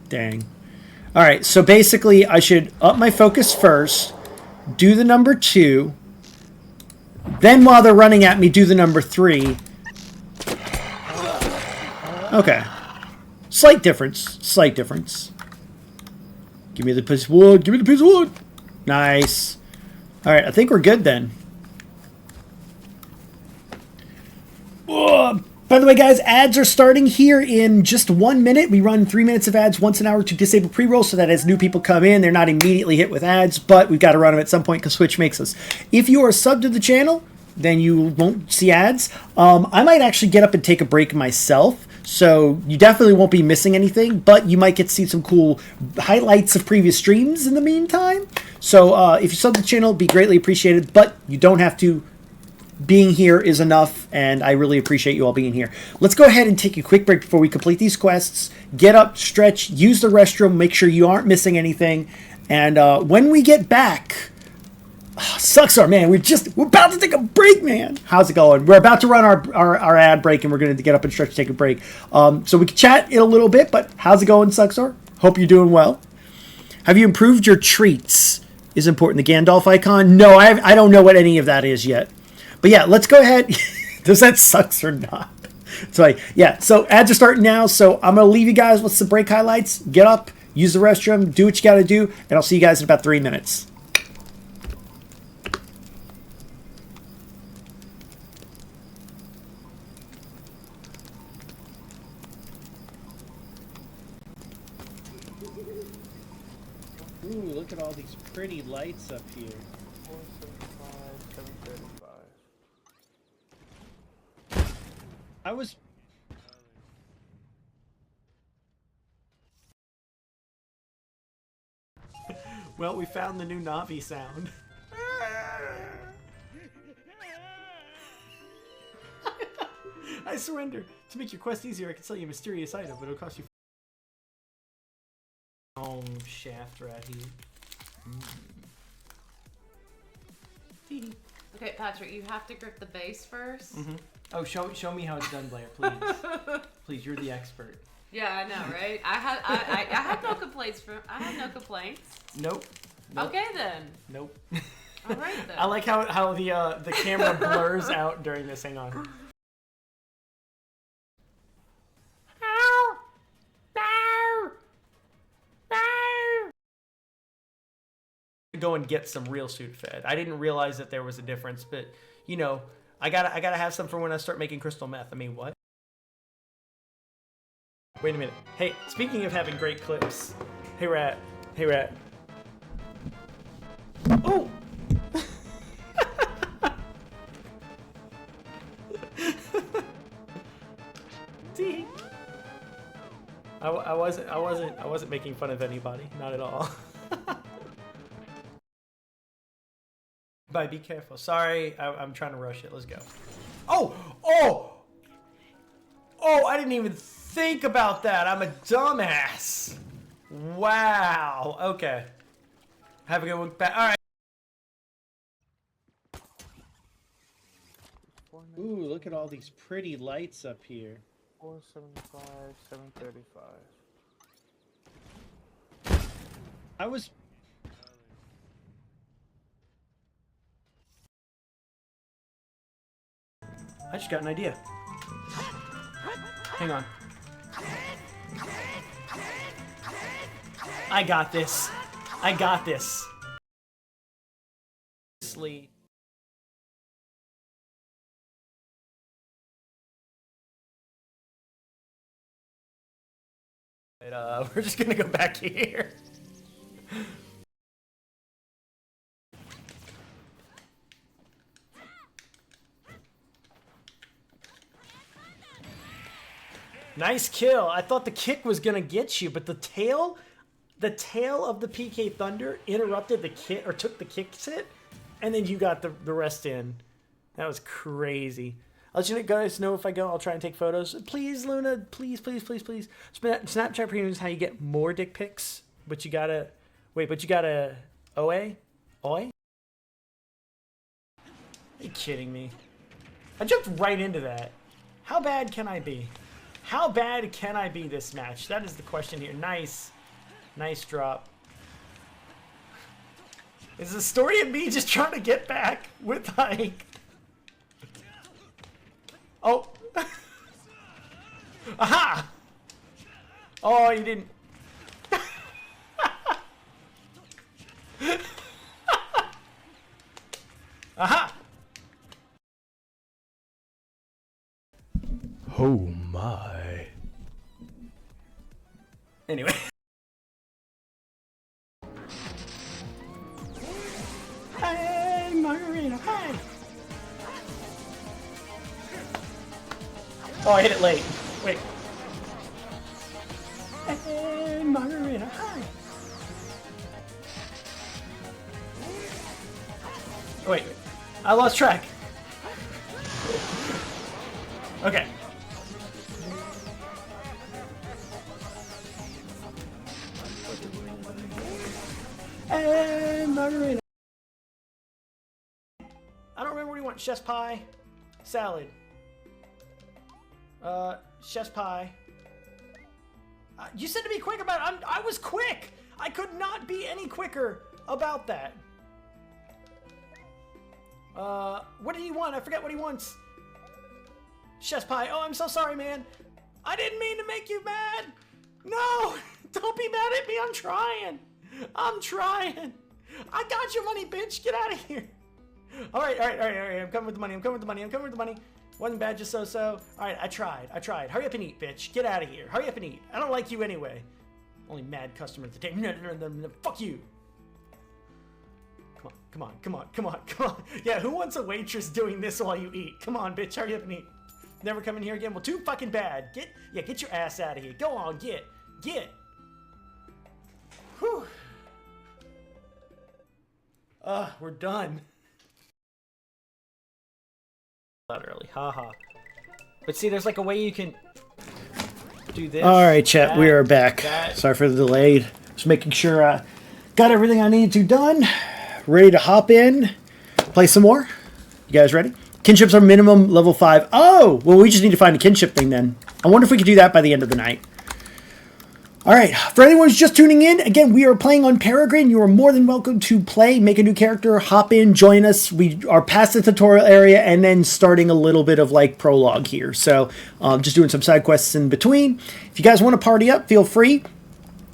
Speaker 1: Dang. All right, so basically I should up my focus first, do the number 2, then while they're running at me, do the number 3. Okay. Slight difference. Slight difference. Give me the piece of wood. Give me the piece of wood. Nice. All right, I think we're good then. By the way, guys, ads are starting here in just 1 minute. We run 3 minutes of ads once an hour to disable pre-roll so that as new people come in, they're not immediately hit with ads, but we've got to run them at some point because Twitch makes us. If you are subbed to the channel, then you won't see ads. I might actually get up and take a break myself, so you definitely won't be missing anything, but you might get to see some cool highlights of previous streams in the meantime. So if you sub to the channel, it'd be greatly appreciated, but you don't have to. Being here is enough, and I really appreciate you all being here. Let's go ahead and take a quick break before we complete these quests. Get up, stretch, use the restroom, make sure you aren't missing anything. And when we get back... Suckstar, man, we're about to take a break, man. How's it going? We're about to run our ad break, and we're going to get up and stretch, take a break. So we can chat in a little bit, but how's it going, Suckstar? Hope you're doing well. Have you improved your treats? Is important. The Gandalf icon? No, I don't know what any of that is yet. But yeah, let's go ahead. Does that sucks or not? So yeah, so ads are starting now. So I'm going to leave you guys with some break highlights. Get up, use the restroom, do what you got to do, and I'll see you guys in about 3 minutes. Ooh, look at all these pretty lights up here.
Speaker 7: 735.
Speaker 1: I was... Well, we found the new Navi sound. I surrender. To make your quest easier, I can sell you a mysterious item, but it'll cost you... Oh, shaft rat here.
Speaker 8: Okay, Patrick, you have to grip the base first.
Speaker 1: Mm-hmm. Oh, show me how it's done, Blair, please. Please, you're the expert.
Speaker 8: Yeah, I know, right? I had no complaints I had no complaints.
Speaker 1: Nope.
Speaker 8: Okay then.
Speaker 1: Nope.
Speaker 8: All right then.
Speaker 1: I like how the camera blurs out during this. Hang on. Go and get some real suit fed. I didn't realize that there was a difference, but you know, I gotta have some for when I start making crystal meth. I mean, what? Wait a minute. Hey, speaking of having great clips, hey rat, hey rat. Oh. See? I wasn't making fun of anybody, not at all. Bye, be careful. Sorry, I'm trying to rush it. Let's go. Oh! Oh! Oh, I didn't even think about that. I'm a dumbass. Wow. Okay. Have a good one. All right. Ooh, look at all these pretty lights up here.
Speaker 7: 475, 735.
Speaker 1: I was... I just got an idea. Hang on. I got this. I got this. Sleep. We're just gonna go back here. Nice kill. I thought the kick was gonna get you, but the tail of the PK Thunder interrupted the kick, or took the kick hit, and then you got the rest in. That was crazy. I'll let you guys know if I go. I'll try and take photos. Please, Luna. Please, please, please, please. Snapchat Premium is how you get more dick pics, but you gotta... Wait, but you gotta... OA? Oi? Are you kidding me? I jumped right into that. How bad can I be? How bad can I be this match? That is the question here. Nice. Nice drop. Is the story of me just trying to get back with, like... Oh. Aha! Oh, you didn't. Aha!
Speaker 4: Oh my.
Speaker 1: Anyway. Hey, Margarita, hi! Oh, I hit it late. Wait. Hey, Margarita, hi! Oh, wait. I lost track. Okay. Hey, Margarita. I don't remember what you want. Chef's pie. Salad. Chef's pie. You said to be quick about it. I was quick. I could not be any quicker about that. What did he want? I forget what he wants. Chef's pie. Oh, I'm so sorry, man. I didn't mean to make you mad. No, don't be mad at me. I'm trying. I'm trying. I got your money, bitch. Get out of here. All right. I'm coming with the money. Wasn't bad, just so-so. All right, I tried. Hurry up and eat, bitch. Get out of here. Hurry up and eat. I don't like you anyway. Only mad customer today. No, fuck you. Come on. Yeah, who wants a waitress doing this while you eat? Come on, bitch. Hurry up and eat. Never coming here again. Well, too fucking bad. Get your ass out of here. Go on, get. Whew. We're done. Out early, haha. But see, there's like a way you can do this. All right, chat, we are back. Sorry for the delay. Just making sure I got everything I needed to done. Ready to hop in, play some more. You guys ready? Kinships are minimum level 5. Oh, well, we just need to find a kinship thing then. I wonder if we could do that by the end of the night. All right, for anyone who's just tuning in, again, we are playing on Peregrine. You are more than welcome to play, make a new character, hop in, join us. We are past the tutorial area and then starting a little bit of like prologue here. So just doing some side quests in between. If you guys want to party up, feel free.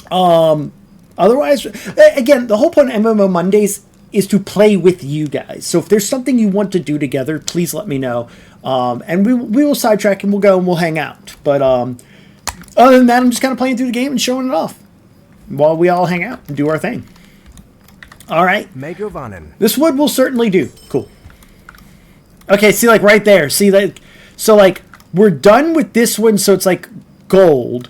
Speaker 1: Otherwise, again, the whole point of MMO Mondays is to play with you guys. So if there's something you want to do together, please let me know. And we will sidetrack and we'll go and we'll hang out. But other than that, I'm just kind of playing through the game and showing it off while we all hang out and do our thing. All right. This wood will certainly do. Cool. Okay, see, like right there. See, like, so like we're done with this one, so it's like gold.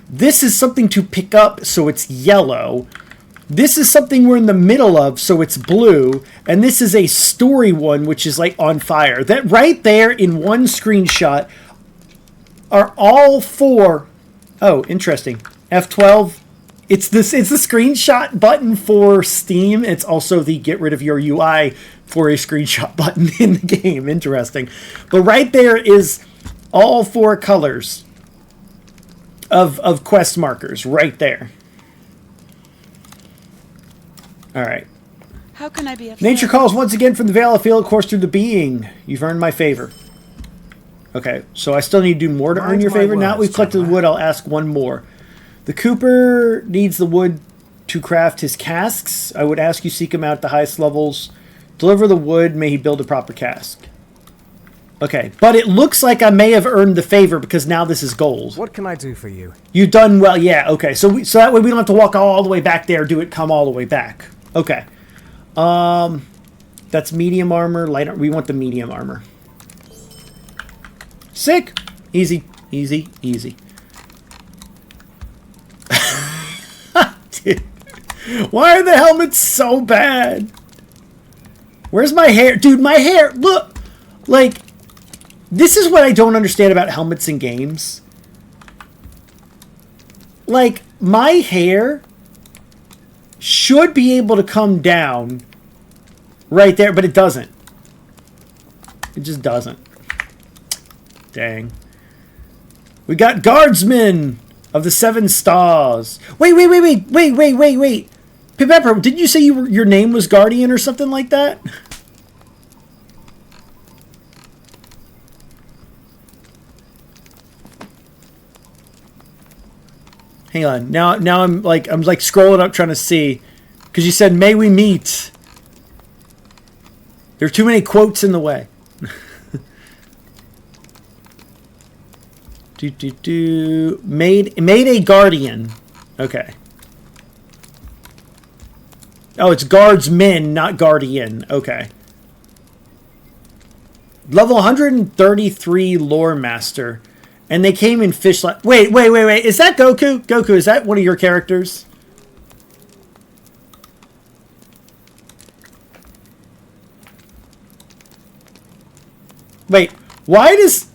Speaker 1: This is something to pick up, so it's yellow. This is something we're in the middle of, so it's blue. And this is a story one, which is like on fire. That right there in one screenshot are all four. Oh, interesting. F12 It's this. It's the screenshot button for Steam. It's also the get rid of your UI for a screenshot button in the game. Interesting. But right there is all 4 colors of quest markers right there. All right.
Speaker 6: How can I be of
Speaker 1: Nature
Speaker 6: service?
Speaker 1: calls once again from the Veil of Field course through the being. You've earned my favor. Okay, so I still need to do more to earn your favor. Now that we've collected the wood, I'll ask one more. The Cooper needs the wood to craft his casks. I would ask you seek him out at the highest levels. Deliver the wood. May he build a proper cask. Okay, but it looks like I may have earned the favor because now this is gold.
Speaker 4: What can I do for you?
Speaker 1: You've done well. Yeah, okay. So so that way we don't have to walk all the way back there, do it, come all the way back. Okay. That's medium armor, light. We want the medium armor. Sick. Easy, easy, easy. Dude, why are the helmets so bad? Where's my hair? Dude, my hair, look. Like, this is what I don't understand about helmets in games. Like, my hair should be able to come down right there, but it doesn't. It just doesn't. Dang. We got guardsmen of the 7 stars. Wait. Pepper, didn't you say your name was Guardian or something like that? Hang on. Now I'm like scrolling up trying to see, because you said may we meet. There are too many quotes in the way. Made a guardian. Okay. Oh, it's guardsmen, not guardian. Okay. Level 133 lore master. And they came in fish like. Wait. Is that Goku? Goku, is that one of your characters? Wait, why does...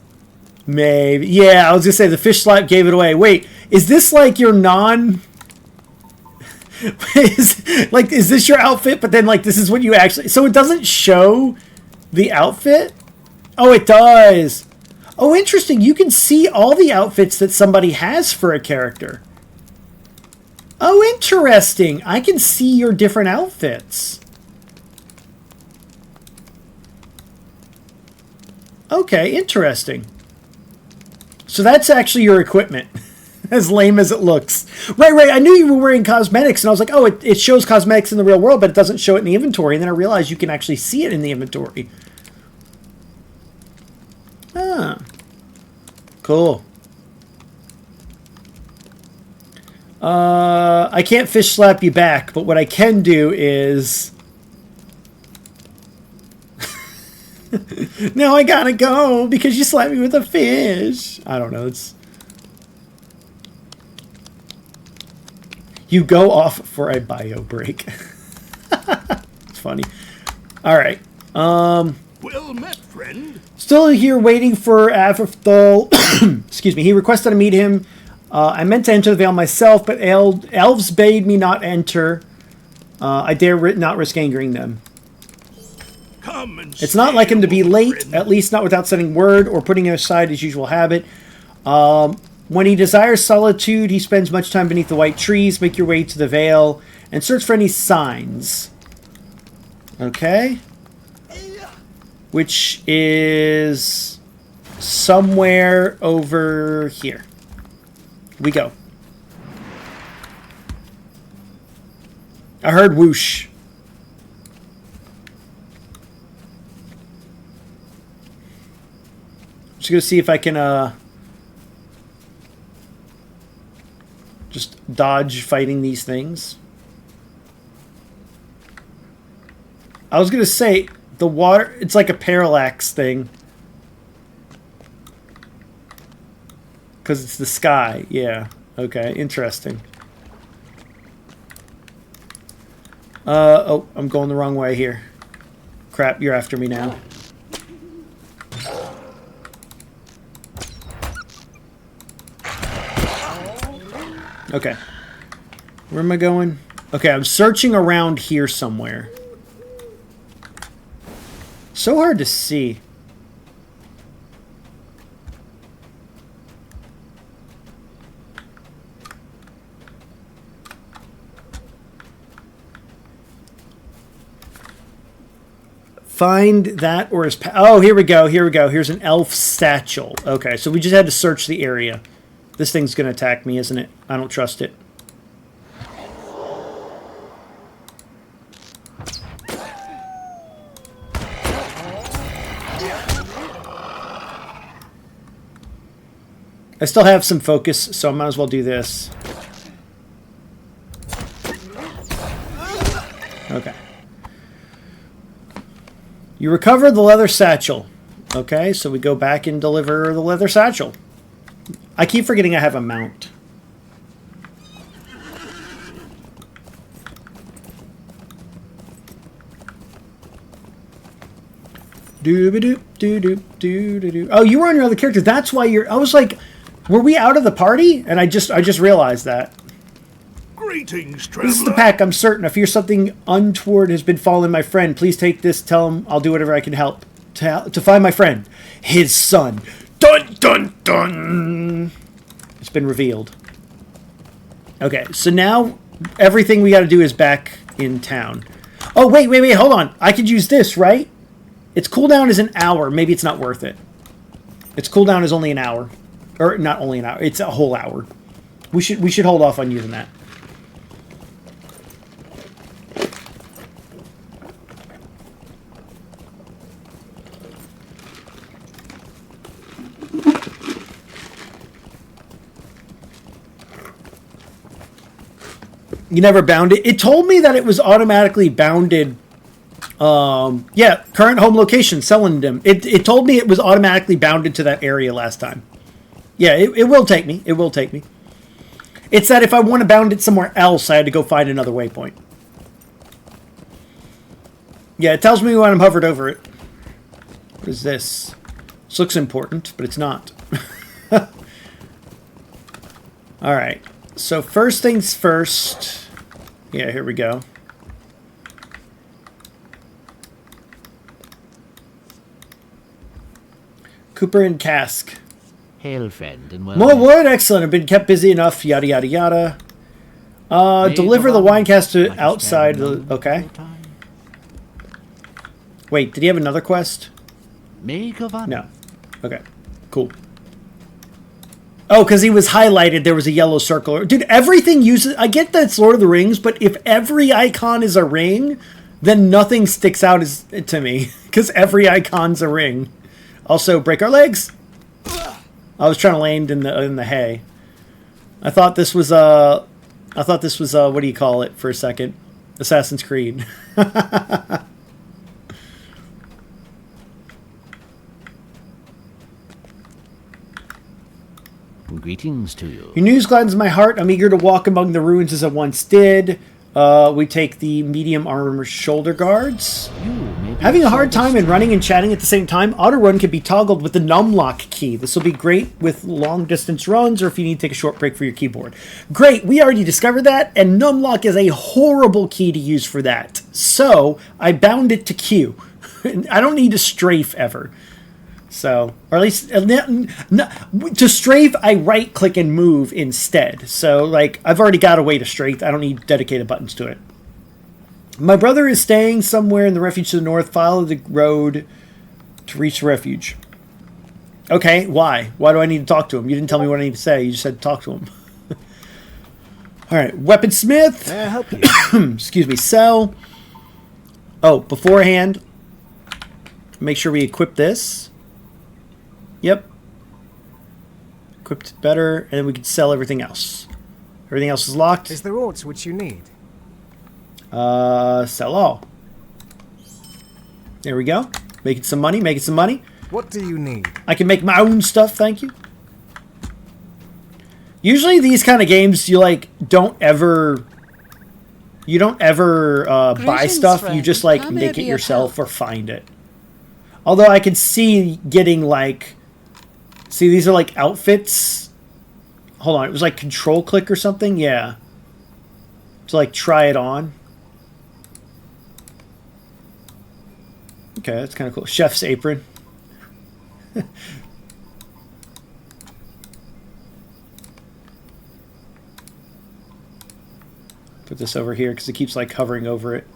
Speaker 1: Maybe. Yeah, I was going to say the fish slap gave it away. Wait, is this like your non... is this your outfit, but then like this is what you actually... So it doesn't show the outfit? Oh, it does. Oh, interesting. You can see all the outfits that somebody has for a character. Oh, interesting. I can see your different outfits. Okay, interesting. So that's actually your equipment. As lame as it looks. Right. I knew you were wearing cosmetics, and I was like, oh, it shows cosmetics in the real world, but it doesn't show it in the inventory. And then I realized you can actually see it in the inventory. Ah. Cool. I can't fish slap you back, but what I can do is... Now I gotta go because you slapped me with a fish. I don't know. You go off for a bio break. It's funny. All right.
Speaker 4: Well met, friend.
Speaker 1: Still here waiting for Averthal. Excuse me. He requested to meet him. I meant to enter the Vale myself, but elves bade me not enter. I dare not risk angering them. It's not like him to be late, at least not without sending word or putting aside his usual habit. When he desires solitude, he spends much time beneath the white trees. Make your way to the Vale and search for any signs. Okay. Which is somewhere over here. We go. I heard whoosh. Just gonna see if I can just dodge fighting these things. I was gonna say the water, it's like a parallax thing. Because it's the sky. Yeah. Okay, interesting. Oh, I'm going the wrong way here. Crap, you're after me now. Okay. Where am I going? Okay, I'm searching around here somewhere. So hard to see. Find that or his... Oh, here we go. Here we go. Here's an elf satchel. Okay, so we just had to search the area. This thing's going to attack me, isn't it? I don't trust it. I still have some focus, so I might as well do this. Okay. You recover the leather satchel. Okay, so we go back and deliver the leather satchel. I keep forgetting I have a mount. Doo-ba-doo-doo-doo-doo-doo-doo. Oh, you were on your other character. That's why you're... I was like, were we out of the party? And I just realized that.
Speaker 3: Greetings, traveler.
Speaker 1: This is the pack, I'm certain. I fear something untoward has been falling my friend. Please take this. Tell him I'll do whatever I can help to find my friend. His son. Dun, dun, dun. It's been revealed. Okay, so now everything we got to do is back in town. Oh, wait, hold on. I could use this, right? Its cooldown is an hour. Maybe it's not worth it. Its cooldown is only an hour. Or not only an hour. It's a whole hour. We should hold off on using that. You never bound it? It told me that it was automatically bounded. Yeah, current home location, Sellendam. It told me it was automatically bounded to that area last time. Yeah, it will take me. It will take me. It's that if I want to bound it somewhere else, I had to go find another waypoint. Yeah, it tells me when I'm hovered over it. What is this? This looks important, but it's not. Alright. So first things first. Yeah, here we go. Cooper and Cask.
Speaker 5: Hail, friend, and well.
Speaker 1: More wood, excellent. I've been kept busy enough. Yada yada yada. Deliver the wine cask to outside. Okay. Wait, did he have another quest? No. Okay. Cool. Oh, because he was highlighted, there was a yellow circle. Dude, everything uses... I get that it's Lord of the Rings, but if every icon is a ring, then nothing sticks out to me. Because every icon's a ring. Also, break our legs. I was trying to land in the hay. I thought this was what do you call it for a second? Assassin's Creed.
Speaker 5: Greetings to you.
Speaker 1: Your news gladdens my heart. I'm eager to walk among the ruins as I once did. We take the medium armor shoulder guards. Having a hard time in running and chatting at the same time, auto run can be toggled with the numlock key. This will be great with long distance runs or if you need to take a short break for your keyboard. Great, we already discovered that, and numlock is a horrible key to use for that. So I bound it to Q. I don't need to strafe ever. So, or at least, to strafe, I right-click and move instead. So, like, I've already got a way to strafe. I don't need dedicated buttons to it. My brother is staying somewhere in the refuge to the north. Follow the road to reach the refuge. Okay, why? Why do I need to talk to him? You didn't tell me what I need to say. You just said to talk to him. All right, weaponsmith.
Speaker 4: May I help you?
Speaker 1: Excuse me, sell. Oh, beforehand, make sure we equip this. Yep. Equipped better, and then we can sell everything else. Everything else is locked.
Speaker 4: Is there aught which you need?
Speaker 1: Sell all. There we go. Making some money, making some money.
Speaker 4: What do you need?
Speaker 1: I can make my own stuff, thank you. Usually these kind of games, you like don't ever buy
Speaker 6: Greetings,
Speaker 1: stuff. You
Speaker 6: friend.
Speaker 1: just like
Speaker 6: How may I
Speaker 1: make it
Speaker 6: be of
Speaker 1: yourself
Speaker 6: help?
Speaker 1: or find it. Although I could see getting like, see these are like outfits. Hold on, it was like control click or something. Yeah. to like try it on. Okay, that's kind of cool. Chef's apron. Put this over here because it keeps like hovering over it.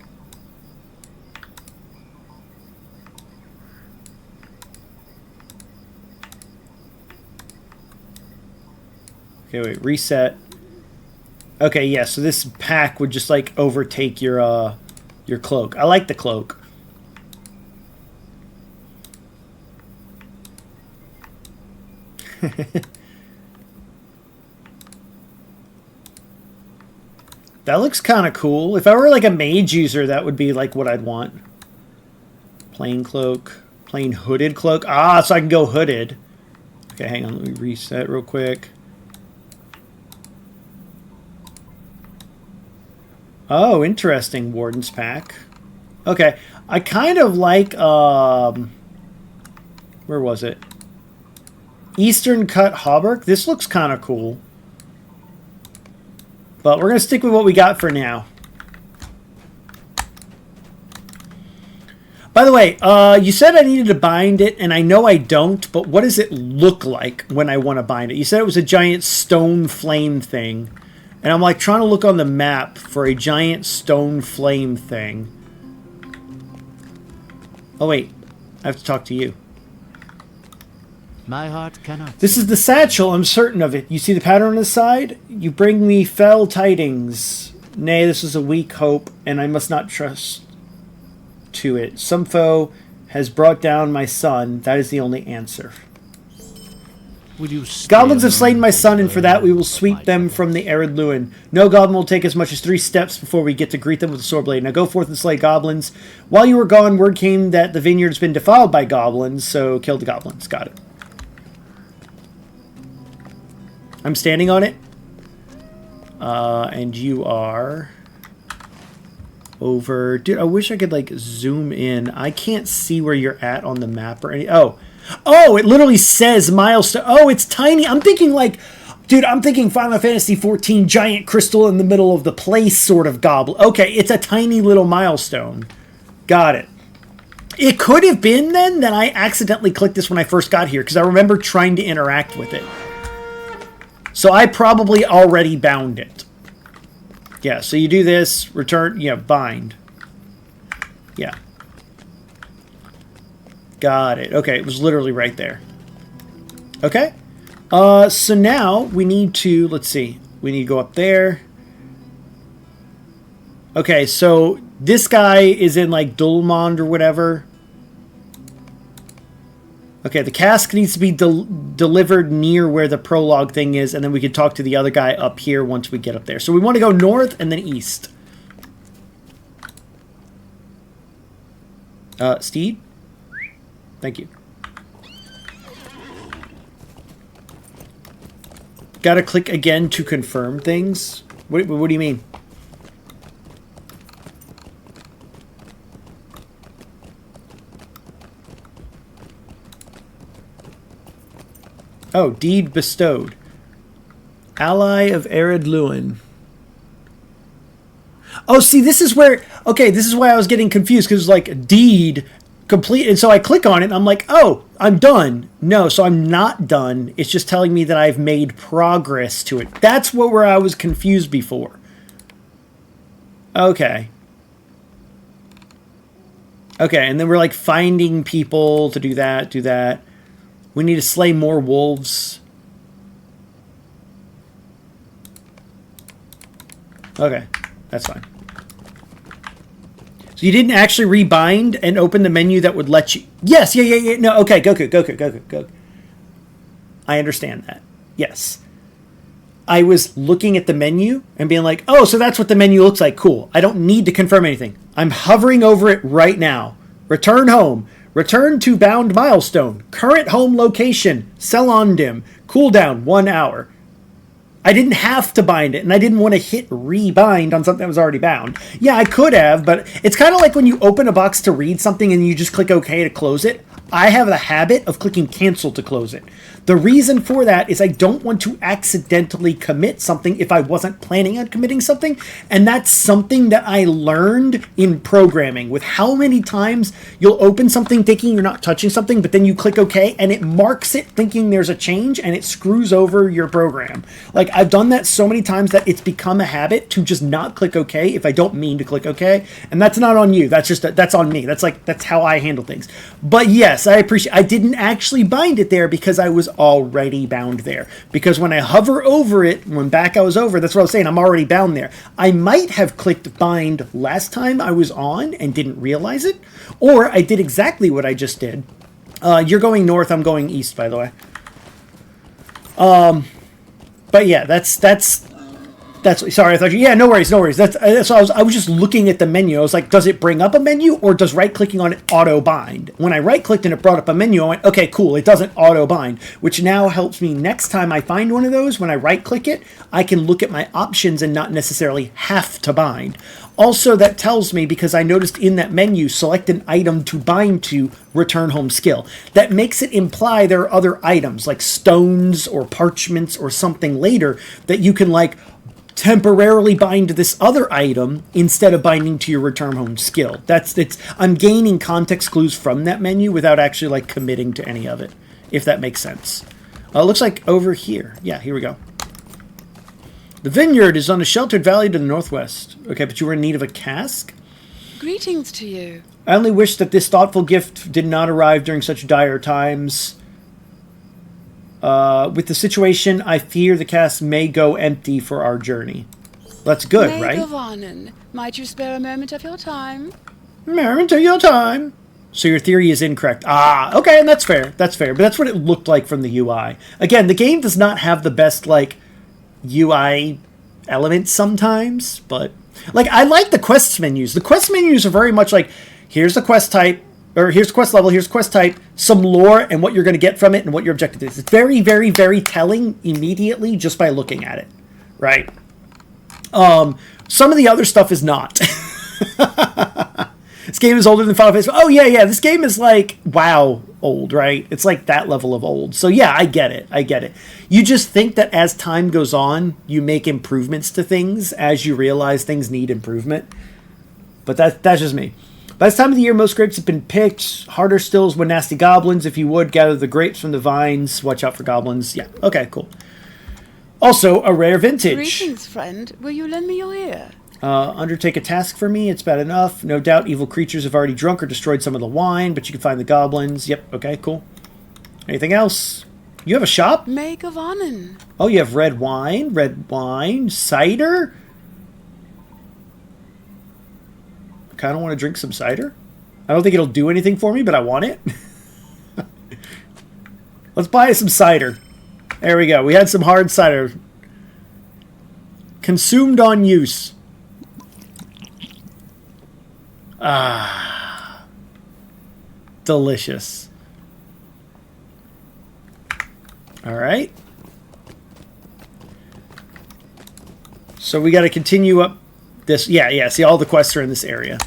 Speaker 1: Okay, wait, reset. Okay, yeah, so this pack would just like overtake your cloak. I like the cloak. That looks kind of cool. If I were like a mage user, that would be like what I'd want. Plain cloak. Plain hooded cloak. Ah, so I can go hooded. Okay, hang on. Let me reset real quick. Oh, interesting. Warden's pack. Okay. I kind of like... where was it? Eastern cut hauberk. This looks kind of cool. But we're going to stick with what we got for now. By the way, you said I needed to bind it, and I know I don't, but what does it look like when I want to bind it? You said it was a giant stone flame thing. And I'm like trying to look on the map for a giant stone flame thing. Oh, wait. I have to talk to you.
Speaker 5: My heart cannot.
Speaker 1: This is the satchel, I'm certain of it. You see the pattern on the side? You bring me fell tidings. Nay, this is a weak hope, and I must not trust to it. Some foe has brought down my son. That is the only answer.
Speaker 5: Will you
Speaker 1: Goblins have slain my son, and for that we will sweep them from the arid Lewin. No goblin will take as much as 3 steps before we get to greet them with a sword blade. Now go forth and slay goblins. While you were gone, word came that the vineyard has been defiled by goblins, so kill the goblins. Got it. I'm standing on it. And you are over... Dude, I wish I could, like, zoom in. I can't see where you're at on the map or any... Oh, it literally says milestone. Oh, it's tiny. I'm thinking, like... Dude, I'm thinking Final Fantasy XIV giant crystal in the middle of the place sort of goblin. Okay, it's a tiny little milestone. Got it. It could have been, then, that I accidentally clicked this when I first got here, because I remember trying to interact with it. So I probably already bound it. Yeah, so you do this, return, bind. Yeah. Got it. Okay, it was literally right there. Okay. So now we need to, let's see. We need to go up there. Okay, so this guy is in like Dulmond or whatever. Okay, the cask needs to be delivered near where the prologue thing is, and then we can talk to the other guy up here once we get up there. So we want to go north and then east. Steed? Thank you. Gotta click again to confirm things? What do you mean? Oh, deed bestowed. Ally of Arid Lewin. Oh, see, this is where... Okay, this is why I was getting confused, because like, deed complete... And so I click on it, and I'm like, oh, I'm done. No, so I'm not done. It's just telling me that I've made progress to it. That's where I was confused before. Okay. Okay, and then we're like finding people to do that. We need to slay more wolves. Okay, that's fine. So you didn't actually rebind and open the menu that would let you... Yes, yeah. No, okay, go. I understand that. Yes. I was looking at the menu and being like, oh, so that's what the menu looks like. Cool. I don't need to confirm anything. I'm hovering over it right now. Return home. Return to bound milestone. Current home location. Selondim. Cooldown 1 hour. I didn't have to bind it, and I didn't want to hit rebind on something that was already bound. Yeah, I could have, but it's kind of like when you open a box to read something and you just click OK to close it. I have the habit of clicking cancel to close it. The reason for that is I don't want to accidentally commit something if I wasn't planning on committing something. And that's something that I learned in programming, with how many times you'll open something thinking you're not touching something, but then you click OK and it marks it thinking there's a change, and it screws over your program. Like, I've done that so many times that it's become a habit to just not click OK if I don't mean to click OK. And that's not on you. That's just, that's on me. That's how I handle things. But yes, I appreciate, I didn't actually bind it there because I was already bound there. Because when I hover over it, when back I was over, that's what I was saying, I'm already bound there. I might have clicked bind last time I was on and didn't realize it, or I did exactly what I just did. You're going north, I'm going east, by the way. But yeah, that's sorry, I thought you, yeah, no worries. So I was just looking at the menu. I was like, does it bring up a menu, or does right clicking on it auto bind? When I right clicked and it brought up a menu, I went, okay, cool, it doesn't auto bind, which now helps me next time I find one of those. When I right click it, I can look at my options and not necessarily have to bind. Also, that tells me, because I noticed in that menu, select an item to bind to, return home skill. That makes it imply there are other items like stones or parchments or something later that you can like temporarily bind to this other item instead of binding to your return home skill. I'm gaining context clues from that menu without actually like committing to any of it, if that makes sense. It looks like over here. Yeah, here we go. The vineyard is on a sheltered valley to the northwest. Okay, but you were in need of a cask?
Speaker 6: Greetings to you.
Speaker 1: I only wish that this thoughtful gift did not arrive during such dire times. With the situation, I fear the cask may go empty for our journey. That's good, right?
Speaker 6: Megavanen, might you spare a moment of your time?
Speaker 1: Moment of your time. So your theory is incorrect. Ah, okay, and that's fair. That's fair. But that's what it looked like from the UI. Again, the game does not have the best, like, UI elements sometimes, but like, I like the quest menus. The quest menus are very much like, here's the quest type, or here's the quest level, here's quest type, some lore, and what you're going to get from it, and what your objective is. It's very, very, very telling immediately just by looking at it, right? Some of the other stuff is not. This game is older than Final Fantasy. Oh, yeah, this game is like, WoW old, right? It's like that level of old. So yeah, I get it. You just think that as time goes on, you make improvements to things as you realize things need improvement. But that's just me. By this time of the year, most grapes have been picked. Harder still is when nasty goblins. If you would, gather the grapes from the vines. Watch out for goblins. Yeah, okay, cool. Also, a rare vintage.
Speaker 6: Greetings, friend. Will you lend me your ear?
Speaker 1: Undertake a task for me. It's bad enough. No doubt evil creatures have already drunk or destroyed some of the wine, but you can find the goblins. Yep, okay, cool. Anything else? You have a shop?
Speaker 6: Megavanen.
Speaker 1: Oh, you have red wine, cider? I kind of want to drink some cider. I don't think it'll do anything for me, but I want it. Let's buy some cider. There we go. We had some hard cider. Consumed on use. Ah. Delicious. All right. So we got to continue up this. Yeah. See, all the quests are in this area.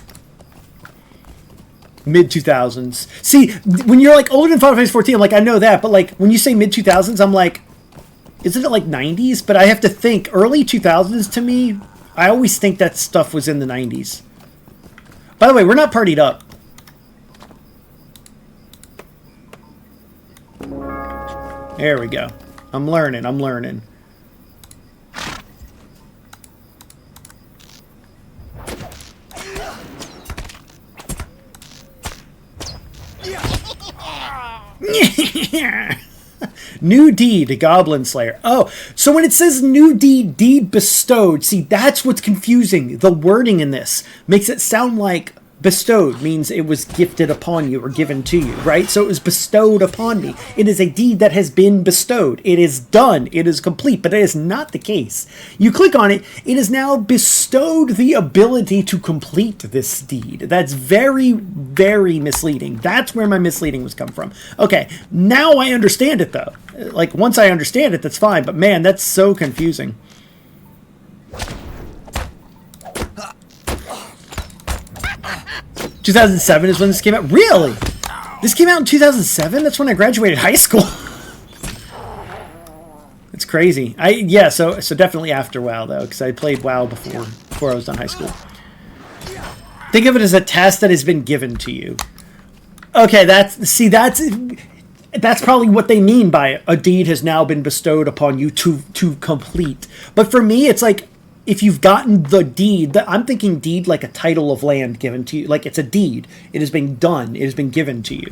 Speaker 1: Mid-2000s. See, when you're like older than Final Fantasy 14, I'm like, I know that. But like, when you say mid-2000s, I'm like, isn't it like 90s? But I have to think. Early 2000s to me, I always think that stuff was in the 90s. By the way, we're not partied up. There we go. I'm learning. New deed, Goblin Slayer. Oh, so when it says new deed bestowed, see, that's what's confusing. The wording in this makes it sound like bestowed means it was gifted upon you or given to you, right? So it was bestowed upon me. It is a deed that has been bestowed. It is done. It is complete, but it is not the case. You click on it, it is now bestowed the ability to complete this deed. That's very, very misleading. That's where my misleading was come from. Okay, now I understand it though. Like, once I understand it, that's fine, but man, that's so confusing. 2007 is when this came out. Really? This came out in 2007? That's when I graduated high school. crazy. Yeah, so definitely after WoW though, because I played WoW before I was done high school. Think of it as a task that has been given to you. Okay, that's probably what they mean by a deed has now been bestowed upon you to complete. But for me, it's like if you've gotten the deed, I'm thinking deed like a title of land given to you. Like it's a deed. It has been done. It has been given to you.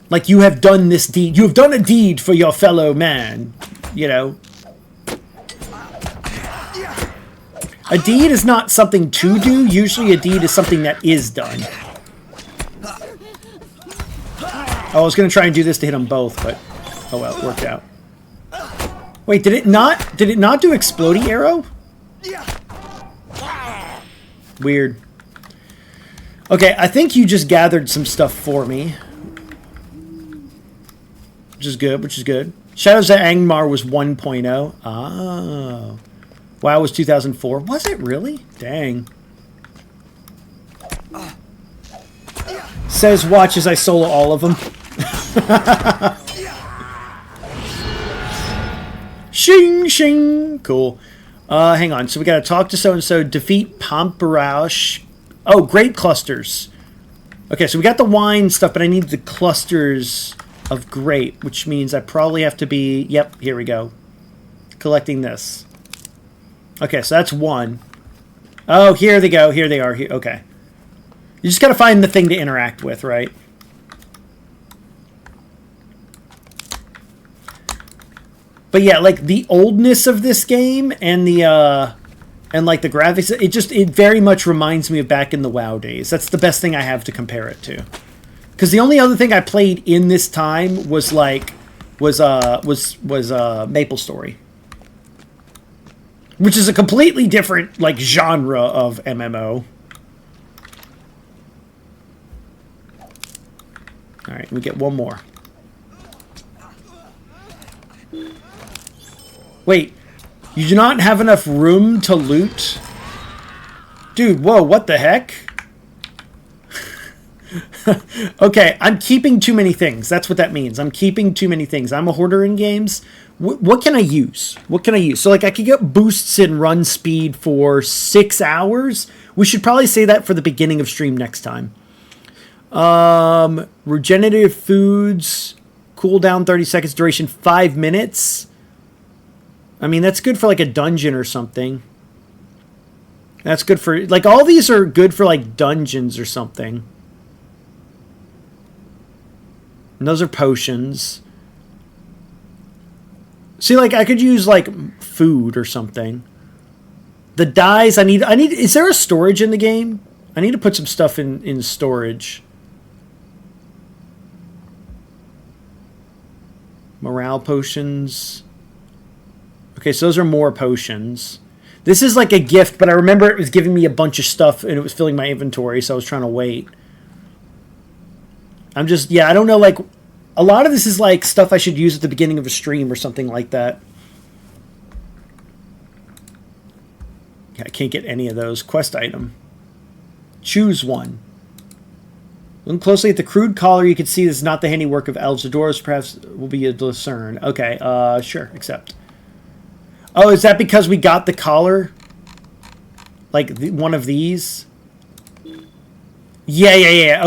Speaker 1: Like you have done this deed. You have done a deed for your fellow man. You know. A deed is not something to do. Usually a deed is something that is done. Oh, I was going to try and do this to hit them both, but oh well, it worked out. Wait, did it not do explodey arrow? Weird. Okay, I think you just gathered some stuff for me. Which is good. Shadows of Angmar was 1.0. Oh. WoW was 2004. Was it really? Dang. Says watch as I solo all of them. Shing shing. Cool. Hang on. So we gotta talk to so-and-so. Defeat Pomperouche. Oh, grape clusters. Okay, so we got the wine stuff, but I need the clusters of grape, which means I probably have to be... Yep, here we go. Collecting this. Okay, so that's one. Oh, here they go. Here they are. Here. Okay. You just got to find the thing to interact with, right? But yeah, like the oldness of this game and the and like the graphics, it very much reminds me of back in the WoW days. That's the best thing I have to compare it to. Because the only other thing I played in this time was Maple Story, which is a completely different like genre of MMO. All right, we get one more. Wait, you do not have enough room to loot? Dude, whoa, what the heck? Okay, I'm keeping too many things. That's what that means. I'm keeping too many things. I'm a hoarder in games. What can I use? What can I use? So, like, I could get boosts in run speed for 6 hours. We should probably say that for the beginning of stream next time. Regenerative foods, cooldown 30 seconds, duration 5 minutes. I mean, that's good for like a dungeon or something. That's good for, like, all these are good for like dungeons or something. And those are potions. See, like, I could use like food or something. The dyes, I need, is there a storage in the game? I need to put some stuff in storage. Morale potions. Okay, so those are more potions. This is like a gift, but I remember it was giving me a bunch of stuff and it was filling my inventory, so I was trying to wait. I'm just, yeah, I don't know, like, a lot of this is like stuff I should use at the beginning of a stream or something like that. Yeah, I can't get any of those. Quest item. Choose one. Look closely at the crude collar. You can see this is not the handiwork of elves. The doors perhaps will be a discern. Okay, sure, accept. Oh, is that because we got the collar? Like one of these? Yeah.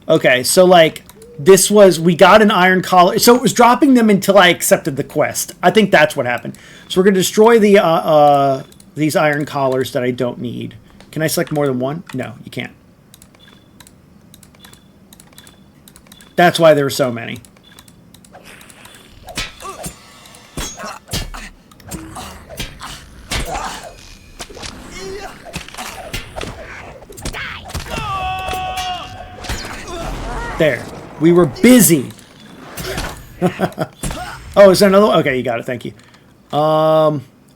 Speaker 1: Okay, so like this was, we got an iron collar. So it was dropping them until I accepted the quest. I think that's what happened. So we're going to destroy the these iron collars that I don't need. Can I select more than one? No, you can't. That's why there were so many. There. We were busy. Oh, is there another one? Okay, you got it. Thank you.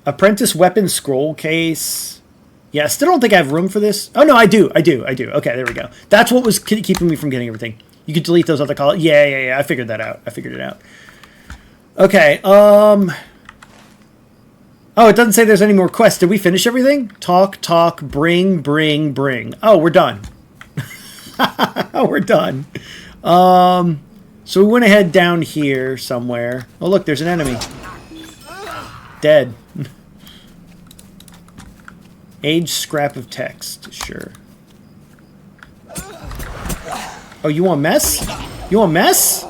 Speaker 1: Apprentice weapon scroll case. Yeah, I still don't think I have room for this. Oh, no, I do. Okay, there we go. That's what was keeping me from getting everything. You could delete those other colors. Yeah. I figured that out. Okay, oh, it doesn't say there's any more quests. Did we finish everything? Talk, bring. Oh, we're done. We're done. So we went ahead down here somewhere. Oh, look, there's an enemy. Dead. Age scrap of text. Sure. Oh, you want mess? You want mess?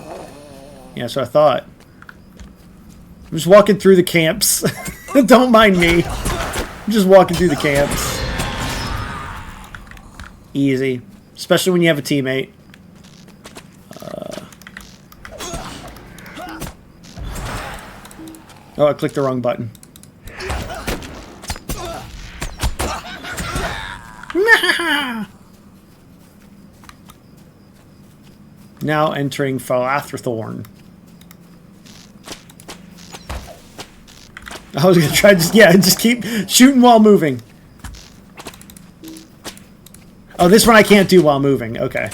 Speaker 1: Yeah, that's what I thought. I'm just walking through the camps. Don't mind me. I'm just walking through the camps. Easy. Especially when you have a teammate. Oh, I clicked the wrong button. Now entering Falathrithorn. I was gonna try just keep shooting while moving. Oh, this one I can't do while moving. Okay.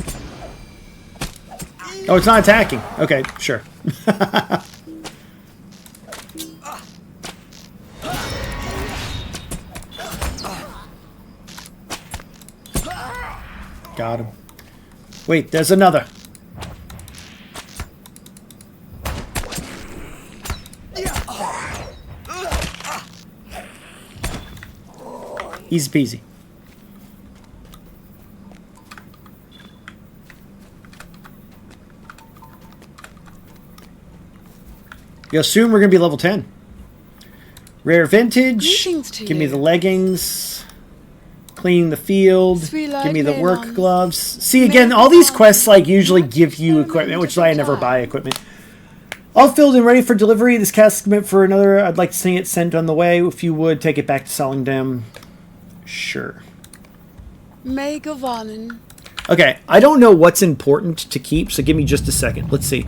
Speaker 1: Oh, it's not attacking. Okay, sure. Got him. Wait, there's another. Easy peasy. Yo, soon we're gonna be level 10. Rare vintage.
Speaker 6: Greetings to
Speaker 1: Give me
Speaker 6: you.
Speaker 1: the leggings. Cleaning the field.
Speaker 6: Sweet
Speaker 1: Give me
Speaker 6: like
Speaker 1: the work
Speaker 6: melon.
Speaker 1: gloves. See, again, all these quests like usually give you equipment, which is why I never buy equipment. All filled and ready for delivery. This cask meant for another. I'd like to see it sent on the way. If you would, take it back to Solingdam. Sure.
Speaker 6: Megavanen.
Speaker 1: Okay, I don't know what's important to keep, so give me just a second. Let's see.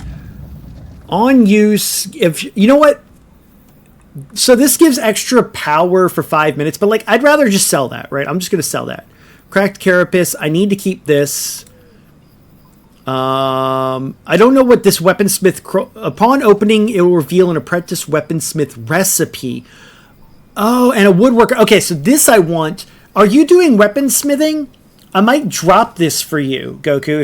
Speaker 1: On use, if you know what? So this gives extra power for 5 minutes, but like I'd rather just sell that, right? I'm just gonna sell that. Cracked carapace. I need to keep this. I don't know what this weaponsmith. Upon opening, it will reveal an apprentice weaponsmith recipe. Oh, and a woodworker. Okay, so this I want. Are you doing weaponsmithing? I might drop this for you, Goku,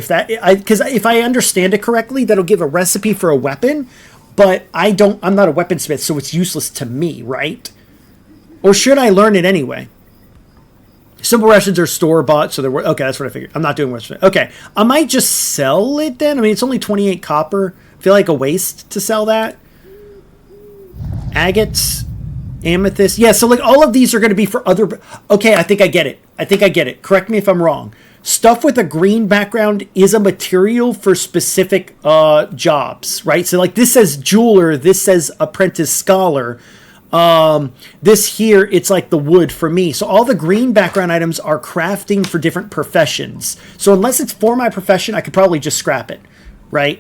Speaker 1: because if I understand it correctly, that'll give a recipe for a weapon, but I'm not a weaponsmith, so it's useless to me, right? Or should I learn it anyway? Simple rations are store-bought, so they're... Okay, that's what I figured. I'm not doing weaponsmith. Okay, I might just sell it then. I mean, it's only 28 copper. I feel like a waste to sell that. Agates... Amethyst. Yeah, so like all of these are going to be for other... Okay, I think I get it. Correct me if I'm wrong. Stuff with a green background is a material for specific jobs, right? So like this says jeweler, this says apprentice scholar. This here, it's like the wood for me. So all the green background items are crafting for different professions. So unless it's for my profession, I could probably just scrap it, right?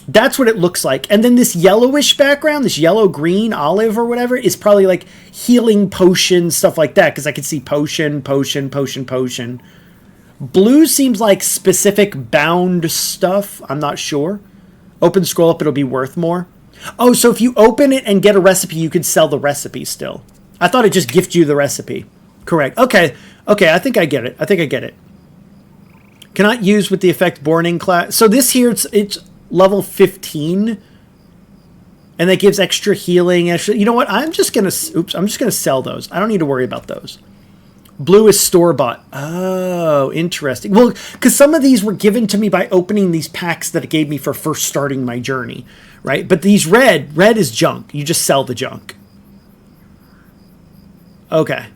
Speaker 1: That's what it looks like. And then this yellowish background, this yellow, green, olive or whatever, is probably like healing potions, stuff like that. Because I can see potion. Blue seems like specific bound stuff. I'm not sure. Open scroll up, it'll be worth more. Oh, so if you open it and get a recipe, you can sell the recipe still. I thought it just gifted you the recipe. Correct. Okay, I think I get it. Cannot use with the effect born in class. So this here, it's level 15, and that gives extra healing. Extra, you know what? I'm just gonna sell those. I don't need to worry about those. Blue is store-bought. Oh, interesting. Well, because some of these were given to me by opening these packs that it gave me for first starting my journey, right? But these red is junk. You just sell the junk. Okay,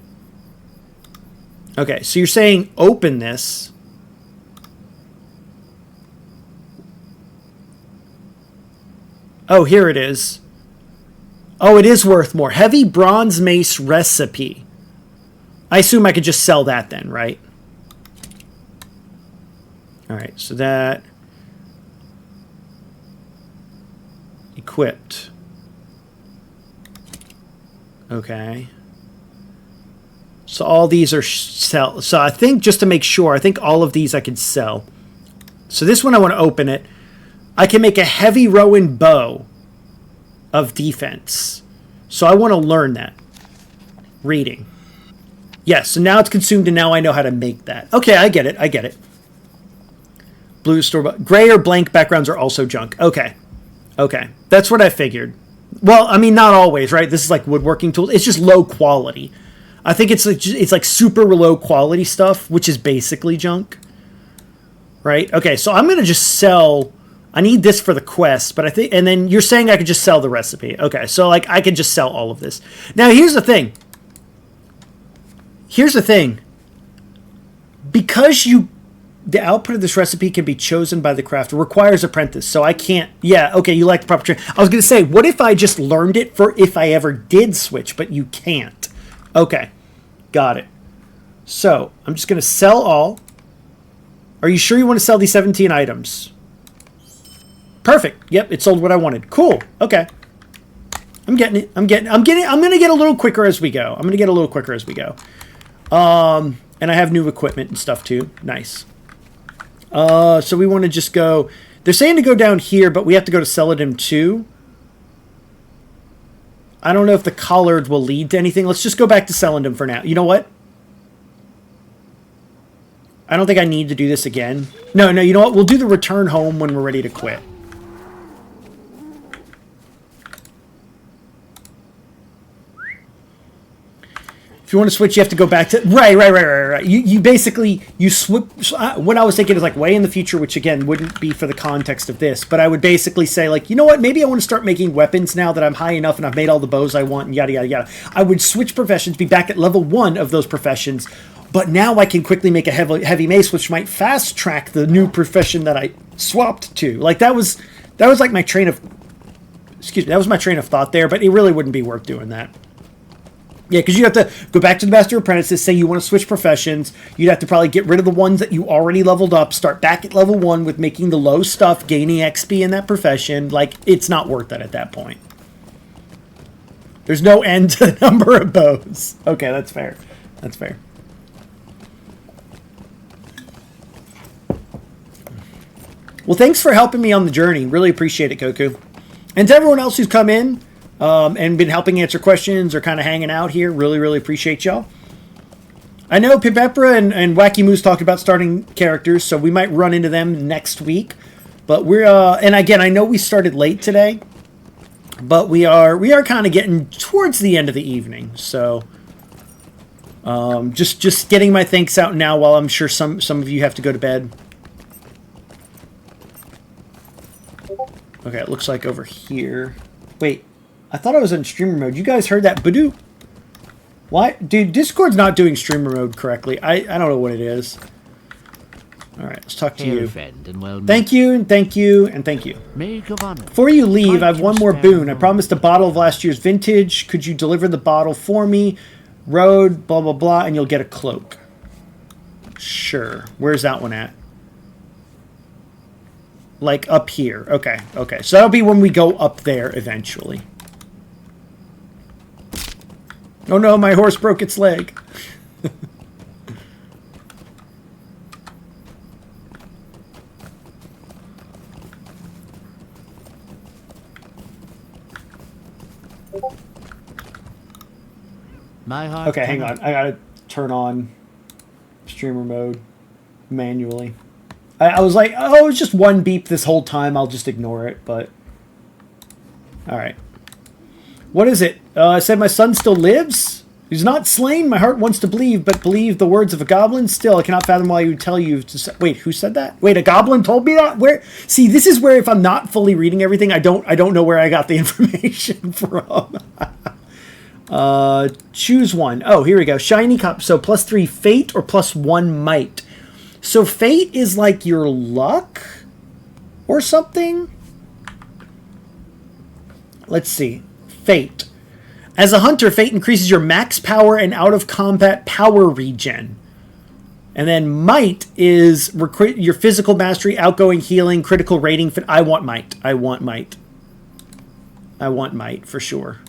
Speaker 1: so you're saying open this. Oh, here it is. Oh, it is worth more. Heavy bronze mace recipe. I assume I could just sell that then, right? All right, so that... Equipped. Okay. So all these are sell. So I think, just to make sure, I think all of these I could sell. So this one I want to open it. I can make a heavy Rowan bow of defense. So I want to learn that. Reading. Yes, so now it's consumed and now I know how to make that. Okay, I get it. Blue store... Gray or blank backgrounds are also junk. Okay. That's what I figured. Well, I mean, not always, right? This is like woodworking tools. It's just low quality. I think it's like super low quality stuff, which is basically junk. Right? Okay, so I'm going to just sell... I need this for the quest, but I think... And then you're saying I could just sell the recipe. Okay, so like I could just sell all of this. Now, here's the thing. Because the output of this recipe can be chosen by the crafter, requires apprentice, so I can't... Yeah, okay, you like the proper training. I was going to say, what if I just learned it for if I ever did switch, but you can't? Okay, got it. So, I'm just going to sell all. Are you sure you want to sell these 17 items? Perfect. Yep, it sold what I wanted. Cool. Okay. I'm getting it. I'm going to get a little quicker as we go. And I have new equipment and stuff too. Nice. So we want to just go... They're saying to go down here, but we have to go to Celadon too. I don't know if the collard will lead to anything. Let's just go back to Celadon for now. You know what? I don't think I need to do this again. No, you know what? We'll do the return home when we're ready to quit. If you want to switch, you have to go back to... Right. You basically... You switch... What I was thinking is like way in the future, which again wouldn't be for the context of this, but I would basically say like, you know what? Maybe I want to start making weapons now that I'm high enough and I've made all the bows I want and yada, yada, yada. I would switch professions, be back at level 1 of those professions, but now I can quickly make a heavy mace, which might fast track the new profession that I swapped to. Like that was like my train of... Excuse me, that was my train of thought there, but it really wouldn't be worth doing that. Yeah, because you have to go back to the Master Apprentices, say you want to switch professions. You'd have to probably get rid of the ones that you already leveled up, start back at level 1 with making the low stuff, gaining XP in that profession. Like, it's not worth it at that point. There's no end to the number of bows. Okay, that's fair. That's fair. Well, thanks for helping me on the journey. Really appreciate it, Goku. And to everyone else who's come in... and been helping answer questions or kind of hanging out here. Really appreciate y'all. I know Pipepra and Wacky Moose talked about starting characters, so we might run into them next week. But we're, and again, I know we started late today, but we are kind of getting towards the end of the evening. So, just getting my thanks out now while I'm sure some of you have to go to bed. Okay, it looks like over here. Wait. I thought I was in streamer mode. You guys heard that? Badoo. Why? Dude, Discord's not doing streamer mode correctly. I don't know what it is. Alright, let's talk to you.
Speaker 5: Friend, and well
Speaker 1: thank you, and thank you, and thank you. Before you leave, I have one more boon. I promised a bottle of last year's vintage. Could you deliver the bottle for me? Road, blah, blah, blah, and you'll get a cloak. Sure. Where's that one at? Like up here. Okay. So that'll be when we go up there eventually. Oh no, my horse broke its leg. Okay, hang on. I gotta turn on streamer mode manually. I was like, oh, it's just one beep this whole time. I'll just ignore it, but... Alright. What is it? I said my son still lives? He's not slain. My heart wants to believe, but believe the words of a goblin. Still, I cannot fathom why you would tell you to... Wait, who said that? Wait, a goblin told me that? Where? See, this is where if I'm not fully reading everything, I don't know where I got the information from. Choose one. Oh, here we go. Shiny cup. So +3 fate or +1 might. So fate is like your luck or something? Let's see. Fate. As a hunter, fate increases your max power and out-of-combat power regen. And then might is your physical mastery, outgoing healing, critical rating. I want might. I want might. I want might for sure.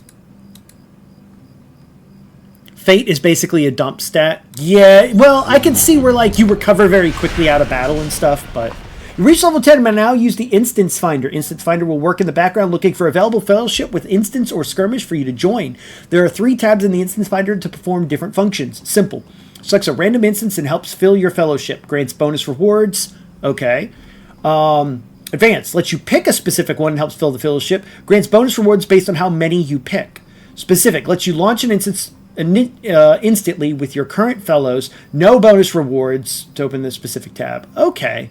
Speaker 1: Fate is basically a dump stat. Yeah, well, I can see where, like, you recover very quickly out of battle and stuff, but... You reach level 10 and now use the Instance Finder. Instance Finder will work in the background looking for available fellowship with instance or skirmish for you to join. There are 3 tabs in the Instance Finder to perform different functions. Simple. Selects a random instance and helps fill your fellowship. Grants bonus rewards. Okay. Advanced lets you pick a specific one and helps fill the fellowship. Grants bonus rewards based on how many you pick. Specific lets you launch an instance instantly with your current fellows. No bonus rewards to open this specific tab. Okay.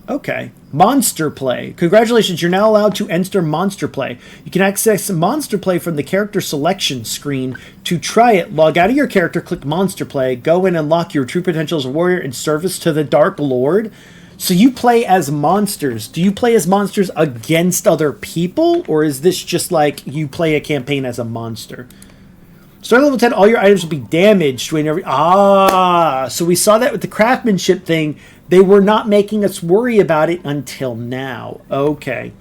Speaker 1: Okay. Monster Play. Congratulations, you're now allowed to enter Monster Play. You can access Monster Play from the character selection screen. To try it, log out of your character, click Monster Play, go in and unlock your true potential as a warrior in service to the Dark Lord. So you play as monsters. Do you play as monsters against other people? Or is this just like you play a campaign as a monster? Starting level 10, all your items will be damaged whenever... so we saw that with the craftsmanship thing. They were not making us worry about it until now. Okay.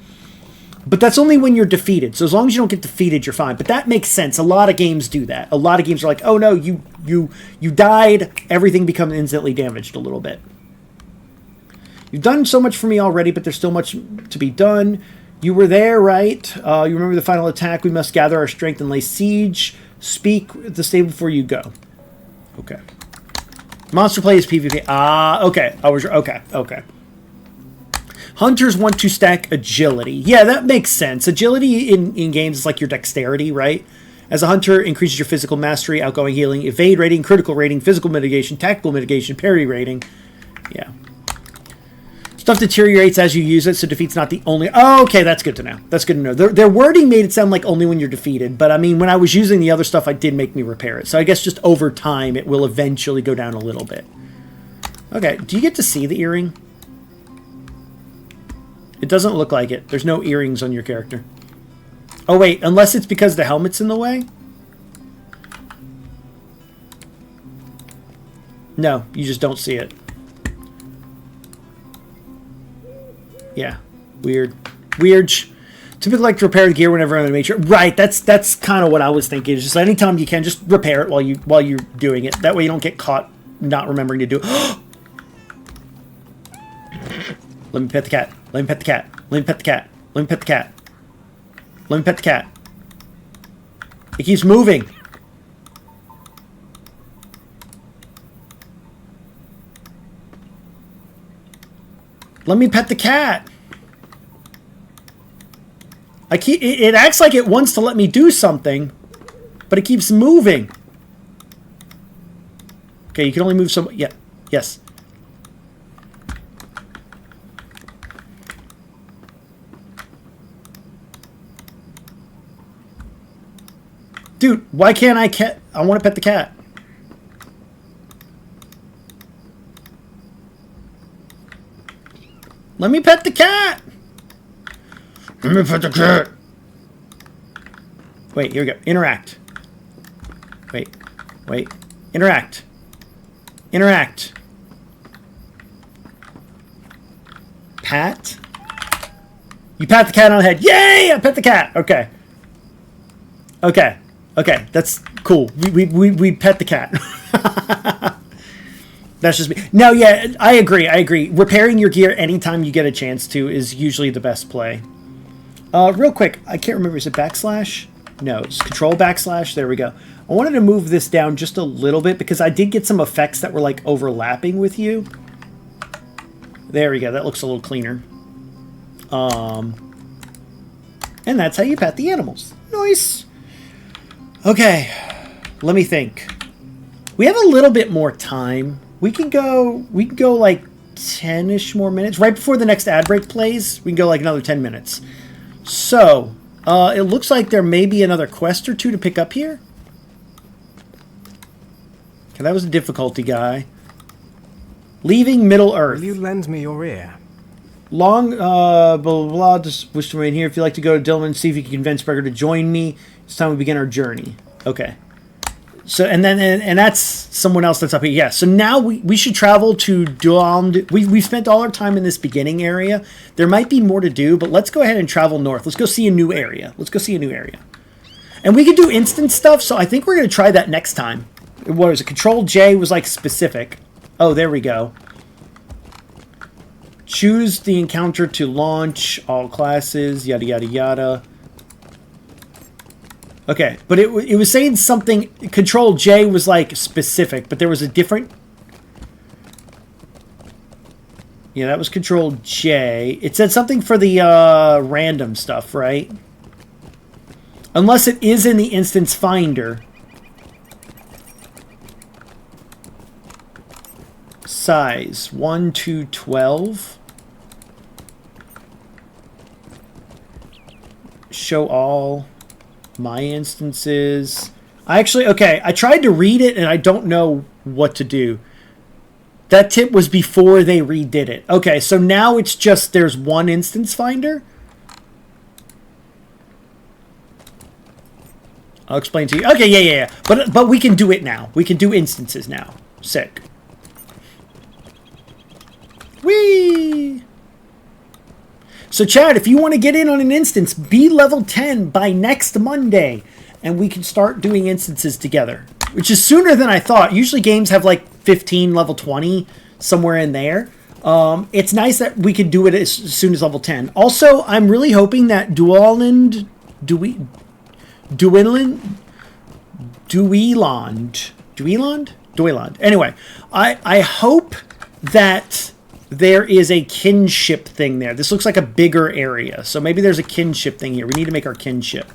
Speaker 1: But that's only when you're defeated. So as long as you don't get defeated, you're fine. But that makes sense. A lot of games do that. A lot of games are like, oh no, you died. Everything becomes instantly damaged a little bit. You've done so much for me already, but there's still much to be done. You were there, right? You remember the final attack. We must gather our strength and lay siege. Speak at the stable before you go. Okay. Monster Play is PvP. Okay. Okay. Hunters want to stack agility. Yeah, that makes sense. Agility in games is like your dexterity, right? As a hunter, increases your physical mastery, outgoing healing, evade rating, critical rating, physical mitigation, tactical mitigation, parry rating. Yeah. Stuff deteriorates as you use it, so defeat's not the only... Oh, okay, that's good to know. That's good to know. Their wording made it sound like only when you're defeated, but I mean, when I was using the other stuff, I did make me repair it. So I guess just over time, it will eventually go down a little bit. Okay, do you get to see the earring? It doesn't look like it. There's no earrings on your character. Oh, wait, unless it's because the helmet's in the way? No, you just don't see it. Yeah, weird. Typically like to repair the gear whenever I'm in a major. Right, that's kind of what I was thinking. It's just anytime you can, just repair it while you're doing it. That way you don't get caught not remembering to do it. Let me pet the cat. Let me pet the cat. Let me pet the cat. Let me pet the cat. Let me pet the cat. It keeps moving. Let me pet the cat. It acts like it wants to let me do something, but it keeps moving. Okay, you can only move so... Yeah, yes. Dude, why can't I want to pet the cat. Let me pet the cat. Let me pet the cat. Wait, here we go. Interact. Wait. Interact. Interact. Pat. You pat the cat on the head. Yay! I pet the cat. Okay. Okay. That's cool. We pet the cat. That's just me. No, yeah, I agree. Repairing your gear anytime you get a chance to is usually the best play. Real quick, I can't remember. Is it backslash? No, it's control backslash. There we go. I wanted to move this down just a little bit because I did get some effects that were like overlapping with you. There we go. That looks a little cleaner. And that's how you pet the animals. Nice. Okay, let me think. We have a little bit more time. We can go like 10-ish more minutes. Right before the next ad break plays, we can go like another 10 minutes. So, it looks like there may be another quest or two to pick up here. Okay, that was a difficulty guy. Leaving Middle Earth.
Speaker 4: Will you lend me your ear?
Speaker 1: Long, blah, blah, blah, just wish to remain here. If you'd like to go to Dillman, see if you can convince Berger to join me. It's time we begin our journey. Okay. So, and that's someone else that's up here. Yeah, so now we should travel to Duand. We've spent all our time in this beginning area. There might be more to do, but let's go ahead and travel north. Let's go see a new area. And we can do instant stuff, so I think we're going to try that next time. What was it? Control J was like specific. Oh, there we go. Choose the encounter to launch all classes, yada, yada, yada. Okay, but it was saying something, Control J was like specific, but there was a different... Yeah, that was Control J. It said something for the random stuff, right? Unless it is in the instance finder. Size 1 to 12. Show all my instances. Okay, I tried to read it and I don't know what to do. That tip was before they redid it. Okay, so now it's just there's one instance finder. I'll explain to you. Okay, yeah. But we can do it now. We can do instances now. Sick. Whee! So Chad, if you want to get in on an instance, be level 10 by next Monday, and we can start doing instances together, which is sooner than I thought. Usually games have like 15, level 20, somewhere in there. It's nice that we could do it as soon as level 10. Also, I'm really hoping that Dueland. Anyway, I hope that there is a kinship thing there. This looks like a bigger area, so maybe there's a kinship thing here. We need to make our kinship.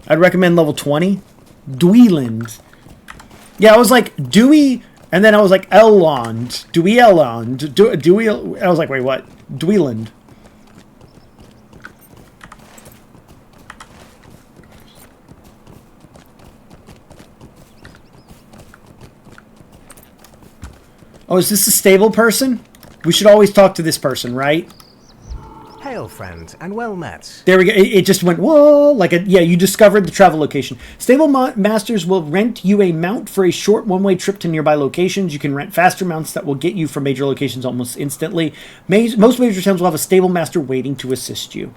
Speaker 1: I'd recommend level 20. Dweeland. Yeah, I was like, Dewey, and then I was like, Elrond. Dewey. I was like, wait, what? Dweeland. Oh, is this a stable person? We should always talk to this person, right?
Speaker 4: Hail, friend, and well met.
Speaker 1: There we go. It just went, whoa, like a, yeah, you discovered the travel location. Stable masters will rent you a mount for a short one-way trip to nearby locations. You can rent faster mounts that will get you from major locations almost instantly. Most major towns will have a stable master waiting to assist you.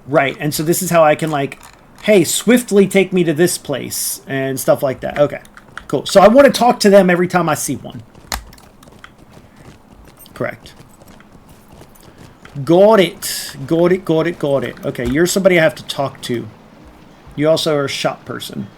Speaker 1: Right, and so this is how I can, like, hey, swiftly take me to this place and stuff like that. Okay, cool. So I want to talk to them every time I see one. Correct. Got it. Okay, you're somebody I have to talk to. You also are a shop person.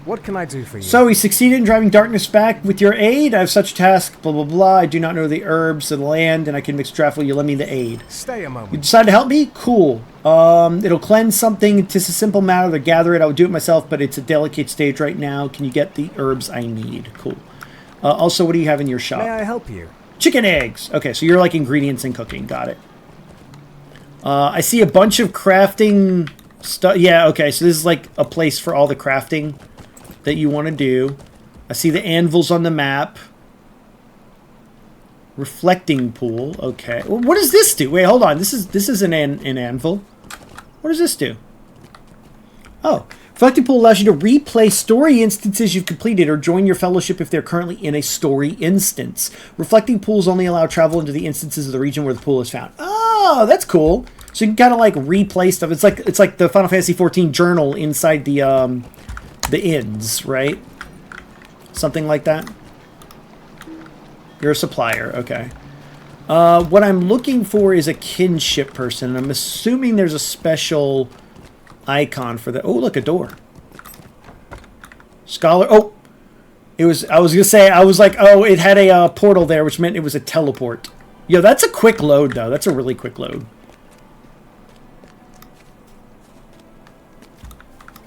Speaker 4: What can I do for you?
Speaker 1: So, we succeeded in driving darkness back with your aid. I have such a task, blah, blah, blah. I do not know the herbs of the land, and I can mix draft. Will you lend me the aid?
Speaker 4: Stay a moment.
Speaker 1: You decide to help me? Cool. It'll cleanse something. It's a simple matter to gather it. I would do it myself, but it's a delicate stage right now. Can you get the herbs I need? Cool. Also, what do you have in your shop?
Speaker 4: May I help you?
Speaker 1: Chicken eggs. Okay, so you're like ingredients and cooking. Got it. I see a bunch of crafting stuff. Yeah, okay, so this is like a place for all the crafting that you want to do. I see the anvils on the map. Reflecting pool. Okay. Well, what does this do? Wait, hold on. This is an anvil. What does this do? Oh. Reflecting pool allows you to replay story instances you've completed or join your fellowship if they're currently in a story instance. Reflecting pools only allow travel into the instances of the region where the pool is found. Oh, that's cool. So you can kind of like replay stuff. It's like the Final Fantasy XIV journal inside the inns, right? Something like that. You're a supplier, okay. What I'm looking for is a kinship person. I'm assuming there's a special icon for that. Oh, look, a door. Scholar. Oh, it was. I was gonna say. I was like, oh, it had a portal there, which meant it was a teleport. Yo, that's a quick load, though. That's a really quick load.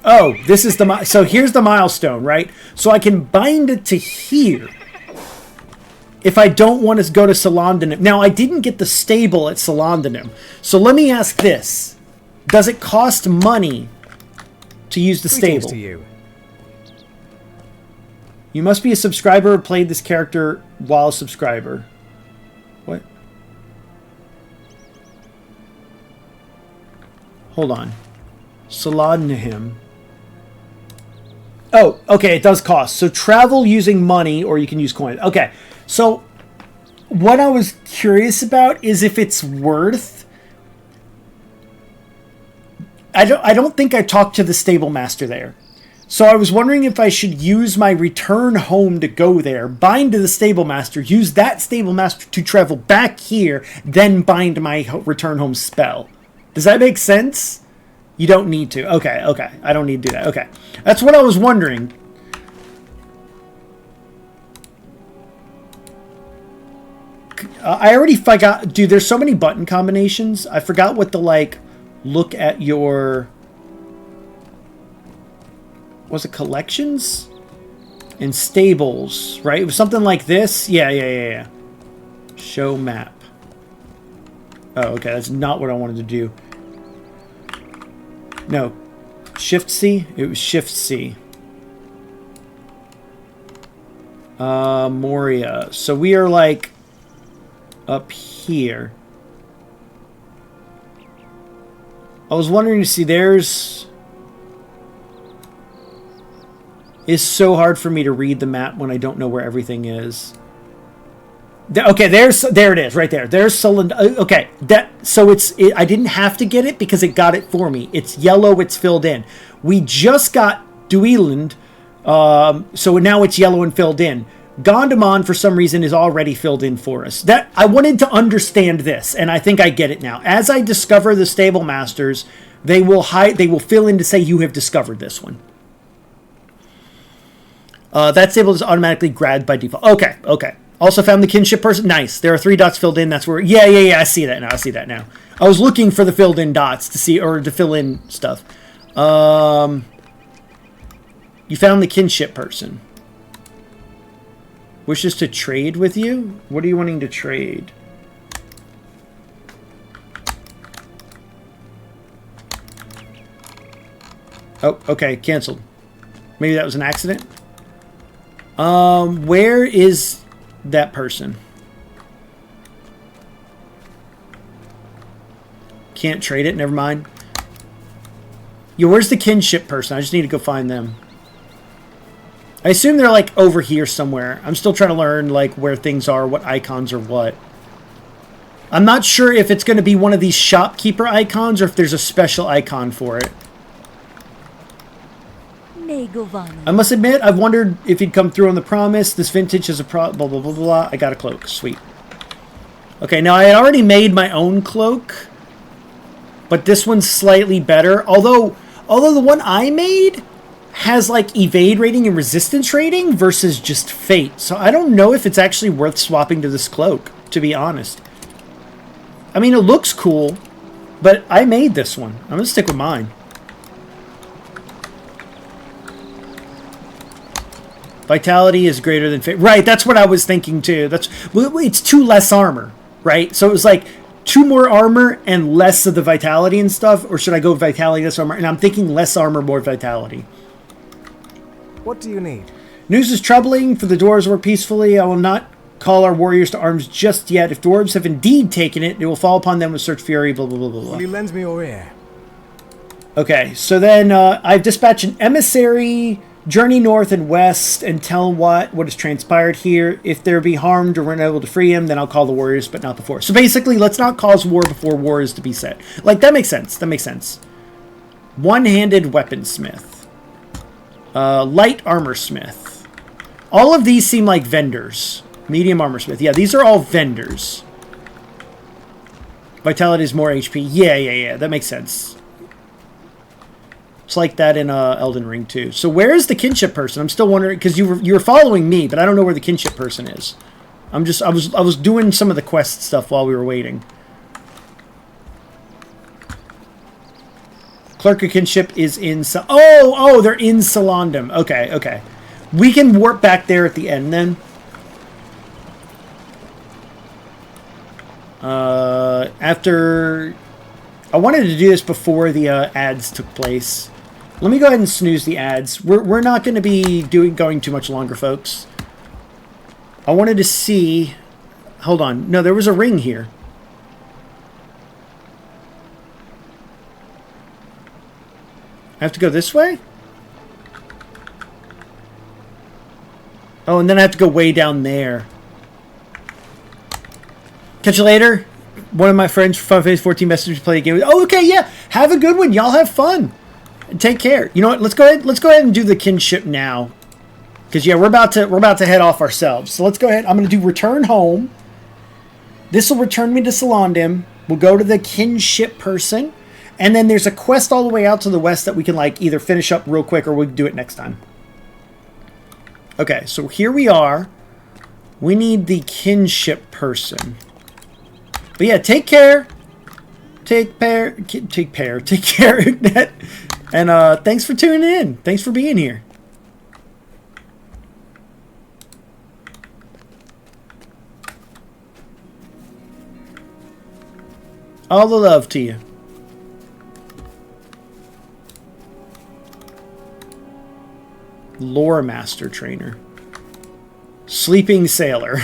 Speaker 1: Oh, this is the so here's the milestone, right? So I can bind it to here if I don't want to go to Solandinum. Now, I didn't get the stable at Solandinum, so let me ask this. Does it cost money to use the stable?
Speaker 4: To you.
Speaker 1: You must be a subscriber or played this character while a subscriber. What? Hold on. Solandinum. Oh, okay, it does cost. So travel using money, or you can use coins. Okay, so what I was curious about is if it's worth... I don't think I talked to the stable master there. So I was wondering if I should use my return home to go there, bind to the stable master, use that stable master to travel back here, then bind my return home spell. Does that make sense? You don't need to. Okay. I don't need to do that. Okay. That's what I was wondering. I already forgot. Dude, there's so many button combinations. I forgot what the, like, look at your... Was it collections? And stables, right? It was something like this. Yeah. Show map. Oh, okay. That's not what I wanted to do. No. Shift C? It was Shift C. Moria. So we are like up here. I was wondering to see there's... It's so hard for me to read the map when I don't know where everything is. Okay, there it is, right there. There's Cylinder. Okay, I didn't have to get it because it got it for me. It's yellow. It's filled in. We just got Dueland, so now it's yellow and filled in. Gondamon, for some reason, is already filled in for us. That I wanted to understand this, and I think I get it now. As I discover the stable masters, they will fill in to say you have discovered this one. That stable is automatically grabbed by default. Okay. Also found the kinship person. Nice. There are 3 dots filled in. That's where... Yeah. I see that now. I was looking for the filled in dots to see... Or to fill in stuff. You found the kinship person. Wishes to trade with you? What are you wanting to trade? Oh, okay. Canceled. Maybe that was an accident. Where is... that person? Can't trade it. Never mind. Yo, where's the kinship person? I just need to go find them. I assume they're like over here somewhere. I'm still trying to learn like where things are, what icons are what. I'm not sure if it's going to be one of these shopkeeper icons or if there's a special icon for it. I must admit, I've wondered if he'd come through on the promise. This vintage is a blah, blah, blah, blah. I got a cloak. Sweet. Okay, now I had already made my own cloak. But this one's slightly better. Although the one I made has, like, evade rating and resistance rating versus just fate. So I don't know if it's actually worth swapping to this cloak, to be honest. I mean, it looks cool, but I made this one. I'm going to stick with mine. Vitality is greater than fate. Right, that's what I was thinking too. It's 2 less armor, right? So it was like 2 more armor and less of the vitality and stuff. Or should I go vitality, less armor? And I'm thinking less armor, more vitality.
Speaker 4: What do you need?
Speaker 1: News is troubling, for the dwarves work peacefully. I will not call our warriors to arms just yet. If dwarves have indeed taken it, it will fall upon them with search fury, blah, blah, blah, blah, blah.
Speaker 4: Will you lend me your ear?
Speaker 1: Okay, so then I've dispatched an emissary... Journey north and west and tell what has transpired here. If there be harmed or we're unable to free him, then I'll call the warriors, but not before. So basically, let's not cause war before war is to be set. Like, that makes sense. That makes sense. One-handed weaponsmith. Light armor smith. All of these seem like vendors. Medium armor smith. Yeah, these are all vendors. Vitality is more HP. Yeah. That makes sense. It's like that in Elden Ring too. So where is the kinship person? I'm still wondering because you were following me, but I don't know where the kinship person is. I was doing some of the quest stuff while we were waiting. Clerk of kinship is in. Oh, they're in Salandam. Okay. We can warp back there at the end then. After I wanted to do this before the ads took place. Let me go ahead and snooze the ads. We're not going to be going too much longer, folks. I wanted to see... Hold on. No, there was a ring here. I have to go this way? Oh, and then I have to go way down there. Catch you later. One of my friends from Final Fantasy 14 messaged me to play a game with. Oh, okay, yeah. Have a good one. Y'all have fun. Take care. You know what? Let's go ahead and do the kinship now. Because yeah, we're about to head off ourselves. So let's go ahead. I'm going to do return home. This will return me to Salandam. We'll go to the kinship person. And then there's a quest all the way out to the west that we can like either finish up real quick or we'll do it next time. Okay, so here we are. We need the kinship person. But yeah, take care. Take care, Ignat. And thanks for tuning in. Thanks for being here. All the love to you. Lore Master Trainer. Sleeping Sailor.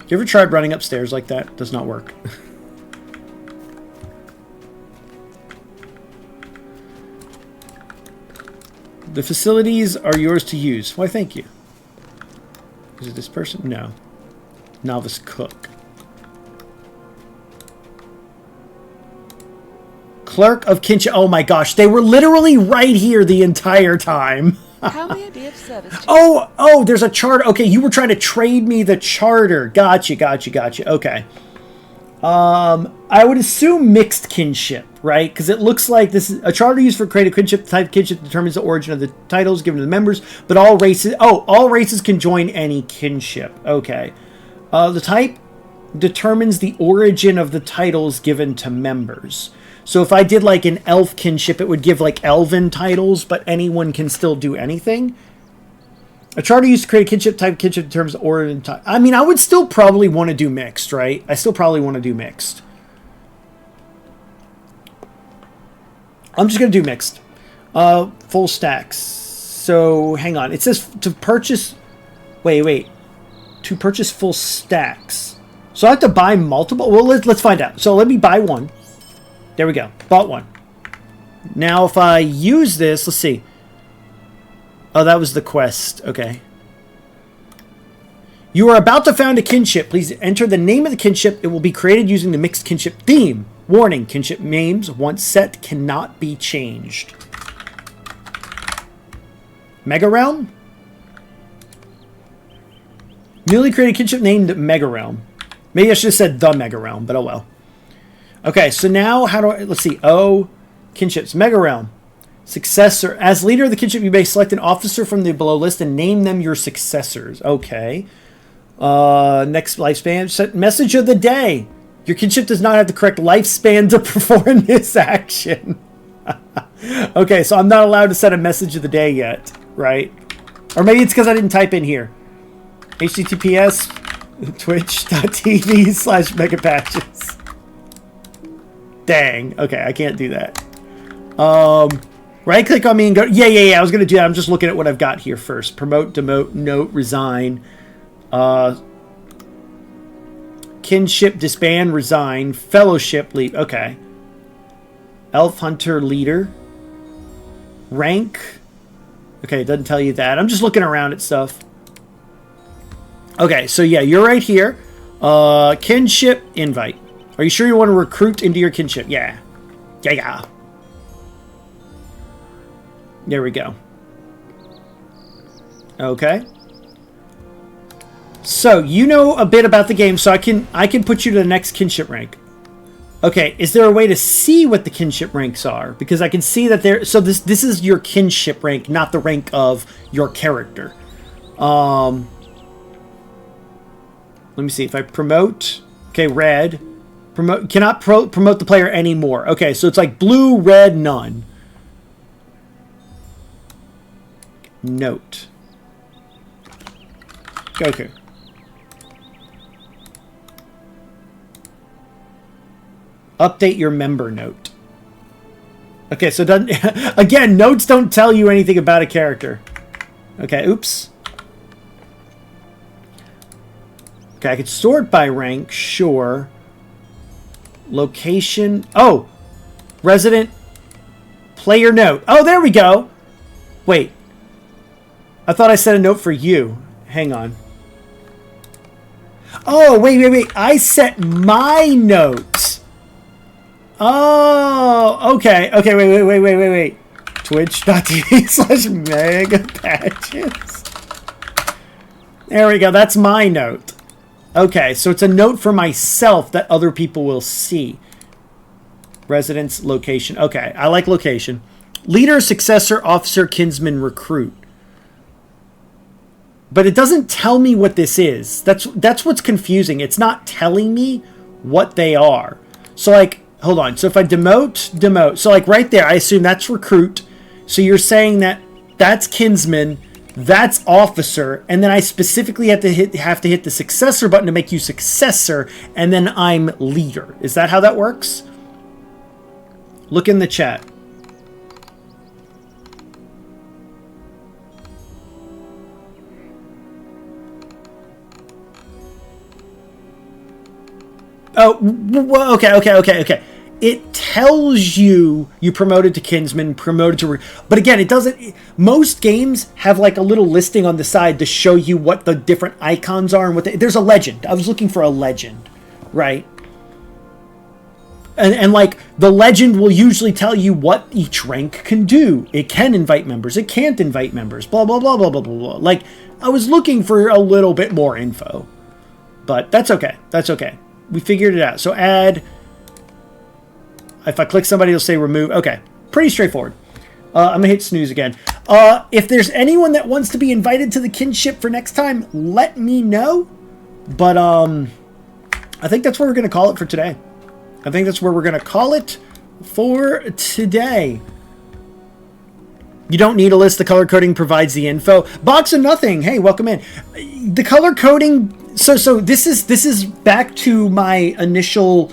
Speaker 1: You ever tried running upstairs like that? Does not work. The facilities are yours to use. Why, thank you. Is it this person? No. Novice cook. Clerk of kinship. Oh my gosh, they were literally right here the entire time.
Speaker 6: How may I be of service to you?
Speaker 1: Oh, there's a charter. Okay, you were trying to trade me the charter. Gotcha. Okay. I would assume mixed kinship, right? Because it looks like this is a charter used for creative kinship. Type kinship determines the origin of the titles given to the members, but all races can join any kinship. Okay. The type determines the origin of the titles given to members. So if I did like an elf kinship, it would give like elven titles, but anyone can still do anything. A charter used to create a kinship type kinship determines the origin type. I mean, I would still probably want to do mixed, right? I still probably want to do mixed. I'm just going to do mixed. Full stacks. So, hang on. It says to purchase... Wait. To purchase full stacks. So I have to buy multiple? Well, let's find out. So let me buy one. There we go. Bought one. Now, if I use this, let's see. Oh, that was the quest. Okay. You are about to found a kinship. Please enter the name of the kinship. It will be created using the mixed kinship theme. Warning, kinship names, once set, cannot be changed. Mega Realm? Newly created kinship named Mega Realm. Maybe I should have said the Mega Realm, but oh well. Okay, so now how do I... Let's see. Oh, kinships. Mega Realm. Successor. As leader of the kinship, you may select an officer from the below list and name them your successors. Okay. Next lifespan. Set message of the day. Your kinship does not have the correct lifespan to perform this action. Okay, so I'm not allowed to set a message of the day yet, right? Or maybe it's because I didn't type in here. HTTPS twitch.tv/MegaPatches. Dang. Okay, I can't do that. Right click on me and go. Yeah. I was gonna do that. I'm just looking at what I've got here first. Promote, demote, note, resign. Kinship, disband, resign. Fellowship, leave. Okay. Elf hunter, leader. Rank. Okay, it doesn't tell you that. I'm just looking around at stuff. Okay, so yeah, you're right here. Kinship, invite. Are you sure you want to recruit into your kinship? Yeah. Yeah. There we go. Okay. So, you know a bit about the game, so I can put you to the next kinship rank. Okay, is there a way to see what the kinship ranks are? Because I can see that there... So this is your kinship rank, not the rank of your character. Let me see. If I promote... Okay, red... Cannot promote the player anymore. Okay, so it's like blue, red, none. Note. Okay. Update your member note. Okay, so doesn't again, notes don't tell you anything about a character. Okay, oops. Okay, I could sort by rank, sure. Location. Oh! Resident player note. Oh, there we go! Wait. I thought I set a note for you. Hang on. Oh, wait. I set my notes. Oh, okay. Okay, wait. Twitch.tv/MegaPatches. There we go. That's my note. Okay, so it's a note for myself that other people will see. Residence, location. Okay, I like location. Leader, successor, officer, kinsman, recruit. But it doesn't tell me what this is. That's what's confusing. It's not telling me what they are. So like, hold on. So if I demote. So like right there, I assume that's recruit. So you're saying that that's kinsman, that's officer, and then I specifically have to hit the successor button to make you successor, and then I'm leader. Is that how that works? Look in the chat. Oh, well, okay. It tells you promoted to kinsman, promoted to... But again, it doesn't... Most games have like a little listing on the side to show you what the different icons are and what there's a legend. I was looking for a legend, right? And like, the legend will usually tell you what each rank can do. It can invite members. It can't invite members. Blah, blah, blah, blah, blah, blah, blah. Like, I was looking for a little bit more info. But that's okay. That's okay. We figured it out. So add... If I click somebody, it'll say remove. Okay. Pretty straightforward. I'm going to hit snooze again. If there's anyone that wants to be invited to the kinship for next time, let me know. But I think that's where we're going to call it for today. I think that's where we're going to call it for today. You don't need a list. The color coding provides the info. Box of Nothing. Hey, welcome in. The color coding. So this is back to my initial,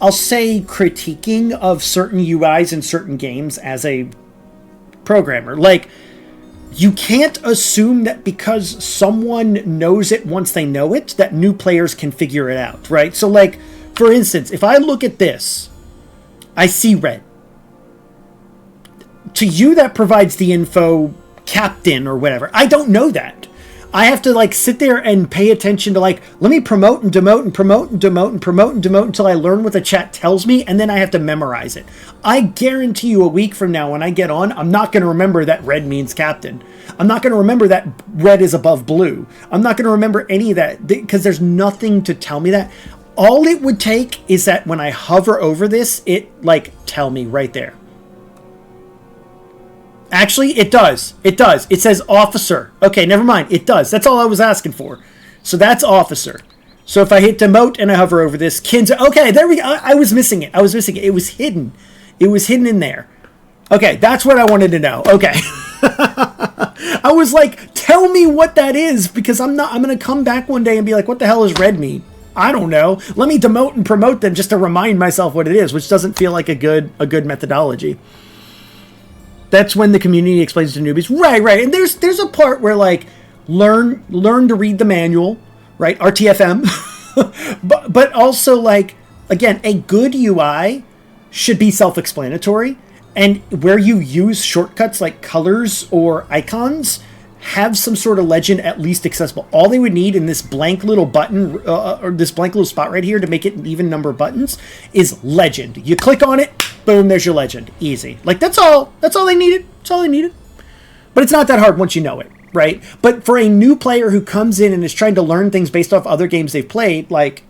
Speaker 1: I'll say, critiquing of certain UIs in certain games as a programmer. Like, you can't assume that because someone knows it once they know it, that new players can figure it out, right? So like, for instance, if I look at this, I see red. To you, that provides the info captain or whatever. I don't know that. I have to like sit there and pay attention to like, let me promote and demote and promote and demote and promote and demote until I learn what the chat tells me, and then I have to memorize it. I guarantee you a week from now when I get on, I'm not going to remember that red means captain. I'm not going to remember that red is above blue. I'm not going to remember any of that because there's nothing to tell me that. All it would take is that when I hover over this, it like tell me right there. Actually, it does. It does. It says officer. Okay, never mind. It does. That's all I was asking for. So that's officer. So if I hit demote and I hover over this, kids. Okay, there we go. I was missing it. It was hidden. It was hidden in there. Okay, that's what I wanted to know. Okay. I was like, tell me what that is, because I'm going to come back one day and be like, what the hell does red mean? I don't know. Let me demote and promote them just to remind myself what it is, which doesn't feel like a good methodology. That's when the community explains to newbies. Right. And there's a part where like learn to read the manual, right? RTFM. but also like, again, a good UI should be self-explanatory, and where you use shortcuts like colors or icons, have some sort of legend at least accessible. All they would need in this blank little button or this blank little spot right here to make it an even number of buttons is legend. You click on it, boom, there's your legend. Easy. Like that's all they needed. That's all they needed. But it's not that hard once you know it, right? But for a new player who comes in and is trying to learn things based off other games they've played, like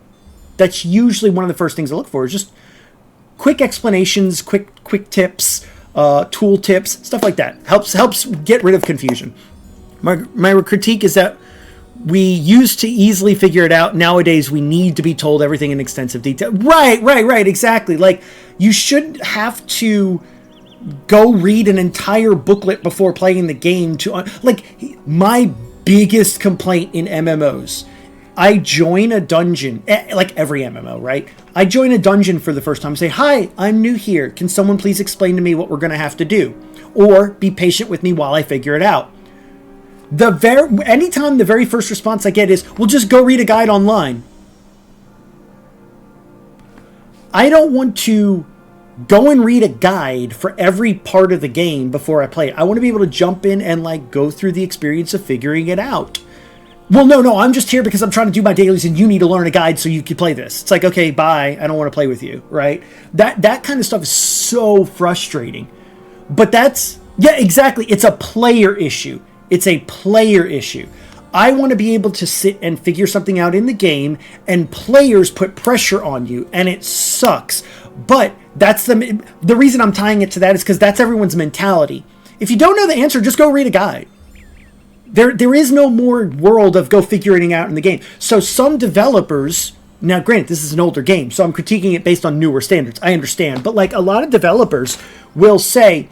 Speaker 1: that's usually one of the first things I look for is just quick explanations, quick tips, tool tips, stuff like that. Helps get rid of confusion. My critique is that we used to easily figure it out. Nowadays, we need to be told everything in extensive detail. Right, exactly. Like, you shouldn't have to go read an entire booklet before playing the game to... Like, my biggest complaint in MMOs, I join a dungeon, like every MMO, right? I join a dungeon for the first time and say, hi, I'm new here. Can someone please explain to me what we're going to have to do? Or be patient with me while I figure it out. Anytime the very first response I get is, well, just go read a guide online. I don't want to go and read a guide for every part of the game before I play it. I want to be able to jump in and like go through the experience of figuring it out. Well, no, I'm just here because I'm trying to do my dailies and you need to learn a guide so you can play this. It's like, okay, bye. I don't want to play with you, right? That kind of stuff is so frustrating. But yeah, exactly. It's a player issue. It's a player issue. I want to be able to sit and figure something out in the game, and players put pressure on you, and it sucks. But That's the reason I'm tying it to that is because that's everyone's mentality. If you don't know the answer, just go read a guide. There is no more world of go figuring it out in the game. So some developers, now granted, this is an older game, so I'm critiquing it based on newer standards. I understand. But like a lot of developers will say,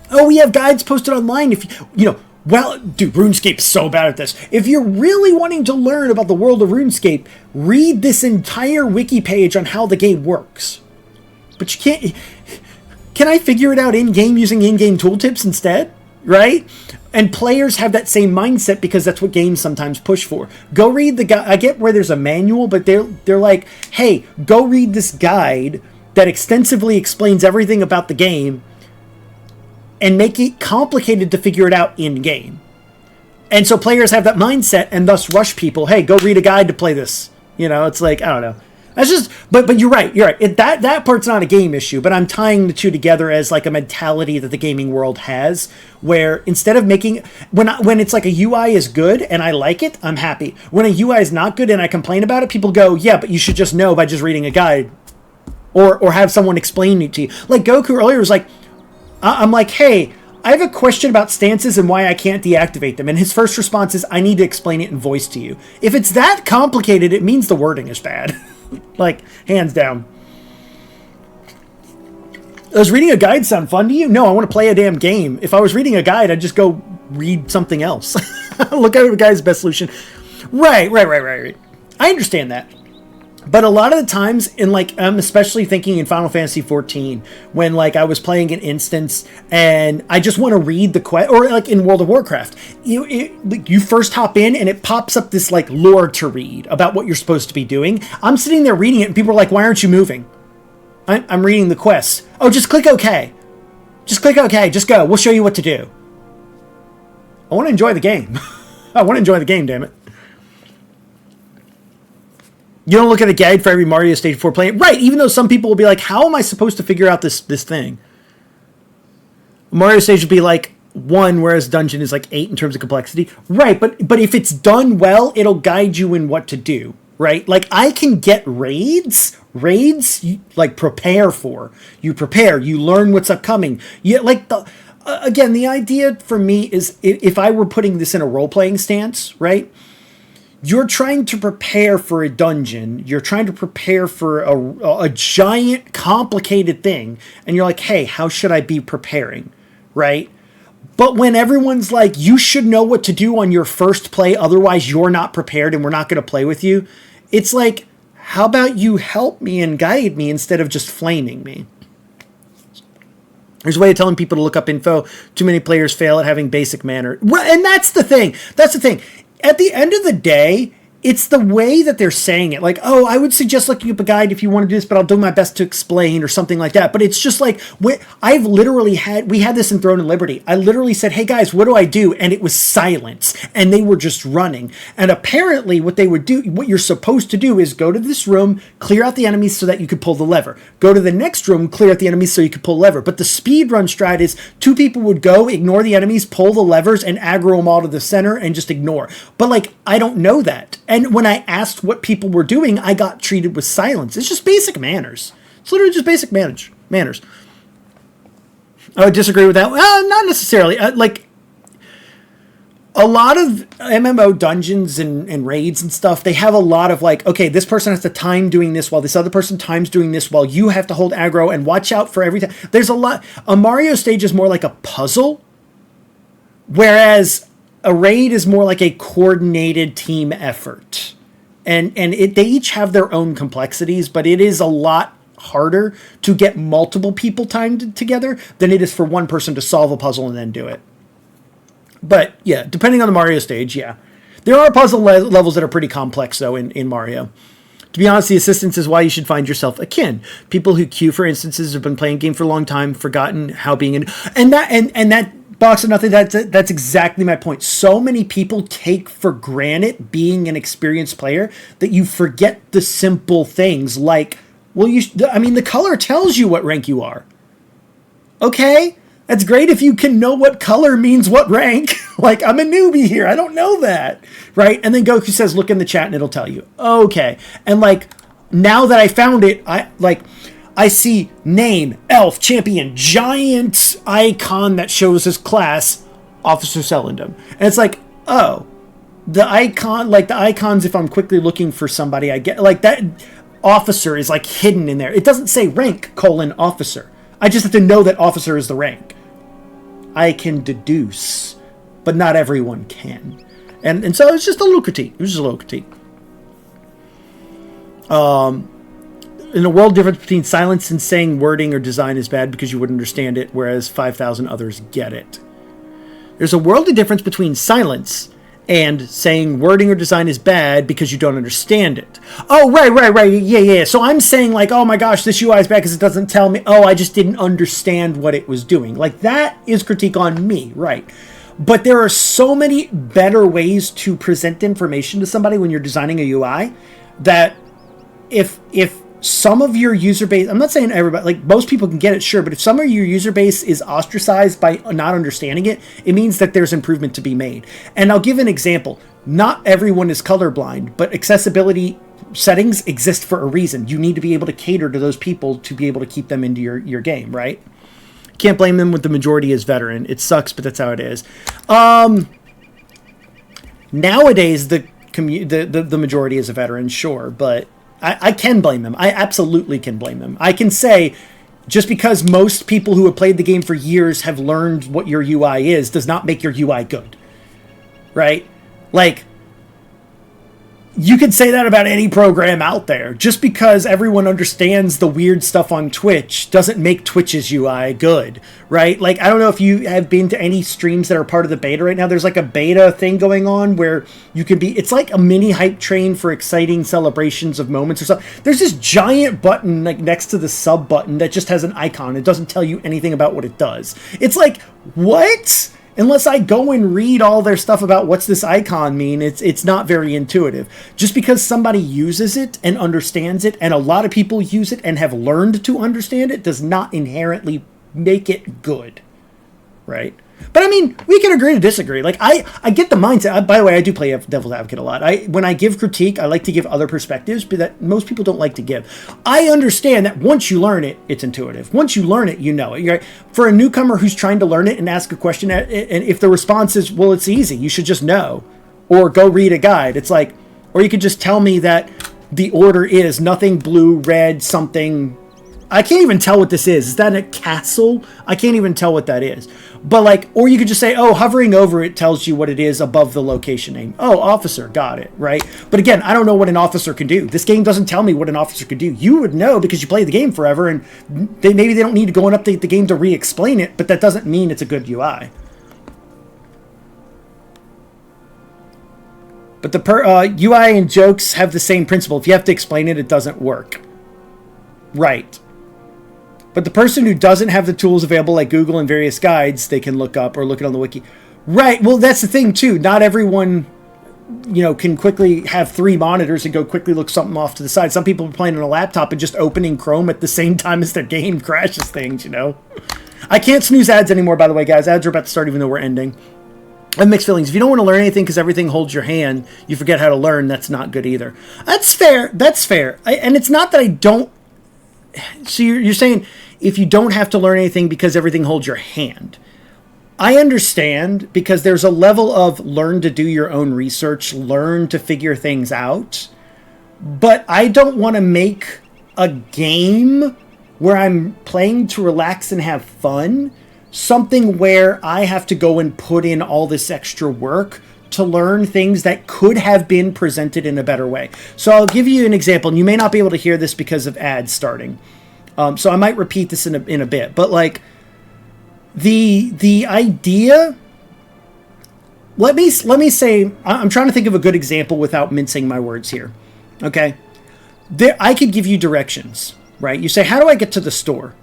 Speaker 1: oh, we have guides posted online. If you know, well, dude, RuneScape is so bad at this. If you're really wanting to learn about the world of RuneScape, read this entire wiki page on how the game works. But you can't... Can I figure it out in-game using in-game tooltips instead? Right? And players have that same mindset because that's what games sometimes push for. Go read the guide. I get where there's a manual, but they're like, hey, go read this guide that extensively explains everything about the game and make it complicated to figure it out in-game. And so players have that mindset and thus rush people, hey, go read a guide to play this. You know, it's like, I don't know. That's just, but you're right. That part's not a game issue, but I'm tying the two together as like a mentality that the gaming world has, where instead of making, when it's like a UI is good and I like it, I'm happy. When a UI is not good and I complain about it, people go, yeah, but you should just know by just reading a guide, or have someone explain it to you. Like Goku earlier was like, I'm like, hey, I have a question about stances and why I can't deactivate them. And his first response is, I need to explain it in voice to you. If it's that complicated, it means the wording is bad. Like, hands down. Does reading a guide sound fun to you? No, I want to play a damn game. If I was reading a guide, I'd just go read something else. Look at the guy's best solution. Right. I understand that. But a lot of the times, in like, I'm especially thinking in Final Fantasy XIV, when like I was playing an instance and I just want to read the quest, or like in World of Warcraft, you first hop in and it pops up this like lore to read about what you're supposed to be doing. I'm sitting there reading it and people are like, why aren't you moving? I'm reading the quest. Oh, just click OK. Just click OK. Just go. We'll show you what to do. I want to enjoy the game. I want to enjoy the game, damn it. You don't look at a guide for every Mario stage before playing. Right, even though some people will be like, how am I supposed to figure out this thing? Mario stage would be like 1, whereas dungeon is like 8 in terms of complexity. Right, but if it's done well, it'll guide you in what to do. Right? Like, I can get raids, you, like, prepare for. You prepare, you learn what's upcoming. You, like, again, the idea for me is, if I were putting this in a role-playing stance, right? You're trying to prepare for a dungeon. You're trying to prepare for a giant, complicated thing. And you're like, hey, how should I be preparing? Right? But when everyone's like, you should know what to do on your first play, otherwise you're not prepared and we're not going to play with you. It's like, how about you help me and guide me instead of just flaming me? There's a way of telling people to look up info. Too many players fail at having basic manner. And that's the thing. That's the thing. At the end of the day, it's the way that they're saying it. Like, oh, I would suggest looking up a guide if you want to do this, but I'll do my best to explain or something like that. But it's just like, we had this in Throne and Liberty. I literally said, hey guys, what do I do? And it was silence. And they were just running. And apparently what they would do, what you're supposed to do is go to this room, clear out the enemies so that you could pull the lever. Go to the next room, clear out the enemies so you could pull the lever. But the speedrun strat is 2 people would go, ignore the enemies, pull the levers, and aggro them all to the center and just ignore. But like, I don't know that. And when I asked what people were doing, I got treated with silence. It's just basic manners. It's literally just basic manners. I would disagree with that. Not necessarily. Like, a lot of MMO dungeons and raids and stuff, they have a lot of like, okay, this person has to time doing this while this other person times doing this while you have to hold aggro and watch out for everything. There's a lot. A Mario stage is more like a puzzle, whereas a raid is more like a coordinated team effort. And they each have their own complexities, but it is a lot harder to get multiple people timed together than it is for one person to solve a puzzle and then do it. But yeah, depending on the Mario stage, yeah. There are puzzle levels that are pretty complex, though, in Mario. To be honest, the assistance is why you should find yourself a kin. People who queue for instances have been playing the game for a long time, forgotten how being in... And that box of nothing, that's exactly my point. So many people take for granted being an experienced player that you forget the simple things like, well, the color tells you what rank you are. Okay? That's great if you can know what color means what rank. Like, I'm a newbie here. I don't know that. Right? And then Goku says, look in the chat and it'll tell you. Okay. And like, now that I found it, I see name, elf, champion, giant icon that shows his class, Officer Celendum. And it's like, oh, the icon, like the icons, if I'm quickly looking for somebody, I get, like, that officer is like hidden in there. It doesn't say rank, officer. I just have to know that officer is the rank. I can deduce, but not everyone can. And so it's just a little critique. It was just a little critique. In a world difference between silence and saying wording or design is bad because you wouldn't understand it, whereas 5,000 others get it. There's a worldly difference between silence and saying wording or design is bad because you don't understand it. Oh, right. Yeah. So I'm saying, like, oh my gosh, this UI is bad because it doesn't tell me. Oh, I just didn't understand what it was doing. Like, that is critique on me, right? But there are so many better ways to present information to somebody when you're designing a UI that if some of your user base, I'm not saying everybody, like, most people can get it, sure, but if some of your user base is ostracized by not understanding it, it means that there's improvement to be made. And I'll give an example. Not everyone is colorblind, but accessibility settings exist for a reason. You need to be able to cater to those people to be able to keep them into your game, right? Can't blame them when the majority is veteran. It sucks, but that's how it is. Nowadays, the majority is a veteran, sure, but I can blame them. I absolutely can blame them. I can say, just because most people who have played the game for years have learned what your UI is, does not make your UI good. Right? Like, you could say that about any program out there. Just because everyone understands the weird stuff on Twitch doesn't make Twitch's UI good, right? Like, I don't know if you have been to any streams that are part of the beta right now. There's like a beta thing going on where you can be, it's like a mini hype train for exciting celebrations of moments or something. There's this giant button like next to the sub button that just has an icon. It doesn't tell you anything about what it does. It's like, what? Unless I go and read all their stuff about what's this icon mean, it's not very intuitive. Just because somebody uses it and understands it, and a lot of people use it and have learned to understand it, does not inherently make it good, right? But I mean, we can agree to disagree. Like, I get the mindset. By the way, I do play devil's advocate a lot. When I give critique, I like to give other perspectives, but that most people don't like to give. I understand that once you learn it, it's intuitive. Once you learn it, you know it. Right? For a newcomer who's trying to learn it and ask a question, and if the response is, well, it's easy, you should just know, or go read a guide. It's like, or you could just tell me that the order is nothing blue, red, something. I can't even tell what this is. Is that a castle? I can't even tell what that is. But like, or you could just say, oh, hovering over it tells you what it is above the location name. Oh, officer, got it, right? But again, I don't know what an officer can do. This game doesn't tell me what an officer could do. You would know because you play the game forever, and maybe they don't need to go and update the game to re-explain it, but that doesn't mean it's a good UI. But the UI and jokes have the same principle. If you have to explain it, it doesn't work. Right. But the person who doesn't have the tools available, like Google and various guides, they can look up or look it on the wiki. Right. Well, that's the thing, too. Not everyone, can quickly have 3 monitors and go quickly look something off to the side. Some people are playing on a laptop and just opening Chrome at the same time as their game crashes things, I can't snooze ads anymore, by the way, guys. Ads are about to start even though we're ending. I have mixed feelings. If you don't want to learn anything because everything holds your hand, you forget how to learn. That's not good either. That's fair. That's fair. And it's not that I don't. So you're saying if you don't have to learn anything because everything holds your hand. I understand, because there's a level of learn to do your own research, learn to figure things out. But I don't want to make a game where I'm playing to relax and have fun something where I have to go and put in all this extra work to learn things that could have been presented in a better way. So I'll give you an example, and you may not be able to hear this because of ads starting. So I might repeat this in a bit, but like the idea. Let me say, I'm trying to think of a good example without mincing my words here. Okay, I could give you directions, right? You say, how do I get to the store?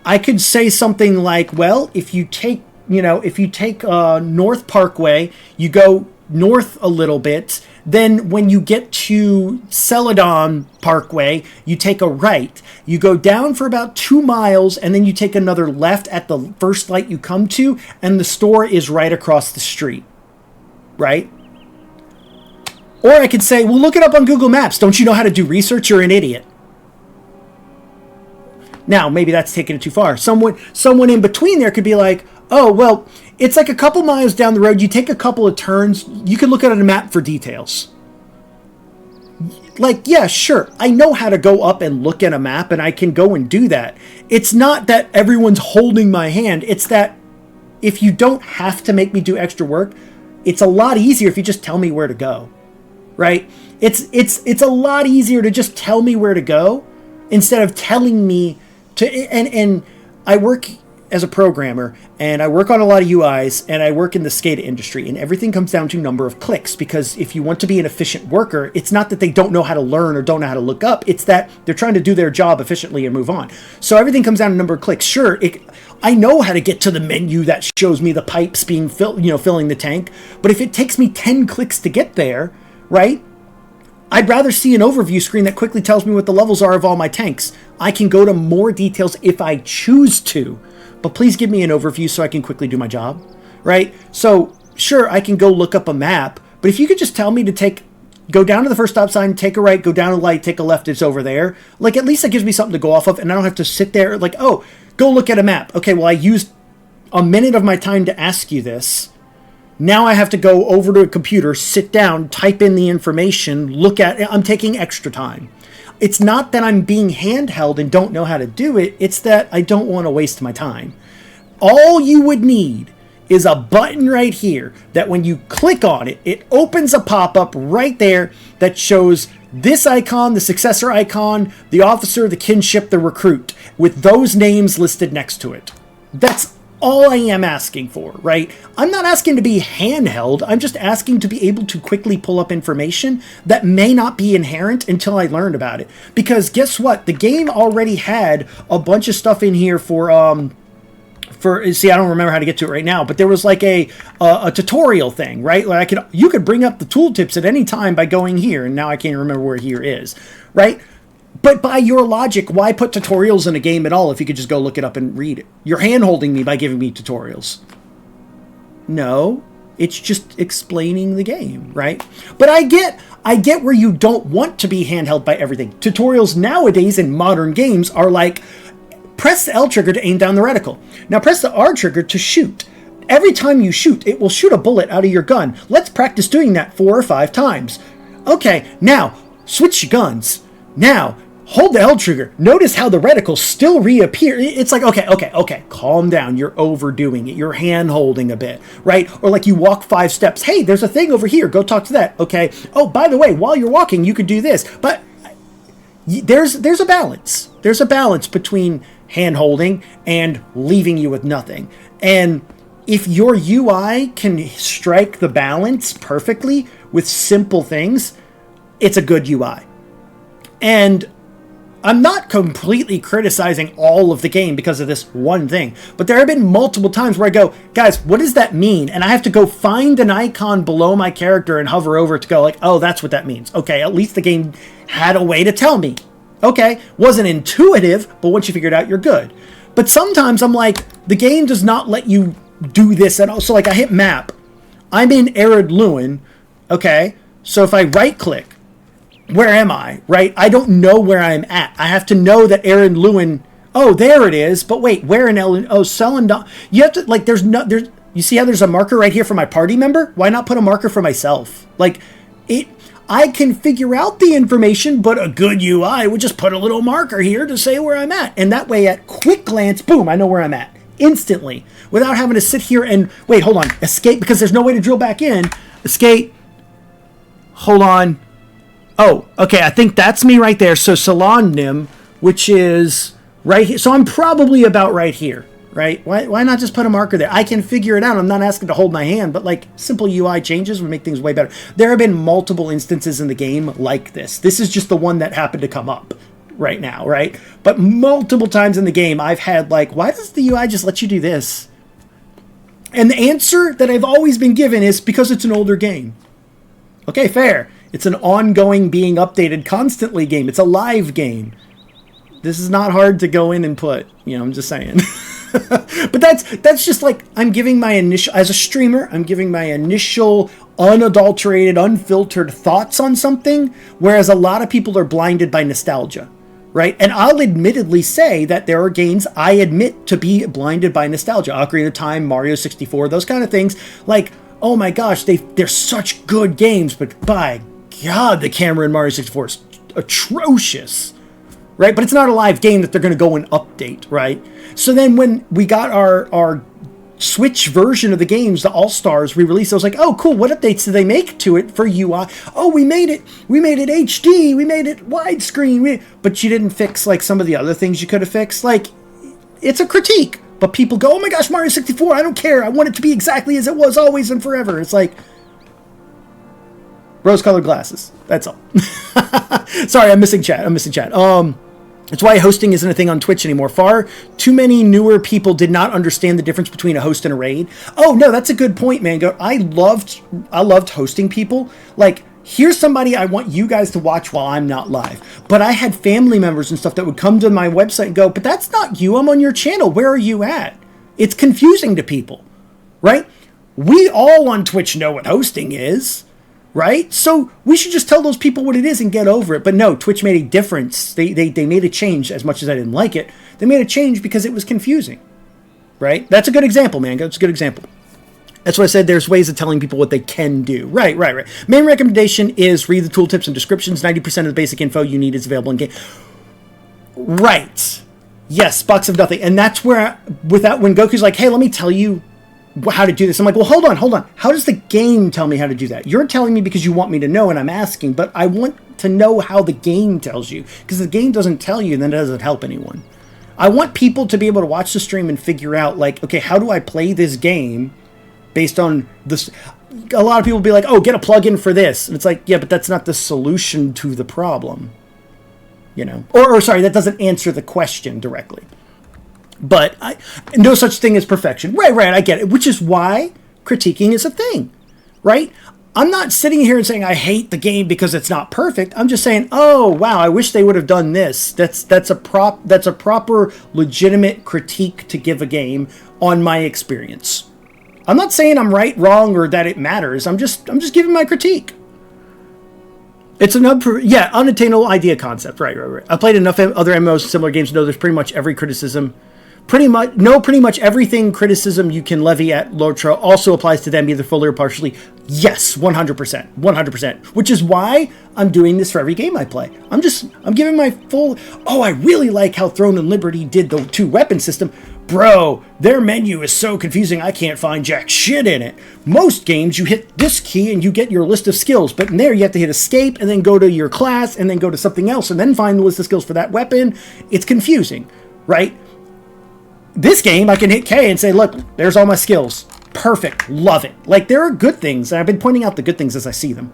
Speaker 1: I could say something like, well, if you take North Parkway, you go north a little bit, then when you get to Celadon Parkway, you take a right. You go down for about 2 miles, and then you take another left at the first light you come to, and the store is right across the street, right? Or I could say, well, look it up on Google Maps. Don't you know how to do research? You're an idiot. Now, maybe that's taking it too far. Someone in between there could be like, oh, well, it's like a couple miles down the road. You take a couple of turns. You can look at a map for details. Like, yeah, sure. I know how to go up and look at a map, and I can go and do that. It's not that everyone's holding my hand. It's that if you don't have to make me do extra work, it's a lot easier if you just tell me where to go, right? It's a lot easier to just tell me where to go instead of telling me to. And I work as a programmer, and I work on a lot of UIs, and I work in the SCADA industry, and everything comes down to number of clicks, because if you want to be an efficient worker, it's not that they don't know how to learn or don't know how to look up, it's that they're trying to do their job efficiently and move on. So everything comes down to number of clicks. Sure, I know how to get to the menu that shows me the pipes being filling the tank, but if it takes me 10 clicks to get there, right? I'd rather see an overview screen that quickly tells me what the levels are of all my tanks. I can go to more details if I choose to, but please give me an overview so I can quickly do my job, right? So sure, I can go look up a map, but if you could just tell me to go down to the first stop sign, take a right, go down a light, take a left, it's over there. Like, at least that gives me something to go off of, and I don't have to sit there like, oh, go look at a map. Okay, well, I used a minute of my time to ask you this. Now I have to go over to a computer, sit down, type in the information, look at it. I'm taking extra time. It's not that I'm being handheld and don't know how to do it. It's that I don't want to waste my time. All you would need is a button right here that when you click on it, it opens a pop-up right there that shows this icon, the successor icon, the officer, the kinship, the recruit, with those names listed next to it. That's all I am asking for, right? I'm not asking to be handheld. I'm just asking to be able to quickly pull up information that may not be inherent until I learned about it. Because guess what? The game already had a bunch of stuff in here for see, I don't remember how to get to it right now, but there was like a tutorial thing, right? Like you could bring up the tooltips at any time by going here, and now I can't remember where here is, right? But by your logic, why put tutorials in a game at all if you could just go look it up and read it? You're hand-holding me by giving me tutorials. No, it's just explaining the game, right? But I get where you don't want to be handheld by everything. Tutorials nowadays in modern games are like, press the L trigger to aim down the reticle. Now press the R trigger to shoot. Every time you shoot, it will shoot a bullet out of your gun. Let's practice doing that 4 or 5 times. Okay, now switch your guns. Now, hold the L trigger. Notice how the reticles still reappear. It's like, okay, calm down. You're overdoing it. You're hand-holding a bit, right? Or like you walk 5 steps. Hey, there's a thing over here. Go talk to that. Okay. Oh, by the way, while you're walking, you could do this. But there's a balance. There's a balance between hand-holding and leaving you with nothing. And if your UI can strike the balance perfectly with simple things, it's a good UI. And I'm not completely criticizing all of the game because of this one thing, but there have been multiple times where I go, guys, what does that mean? And I have to go find an icon below my character and hover over to go like, oh, that's what that means. Okay, at least the game had a way to tell me. Okay, wasn't intuitive, but once you figure it out, you're good. But sometimes I'm like, the game does not let you do this at all. So like I hit map. I'm in Arid Lewin. Okay, so if I right click, where am I, right? I don't know where I'm at. I have to know that Aaron Lewin, oh, there it is. But wait, where in Ellen? Oh, Selendon. You have to, like, you see how there's a marker right here for my party member? Why not put a marker for myself? Like, I can figure out the information, but a good UI would just put a little marker here to say where I'm at. And that way, at quick glance, boom, I know where I'm at instantly without having to sit here and, wait, hold on, escape, because there's no way to drill back in. Escape. Hold on. Oh, okay, I think that's me right there. So Salonnim, which is right here. So I'm probably about right here, right? Why not just put a marker there? I can figure it out. I'm not asking to hold my hand, but like simple UI changes would make things way better. There have been multiple instances in the game like this. This is just the one that happened to come up right now, right? But multiple times in the game, I've had like, why does the UI just let you do this? And the answer that I've always been given is because it's an older game. Okay, fair. It's an ongoing, being updated constantly game. It's a live game. This is not hard to go in and put. You know, I'm just saying. But that's just like, I'm giving my initial, as a streamer, I'm giving my initial unadulterated, unfiltered thoughts on something, whereas a lot of people are blinded by nostalgia. right? And I'll admittedly say that there are games I admit to be blinded by nostalgia. Ocarina of Time, Mario 64, those kind of things. Like, oh my gosh, they're such good games, but by God, the camera in Mario 64 is atrocious, right? But it's not a live game that they're going to go and update, right? So then when we got our Switch version of the games, the All-Stars re-released, I was like, oh, cool, what updates did they make to it for UI? Oh, we made it HD, we made it widescreen, but you didn't fix, like, some of the other things you could have fixed. Like, it's a critique, but people go, oh my gosh, Mario 64, I don't care, I want it to be exactly as it was always and forever. It's like, rose-colored glasses, that's all. Sorry, I'm missing chat. That's why hosting isn't a thing on Twitch anymore. Far too many newer people did not understand the difference between a host and a raid. Oh no, that's a good point, Mango. I loved hosting people. Like, here's somebody I want you guys to watch while I'm not live. But I had family members and stuff that would come to my website and go, but that's not you. I'm on your channel. Where are you at? It's confusing to people, right? We all on Twitch know what hosting is. Right? So we should just tell those people what it is and get over it. But no, Twitch made a difference. They made a change. As much as I didn't like it, they made a change because it was confusing. Right? That's a good example, man. That's a good example. That's why I said there's ways of telling people what they can do. Right. Main recommendation is read the tooltips and descriptions. 90% of the basic info you need is available in game. Right. Yes, box of nothing. And that's where, when Goku's like, hey, let me tell you how to do this. I'm like, well, hold on. How does the game tell me how to do that? You're telling me because you want me to know and I'm asking, but I want to know how the game tells you, because the game doesn't tell you, then it doesn't help anyone. I want people to be able to watch the stream and figure out, like, okay, how do I play this game based on this? A lot of people will be like, oh, get a plugin for this. And it's like, yeah, but that's not the solution to the problem. You know? Or sorry, that doesn't answer the question directly. But no such thing as perfection. Right, I get it. Which is why critiquing is a thing, right? I'm not sitting here and saying I hate the game because it's not perfect. I'm just saying, oh, wow, I wish they would have done this. That's a proper, legitimate critique to give a game on my experience. I'm not saying I'm right, wrong, or that it matters. I'm just giving my critique. It's an unattainable idea concept. Right. I played enough other MMOs, similar games to know there's pretty much every criticism. Pretty much everything criticism you can levy at LOTRO also applies to them, either fully or partially. Yes, 100%. Which is why I'm doing this for every game I play. I'm giving my full, I really like how Throne and Liberty did the 2-weapon system. Bro, their menu is so confusing I can't find jack shit in it. Most games, you hit this key and you get your list of skills, but in there you have to hit escape and then go to your class and then go to something else and then find the list of skills for that weapon. It's confusing, right? This game, I can hit K and say, look, there's all my skills. Perfect. Love it. Like, there are good things, and I've been pointing out the good things as I see them.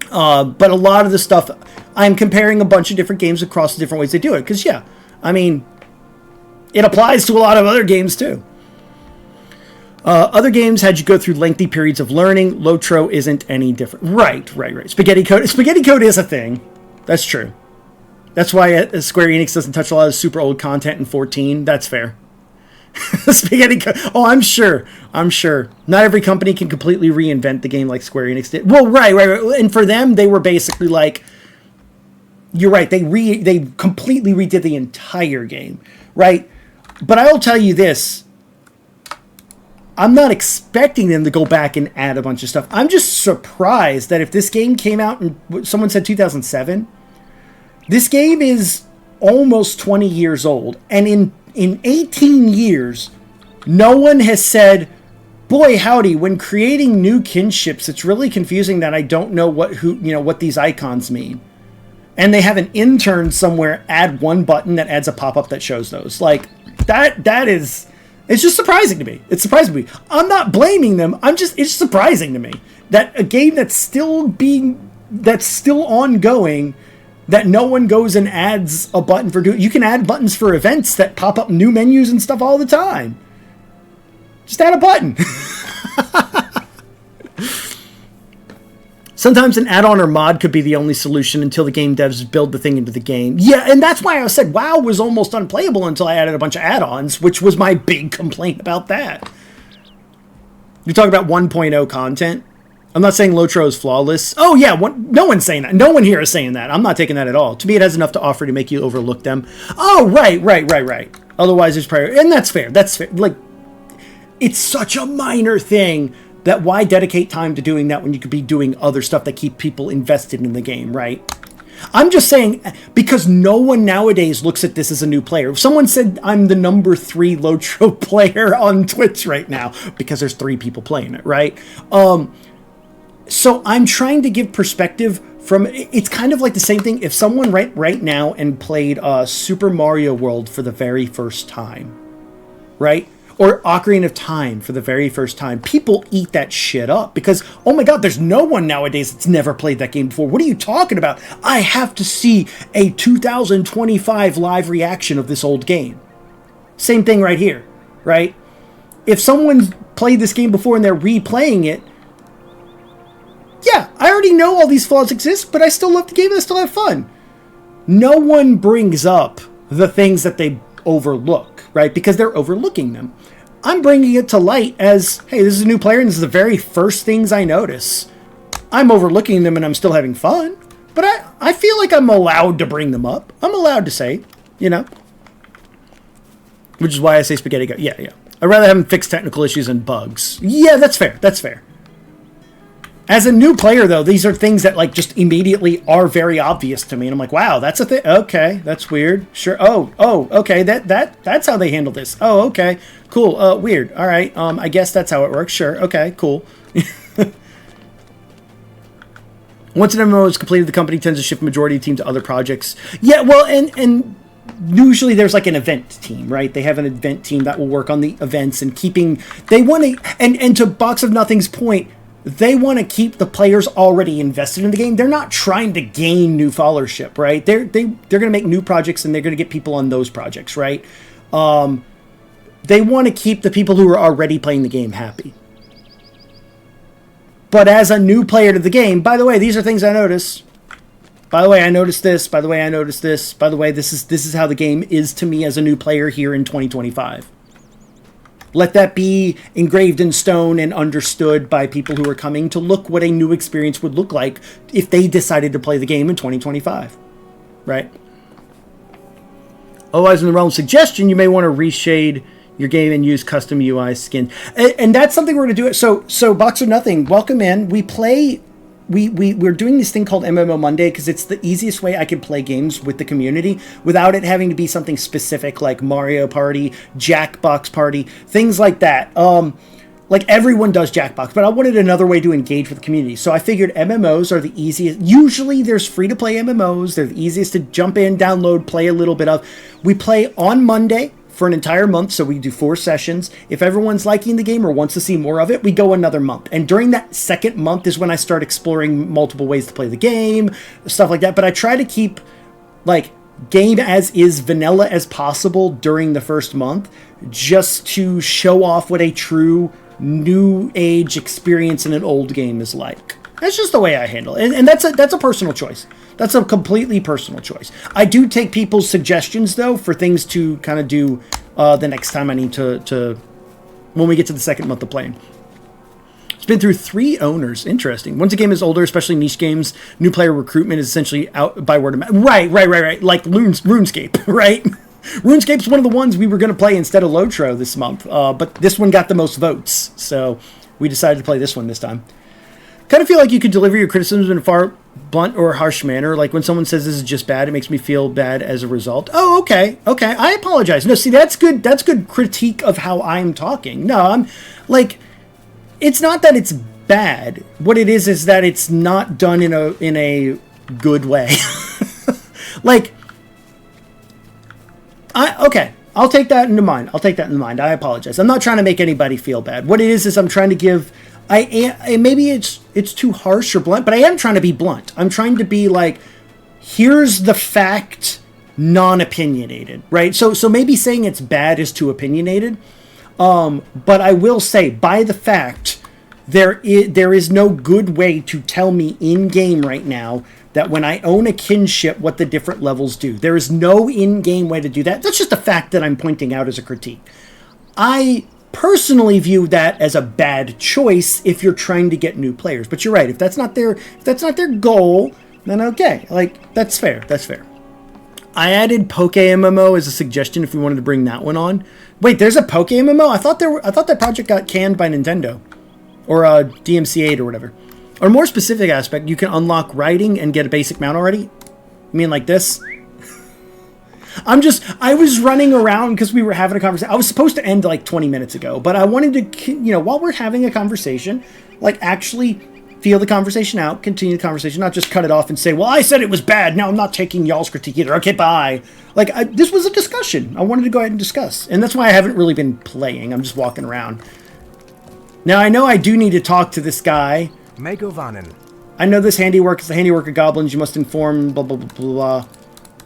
Speaker 1: But a lot of the stuff, I'm comparing a bunch of different games across the different ways they do it. Because, yeah, I mean, it applies to a lot of other games, too. Other games had you go through lengthy periods of learning. LOTRO isn't any different. Right. Spaghetti code is a thing. That's true. That's why Square Enix doesn't touch a lot of super old content in 14. That's fair. Spaghetti code. Oh, I'm sure. Not every company can completely reinvent the game like Square Enix did. Well, right. And for them, they were basically like, you're right. They completely redid the entire game, right? But I will tell you this. I'm not expecting them to go back and add a bunch of stuff. I'm just surprised that if this game came out in, someone said 2007, this game is almost 20 years old, and in 18 years, no one has said, boy, howdy, when creating new kinships, it's really confusing that I don't know what these icons mean. And they have an intern somewhere add one button that adds a pop-up that shows those. Like, that is, it's just surprising to me. It's surprising to me. I'm not blaming them. It's surprising to me that a game that's still ongoing, that no one goes and adds a button for doing. You can add buttons for events that pop up new menus and stuff all the time. Just add a button. Sometimes an add-on or mod could be the only solution until the game devs build the thing into the game. Yeah, and that's why I said WoW was almost unplayable until I added a bunch of add-ons, which was my big complaint about that. You talk about 1.0 content. I'm not saying LOTRO is flawless. Oh, yeah, no one's saying that. No one here is saying that. I'm not taking that at all. To me, it has enough to offer to make you overlook them. Oh, right. Otherwise, there's priority. And that's fair. That's fair. Like, it's such a minor thing that why dedicate time to doing that when you could be doing other stuff that keep people invested in the game, right? I'm just saying, because no one nowadays looks at this as a new player. If someone said I'm the number 3 LOTRO player on Twitch right now, because there's 3 people playing it, right? So I'm trying to give perspective from, it's kind of like the same thing if someone right now and played Super Mario World for the very first time, right? Or Ocarina of Time for the very first time. People eat that shit up because, oh my god, there's no one nowadays that's never played that game before. What are you talking about? I have to see a 2025 live reaction of this old game. Same thing right here, right? If someone played this game before and they're replaying it, yeah, I already know all these flaws exist, but I still love the game and I still have fun. No one brings up the things that they overlook, right? Because they're overlooking them. I'm bringing it to light as, hey, this is a new player and this is the very first things I notice. I'm overlooking them and I'm still having fun, but I feel like I'm allowed to bring them up. I'm allowed to say, you know, which is why I say spaghetti go. Yeah. I'd rather have them fix technical issues than bugs. Yeah, that's fair. As a new player, though, these are things that, like, just immediately are very obvious to me. And I'm like, wow, that's a thing. Okay, that's weird. Sure. Oh, okay, that's how they handle this. Oh, okay, cool. Weird. All right, I guess that's how it works. Sure. Okay, cool. Once an MMO is completed, the company tends to shift majority of the team to other projects. Yeah, well, and usually there's like an event team, right? They have an event team that will work on the events and keeping... They want to... And to Box of Nothing's point... They want to keep the players already invested in the game. They're not trying to gain new followership, right? They're going to make new projects and they're going to get people on those projects, right? They want to keep the people who are already playing the game happy. But as a new player to the game, by the way, these are things I notice. By the way, I noticed this. By the way, I noticed this. By the way, this is how the game is to me as a new player here in 2025. Let that be engraved in stone and understood by people who are coming to look what a new experience would look like if they decided to play the game in 2025. Right? Otherwise, in the realm of suggestion, you may want to reshade your game and use custom UI skin. And that's something we're going to do. So Box of Nothing, welcome in. We're doing this thing called MMO Monday because it's the easiest way I can play games with the community without it having to be something specific like Mario Party, Jackbox Party, things like that. Like everyone does Jackbox, but I wanted another way to engage with the community. So I figured MMOs are the easiest. Usually there's free-to-play MMOs. They're the easiest to jump in, download, play a little bit of. We play on Monday for an entire month, so we do 4 sessions. If everyone's liking the game or wants to see more of it, we go another month. And during that second month is when I start exploring multiple ways to play the game, stuff like that. But I try to keep, like, game as is vanilla as possible during the first month, just to show off what a true new age experience in an old game is like. That's just the way I handle it. And that's a personal choice. That's a completely personal choice. I do take people's suggestions, though, for things to kind of do the next time I need to when we get to the second month of playing. It's been through 3 owners. Interesting. Once a game is older, especially niche games, new player recruitment is essentially out by word of mouth. Right. Like RuneScape, right? RuneScape's one of the ones we were going to play instead of LOTRO this month, but this one got the most votes, so we decided to play this one this time. Kind of feel like you could deliver your criticisms in a far blunt or harsh manner. Like when someone says this is just bad, it makes me feel bad as a result. Oh, okay. I apologize. No, see, that's good. That's good critique of how I'm talking. No, I'm like, it's not that it's bad. What it is that it's not done in a good way. Like, okay. I'll take that into mind. I apologize. I'm not trying to make anybody feel bad. What it is I'm trying to give. Maybe it's too harsh or blunt, but I am trying to be blunt. I'm trying to be like, here's the fact, non-opinionated, right? So maybe saying it's bad is too opinionated. But I will say, by the fact, there is no good way to tell me in-game right now that when I own a kinship, what the different levels do. There is no in-game way to do that. That's just a fact that I'm pointing out as a critique. I personally view that as a bad choice if you're trying to get new players. But you're right. If that's not their goal, then okay. Like, that's fair. That's fair. I added Poke MMO as a suggestion if we wanted to bring that one on. Wait, there's a Poke MMO? I thought that project got canned by Nintendo or DMC8 or whatever. Or more specific aspect, you can unlock riding and get a basic mount already. You mean like this? I was running around because we were having a conversation. I was supposed to end like 20 minutes ago, but I wanted to, while we're having a conversation, like actually feel the conversation out, continue the conversation, not just cut it off and say, well, I said it was bad. Now I'm not taking y'all's critique either. Okay, bye. Like, this was a discussion. I wanted to go ahead and discuss. And that's why I haven't really been playing. I'm just walking around. Now, I know I do need to talk to this guy.
Speaker 4: Megovanen.
Speaker 1: I know this handiwork is the handiwork of goblins. You must inform, blah, blah, blah, blah.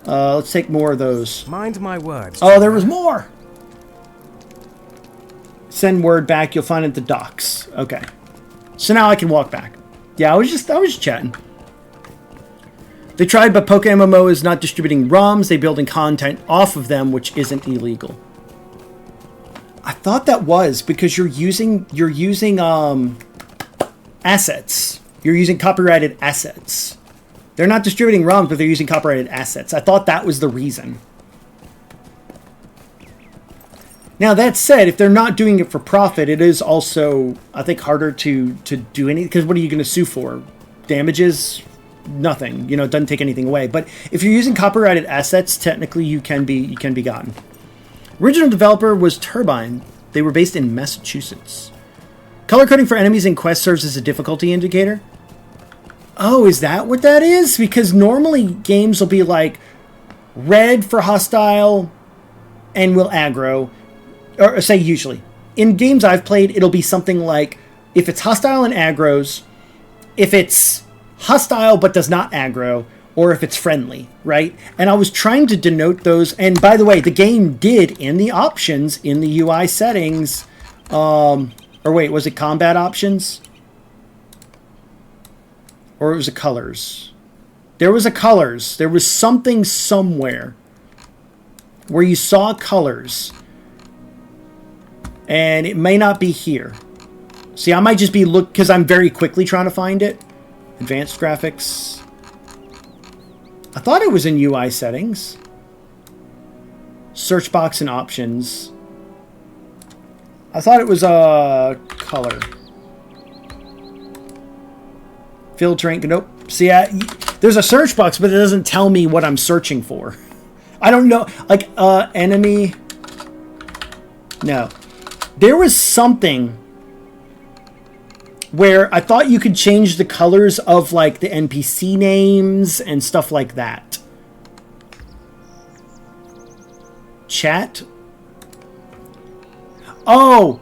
Speaker 1: Let's take more of those.
Speaker 4: Mind my words.
Speaker 1: Oh, there was more. Send word back. You'll find it at the docks. Okay. So now I can walk back. Yeah, I was just chatting. They tried, but Poke MMO is not distributing ROMs. They're building content off of them, which isn't illegal. I thought that was because you're using assets. You're using copyrighted assets. They're not distributing ROMs, but they're using copyrighted assets. I thought that was the reason. Now, that said, if they're not doing it for profit, it is also, I think, harder to do anything. Because what are you going to sue for? Damages? Nothing. It doesn't take anything away. But if you're using copyrighted assets, technically you can be gotten. Original developer was Turbine. They were based in Massachusetts. Color coding for enemies in quests serves as a difficulty indicator. Oh, is that what that is? Because normally games will be like red for hostile and will aggro. Or say usually. In games I've played, it'll be something like if it's hostile and aggroes, if it's hostile but does not aggro, or if it's friendly, right? And I was trying to denote those. And by the way, the game did, in the options, in the UI settings, or wait, was it combat options? Or it was a colors? There was a colors. There was something somewhere where you saw colors. And it may not be here. See, I might just be because I'm very quickly trying to find it. Advanced graphics. I thought it was in UI settings. Search box and options. I thought it was color. Filtering. Nope. See, there's a search box, but it doesn't tell me what I'm searching for. I don't know. Like, enemy. No. There was something where I thought you could change the colors of like the NPC names and stuff like that. Chat? Oh!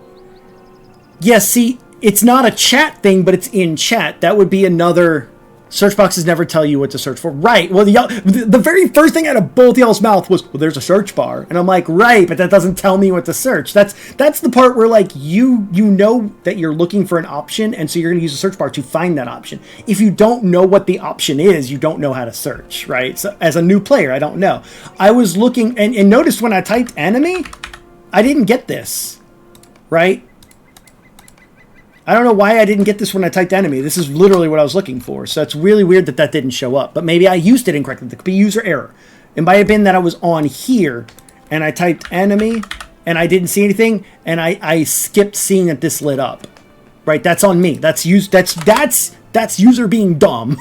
Speaker 1: Yeah, see, it's not a chat thing, but it's in chat. That would be another... Search boxes never tell you what to search for. Right. Well, the very first thing out of both y'all's mouth was, well, there's a search bar. And I'm like, right, but that doesn't tell me what to search. That's the part where, like, you know that you're looking for an option, and so you're going to use a search bar to find that option. If you don't know what the option is, you don't know how to search, right? So as a new player, I don't know. I was looking, and notice when I typed enemy, I didn't get this, right? I don't know why I didn't get this when I typed enemy. This is literally what I was looking for. So it's really weird that that didn't show up. But maybe I used it incorrectly. There could be user error. It might have been that I was on here and I typed enemy and I didn't see anything and I skipped seeing that this lit up. Right? That's on me. That's user being dumb.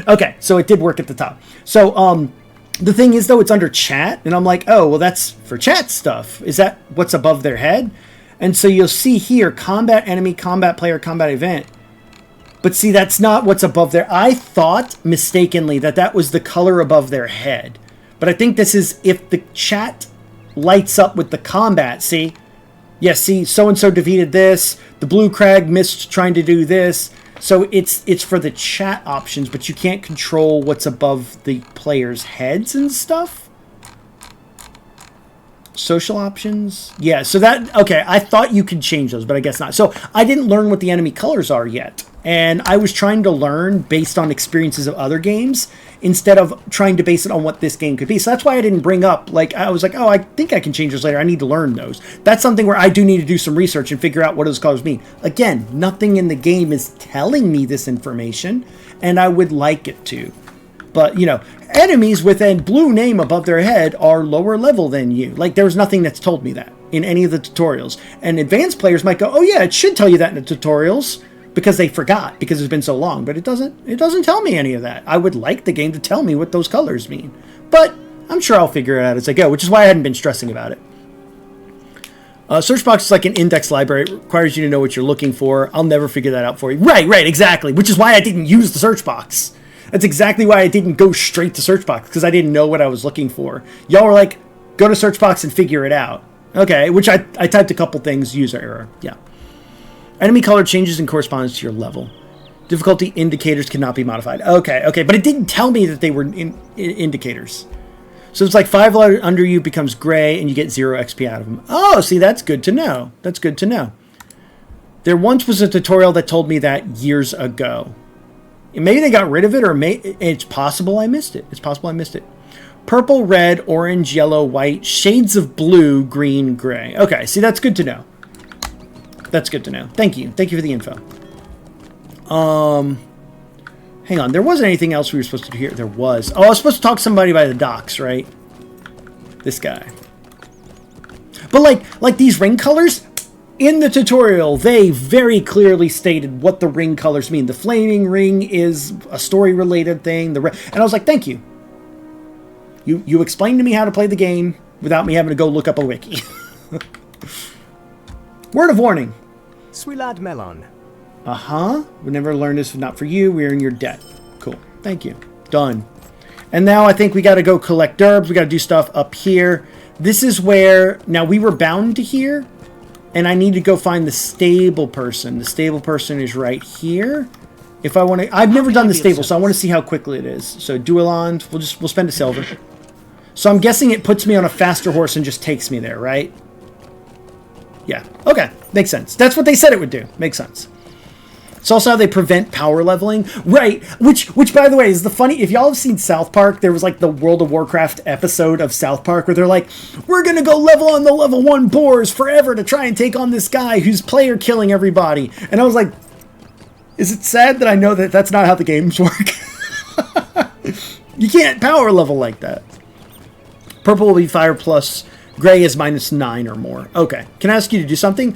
Speaker 1: Okay, so it did work at the top. So the thing is though, it's under chat and I'm like, oh, well that's for chat stuff. Is that what's above their head? And so you'll see here, combat enemy, combat player, combat event. But see, that's not what's above there. I thought, mistakenly, that was the color above their head. But I think this is if the chat lights up with the combat. See? Yeah, see, so-and-so defeated this. The blue crag missed trying to do this. So it's for the chat options, but you can't control what's above the players' heads and stuff. Social options? Yeah, so that... Okay, I thought you could change those, but I guess not. So I didn't learn what the enemy colors are yet. And I was trying to learn based on experiences of other games instead of trying to base it on what this game could be. So that's why I didn't bring up, like, I was like, oh, I think I can change those later. I need to learn those. That's something where I do need to do some research and figure out what those colors mean. Again, nothing in the game is telling me this information, and I would like it to. But, you know, enemies with a blue name above their head are lower level than you. Like, there's nothing that's told me that in any of the tutorials. And advanced players might go, oh yeah, it should tell you that in the tutorials, because they forgot, because it's been so long. But it doesn't tell me any of that. I would like the game to tell me what those colors mean. But I'm sure I'll figure it out as I go, which is why I hadn't been stressing about it. Search box is like an index library. It requires you to know what you're looking for. I'll never figure that out for you. Right, exactly. Which is why I didn't use the search box. That's exactly why I didn't go straight to search box, because I didn't know what I was looking for. Y'all were like, go to search box and figure it out. Okay, which I typed a couple things, user error. Yeah. Enemy color changes in correspondence to your level. Difficulty indicators cannot be modified. Okay, but it didn't tell me that they were indicators. So it's like 5 letters under you becomes gray and you get 0 XP out of them. Oh, see, that's good to know. That's good to know. There once was a tutorial that told me that years ago. Maybe they got rid of it, or it's possible I missed it. It's possible I missed it. Purple, red, orange, yellow, white, shades of blue, green, gray. Okay, see, that's good to know. That's good to know. Thank you. Thank you for the info. Hang on. There wasn't anything else we were supposed to do here. There was. Oh, I was supposed to talk to somebody by the docks, right? This guy. But like these ring colors, in the tutorial, they very clearly stated what the ring colors mean. The flaming ring is a story-related thing. And I was like, thank you. You explained to me how to play the game without me having to go look up a wiki. Word of warning.
Speaker 4: Sweet lad Melon.
Speaker 1: Uh-huh. We never learned this, if not for you. We're in your debt. Cool. Thank you. Done. And now I think we got to go collect derbs. We got to do stuff up here. This is where... Now, we were bound to here. And I need to go find the stable person. The stable person is right here. If I want to... I've never done the stable, so I want to see how quickly it is. So, Dueland. We'll spend a silver. So, I'm guessing it puts me on a faster horse and just takes me there, right? Yeah. Okay. Makes sense. That's what they said it would do. Makes sense. It's also how they prevent power leveling. Right. Which by the way, is the funny... If y'all have seen South Park, there was like the World of Warcraft episode of South Park where they're like, we're going to go level on the level 1 boars forever to try and take on this guy who's player killing everybody. And I was like, is it sad that I know that that's not how the games work? You can't power level like that. Purple will be fire plus... Gray is -9 or more. Okay. Can I ask you to do something?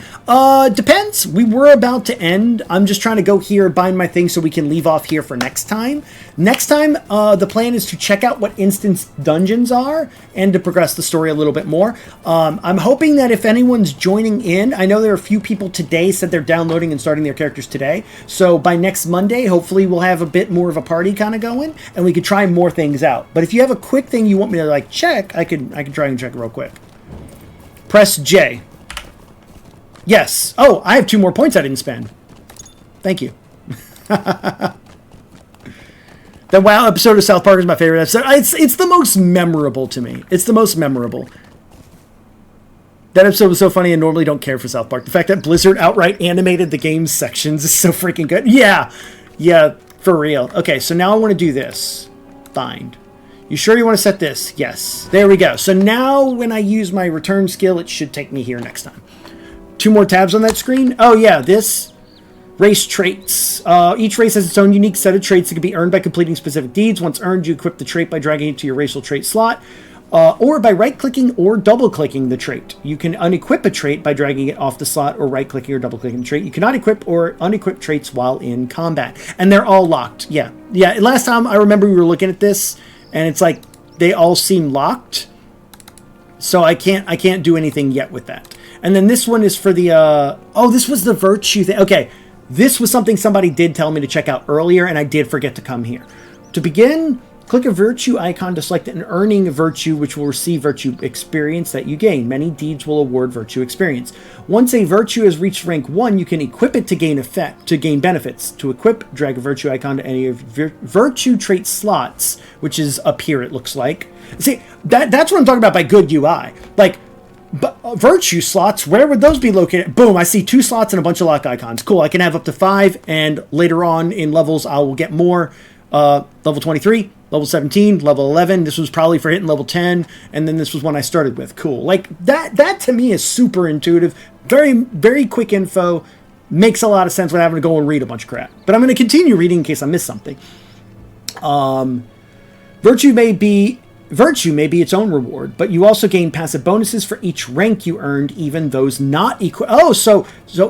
Speaker 1: Depends. We were about to end. I'm just trying to go here, bind my thing so we can leave off here for next time. Next time, the plan is to check out what instance dungeons are and to progress the story a little bit more. I'm hoping that if anyone's joining in, I know there are a few people today said they're downloading and starting their characters today. So by next Monday, hopefully we'll have a bit more of a party kind of going and we could try more things out. But if you have a quick thing you want me to like check, I can try and check it real quick. Press J. Yes. Oh, I have 2 more points I didn't spend. Thank you. The WoW episode of South Park is my favorite episode. It's the most memorable to me. It's the most memorable. That episode was so funny. I normally don't care for South Park. The fact that Blizzard outright animated the game's sections is so freaking good. Yeah. Yeah, for real. Okay, so now I want to do this. Bind. You sure you want to set this? Yes. There we go. So now when I use my return skill, it should take me here next time. 2 more tabs on that screen. Oh, yeah. This. Race traits. Each race has its own unique set of traits that can be earned by completing specific deeds. Once earned, you equip the trait by dragging it to your racial trait slot. Or by right-clicking or double-clicking the trait. You can unequip a trait by dragging it off the slot or right-clicking or double-clicking the trait. You cannot equip or unequip traits while in combat. And they're all locked. Yeah. Yeah, last time I remember we were looking at this... And it's like, they all seem locked. So I can't do anything yet with that. And then this one is for the, oh, this was the virtue thing. Okay, this was something somebody did tell me to check out earlier, and I did forget to come here. To begin, click a virtue icon to select an earning virtue, which will receive virtue experience that you gain. Many deeds will award virtue experience. Once a virtue has reached rank 1, you can equip it to gain benefits. To equip, drag a virtue icon to any of your virtue trait slots, which is up here, it looks like. See, that's what I'm talking about by good UI. Like, virtue slots, where would those be located? Boom, I see 2 slots and a bunch of lock icons. Cool, I can have up to 5, and later on in levels, I will get more. Level 23, level 17, level 11. This was probably for hitting level 10, and then this was one I started with. Cool. Like, that to me is super intuitive. Very, very quick info. Makes a lot of sense without having to go and read a bunch of crap. But I'm going to continue reading in case I miss something. Virtue may be its own reward, but you also gain passive bonuses for each rank you earned, even those not equipped. Oh, so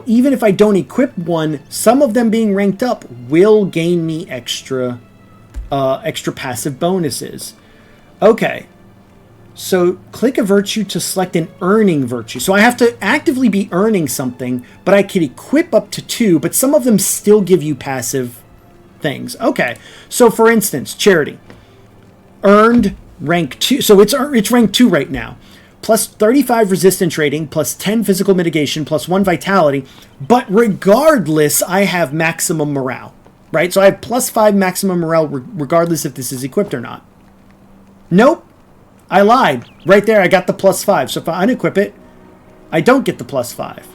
Speaker 1: even if I don't equip one, some of them being ranked up will gain me extra passive bonuses. Okay. So click a virtue to select an earning virtue. So I have to actively be earning something, but I can equip up to 2, but some of them still give you passive things. Okay. So for instance, charity. Earned rank 2. So it's rank 2 right now. Plus 35 resistance rating, plus 10 physical mitigation, plus 1 vitality. But regardless, I have maximum morale. Right? So I have plus 5 maximum morale regardless if this is equipped or not. Nope. I lied. Right there, I got the plus 5. So if I unequip it, I don't get the plus 5.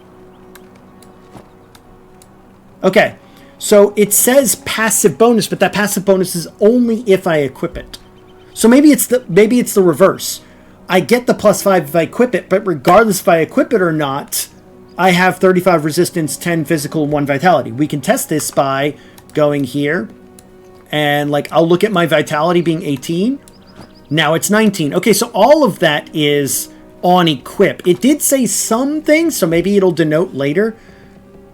Speaker 1: Okay. So it says passive bonus, but that passive bonus is only if I equip it. So maybe it's the reverse. I get the plus 5 if I equip it, but regardless if I equip it or not, I have 35 resistance, 10 physical, 1 vitality. We can test this by going here, and like I'll look at my vitality being 18. Now it's 19. Okay, so all of that is on equip. It did say some things, so maybe it'll denote later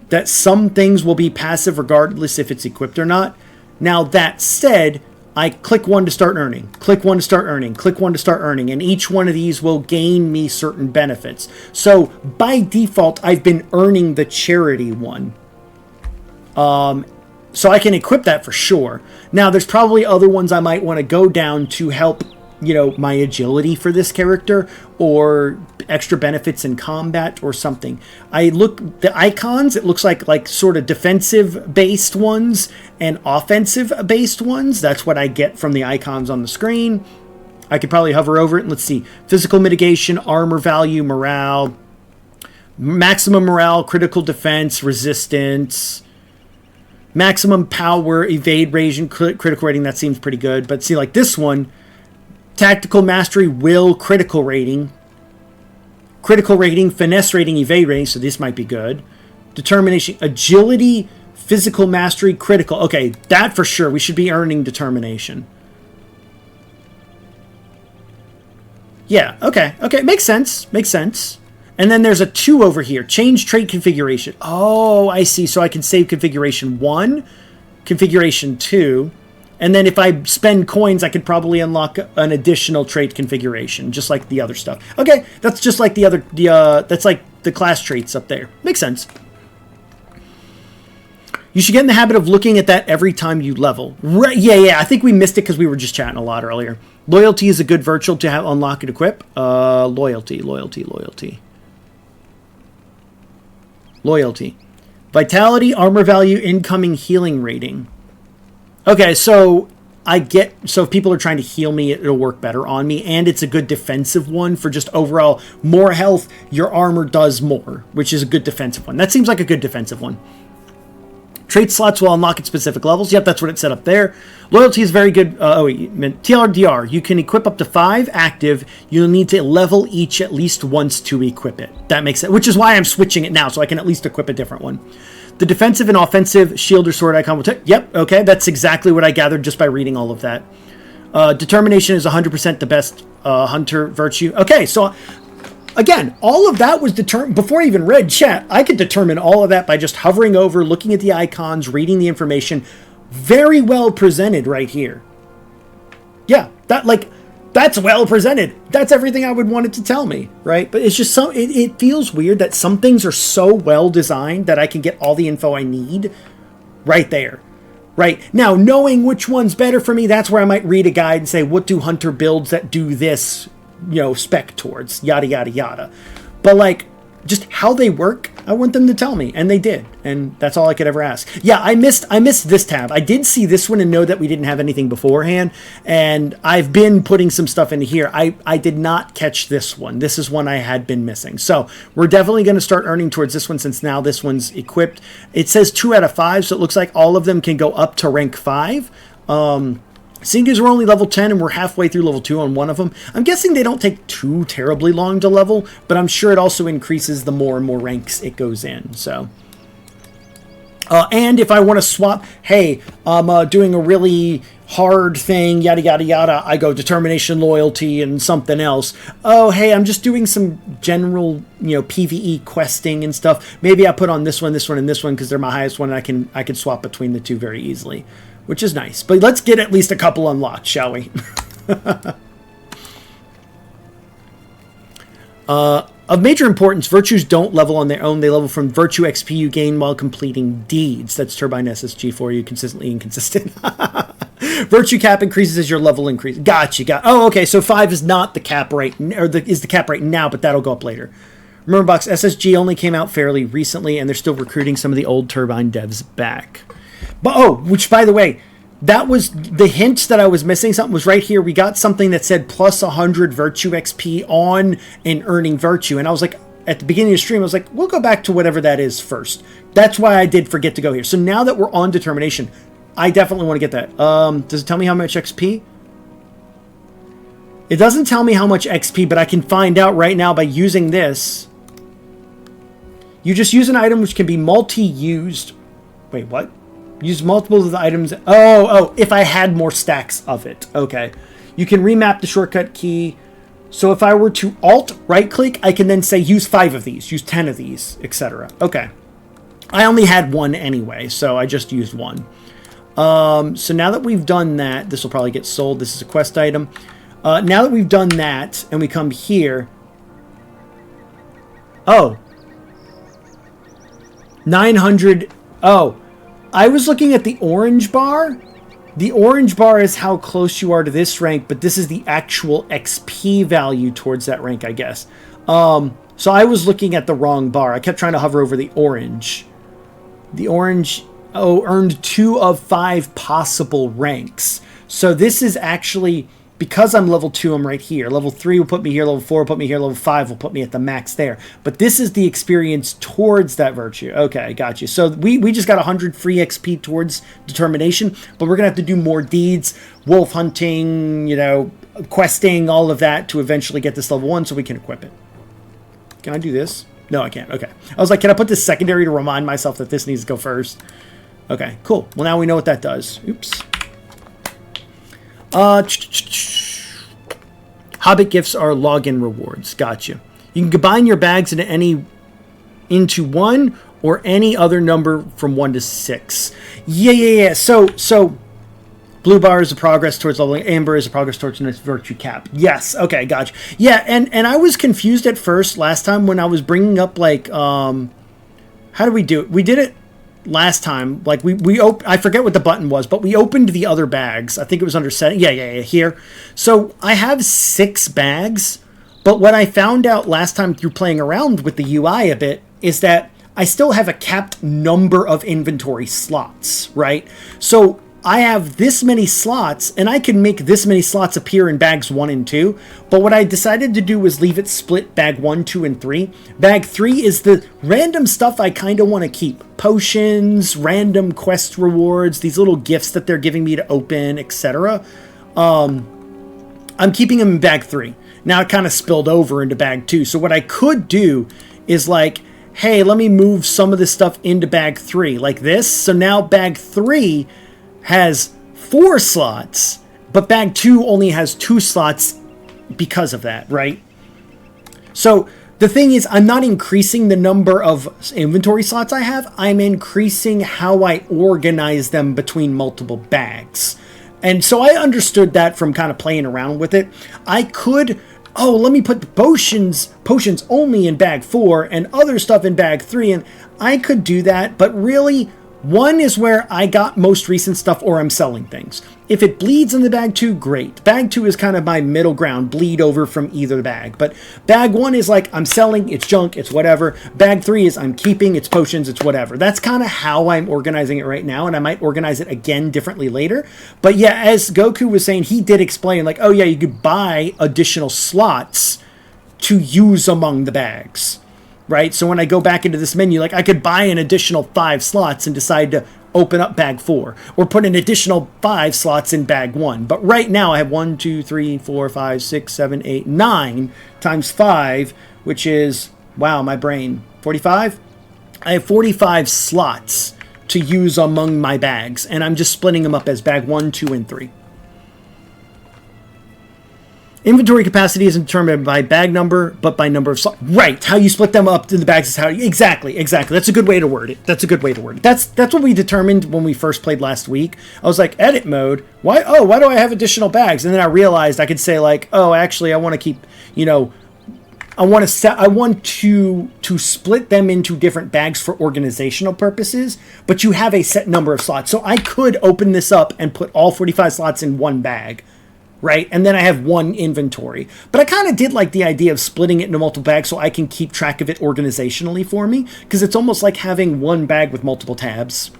Speaker 1: that some things will be passive regardless if it's equipped or not. Now that said, I click 1 to start earning, click 1 to start earning, click 1 to start earning, and each one of these will gain me certain benefits. So by default, I've been earning the charity one. So I can equip that for sure. Now, there's probably other ones I might want to go down to help, my agility for this character, or extra benefits in combat or something. The icons, it looks like sort of defensive based ones and offensive based ones. That's what I get from the icons on the screen. I could probably hover over it and let's see. Physical mitigation, armor value, morale, maximum morale, critical defense, resistance, maximum power, evade rating, critical rating. That seems pretty good. But see, like this one, tactical mastery, will, critical rating, finesse rating, evade rating. So this might be good. Determination, agility, physical mastery, critical. Okay, that for sure. We should be earning determination. Yeah, okay. Makes sense. And then there's a 2 over here. Change trait configuration. Oh, I see. So I can save configuration 1, configuration 2. And then if I spend coins, I could probably unlock an additional trait configuration, just like the other stuff. Okay, that's just like that's like the class traits up there. Makes sense. You should get in the habit of looking at that every time you level. Right? Yeah. I think we missed it because we were just chatting a lot earlier. Loyalty is a good virtual to have unlock and equip. Loyalty. Vitality, armor value, incoming healing rating. Okay, so if people are trying to heal me, it'll work better on me, and it's a good defensive one for just overall more health. Your armor does more, which is a good defensive one. That seems like a good defensive one. Trait slots will unlock at specific levels. Yep, that's what it said up there. Loyalty is very good. TLDR, you can equip up to 5 active. You'll need to level each at least once to equip it. That makes sense, which is why I'm switching it now, so I can at least equip a different one. The defensive and offensive shield or sword icon will take. Yep, okay, that's exactly what I gathered just by reading all of that. Determination is 100% the best hunter virtue. Okay, so again, all of that was determined before I even read chat. I could determine all of that by just hovering over, looking at the icons, reading the information. Very well presented right here. Yeah, that's well presented. That's everything I would want it to tell me, right? But it's just it feels weird that some things are so well designed that I can get all the info I need right there. Right? Now, knowing which one's better for me, that's where I might read a guide and say, what do hunter builds that do this, spec towards? Yada, yada, yada. But just how they work, I want them to tell me, and they did, and that's all I could ever ask. Yeah, I missed this tab. I did see this one and know that we didn't have anything beforehand, and I've been putting some stuff into here. I did not catch this one. This is one I had been missing. So we're definitely going to start earning towards this one since now this one's equipped. It says 2 out of 5, so it looks like all of them can go up to rank 5. Seeing as we're only level 10 and we're halfway through level 2 on one of them, I'm guessing they don't take too terribly long to level, but I'm sure it also increases the more and more ranks it goes in. So, and if I want to swap, hey, I'm doing a really hard thing, yada, yada, yada, I go determination, loyalty, and something else. Oh, hey, I'm just doing some general, PvE questing and stuff. Maybe I put on this one, and this one because they're my highest one, and I can swap between the two very easily, which is nice. But let's get at least a couple unlocked, shall we? Of major importance, virtues don't level on their own. They level from virtue XP you gain while completing deeds. That's Turbine SSG for you, consistently inconsistent. Virtue cap increases as your level increases. Gotcha. Oh, okay. So 5 is not the cap rate, is the cap rate now, but that'll go up later. Remember, Box SSG only came out fairly recently, and they're still recruiting some of the old Turbine devs back. But which by the way, that was the hint that I was missing. Something was right here. We got something that said plus 100 virtue XP on and earning virtue, and I was like, at the beginning of the stream, I was like, we'll go back to whatever that is first. That's why I did forget to go here. So now that we're on determination, I definitely want to get that. Does it tell me how much XP? It doesn't tell me how much XP, but I can find out right now by using this. You just use an item which can be multi-used. Wait, what? Use multiple of the items. Oh, if I had more stacks of it. Okay. You can remap the shortcut key. So if I were to alt right click, I can then say use 5 of these, use 10 of these, etc. Okay. I only had one anyway, so I just used one. So now that we've done that, this will probably get sold. This is a quest item. Now that we've done that and we come here. Oh. 900. Oh. I was looking at the orange bar. The orange bar is how close you are to this rank, but this is the actual XP value towards that rank, I guess. So I was looking at the wrong bar. I kept trying to hover over the orange. The orange, earned 2 of 5 possible ranks. So this is actually, because I'm level 2, I'm right here. Level 3 will put me here, level 4 will put me here, level 5 will put me at the max there. But this is the experience towards that virtue. Okay, got you. So we just got 100 free XP towards determination, but we're going to have to do more deeds, wolf hunting, questing, all of that to eventually get this level 1 so we can equip it. Can I do this? No, I can't. Okay. I was like, can I put this secondary to remind myself that this needs to go first? Okay, cool. Well, now we know what that does. Oops. Hobbit gifts are login rewards. Gotcha. You can combine your bags into 1 or any other number from 1 to 6. Yeah. So blue bar is a progress towards leveling. Amber is a progress towards its virtue cap. Yes. Okay. Gotcha. Yeah. And I was confused at first last time when I was bringing up like, how do we do it? We did it last time. Like I forget what the button was, but we opened the other bags. I think it was under setting. Yeah. Here. So I have 6 bags, but what I found out last time through playing around with the UI a bit is that I still have a capped number of inventory slots, right? So I have this many slots, and I can make this many slots appear in bags 1 and 2, but what I decided to do was leave it split bag 1, 2, and 3. Bag 3 is the random stuff I kind of want to keep. Potions, random quest rewards, these little gifts that they're giving me to open, etc. I'm keeping them in bag 3. Now it kind of spilled over into bag 2, so what I could do is like, hey, let me move some of this stuff into bag 3, like this. So now bag 3 has 4 slots, but bag 2 only has 2 slots because of that, right? So the thing is, I'm not increasing the number of inventory slots I have. I'm increasing how I organize them between multiple bags. And so I understood that from kind of playing around with it. I could, let me put the potions only in bag 4 and other stuff in bag 3. And I could do that, but really 1 is where I got most recent stuff or I'm selling things. If it bleeds in the bag 2, great. Bag 2 is kind of my middle ground, bleed over from either bag. But bag 1 is like I'm selling, it's junk, it's whatever. Bag 3 is I'm keeping, it's potions, it's whatever. That's kind of how I'm organizing it right now, and I might organize it again differently later. But yeah, as Goku was saying, he did explain like, oh yeah, you could buy additional slots to use among the bags. Right? So when I go back into this menu, like I could buy an additional 5 slots and decide to open up bag 4 or put an additional 5 slots in bag 1. But right now I have 1, 2, 3, 4, 5, 6, 7, 8, 9 times 5, which is, wow, my brain, 45? I have 45 slots to use among my bags, and I'm just splitting them up as bag 1, 2, and 3. Inventory capacity isn't determined by bag number, but by number of slots. Right, how you split them up in the bags is how... Exactly. That's a good way to word it. That's what we determined when we first played last week. I was like, edit mode. Why do I have additional bags? And then I realized I could say like, oh, actually, I want to keep, I want to split them into different bags for organizational purposes, but you have a set number of slots. So I could open this up and put all 45 slots in one bag. Right? And then I have one inventory. But I kind of did like the idea of splitting it into multiple bags so I can keep track of it organizationally for me, because it's almost like having one bag with multiple tabs.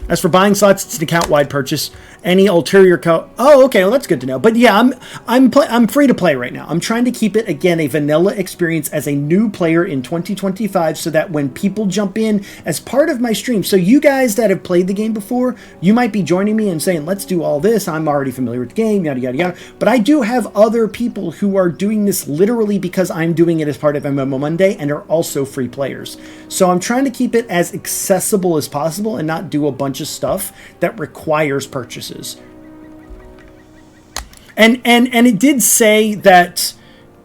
Speaker 1: As for buying slots, it's an account-wide purchase. Any ulterior oh, okay, well that's good to know. But yeah, I'm free to play right now. I'm trying to keep it, again, a vanilla experience as a new player in 2025, so that when people jump in as part of my stream, so you guys that have played the game before, you might be joining me and saying, let's do all this. I'm already familiar with the game, yada, yada, yada. But I do have other people who are doing this literally because I'm doing it as part of MMO Monday and are also free players. So I'm trying to keep it as accessible as possible and not do a bunch of stuff that requires purchases. And it did say that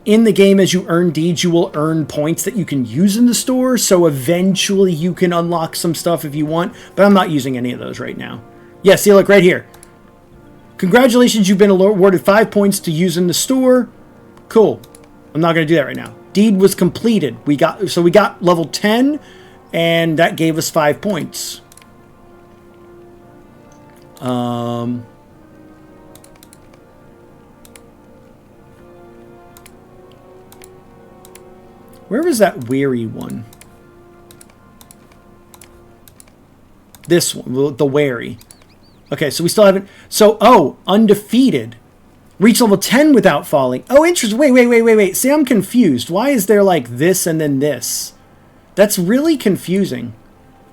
Speaker 1: in the game, as you earn deeds, you will earn points that you can use in the store. So eventually you can unlock some stuff if you want, but I'm not using any of those right now. Yeah, see, look right here. Congratulations, you've been awarded 5 points to use in the store. Cool. I'm not going to do that right now. Deed was completed. We got level 10, and that gave us 5 points. Where was that weary one? This one, the wary. Okay, so we still haven't... So, oh, undefeated. Reach level 10 without falling. Oh, interesting. Wait. See, I'm confused. Why is there like this and then this? That's really confusing.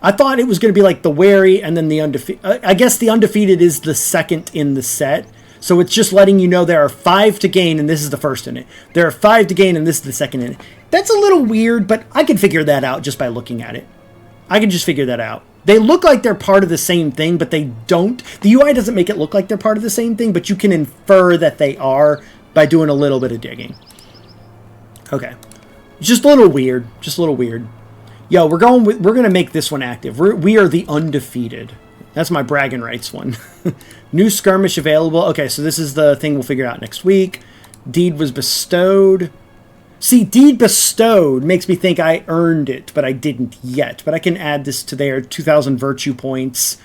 Speaker 1: I thought it was going to be like the wary and then the undefeated. I guess the undefeated is the second in the set. So it's just letting you know there are 5 to gain and this is the first in it. There are 5 to gain and this is the second in it. That's a little weird, but I can figure that out just by looking at it. I can just figure that out. They look like they're part of the same thing, but they don't. The UI doesn't make it look like they're part of the same thing, but you can infer that they are by doing a little bit of digging. Okay. Just a little weird. Yo, we're going to make this one active. We are the undefeated. That's my bragging rights one. New skirmish available. Okay, so this is the thing we'll figure out next week. Deed was bestowed. See, deed bestowed makes me think I earned it, but I didn't yet. But I can add this to there. 2,000 virtue points.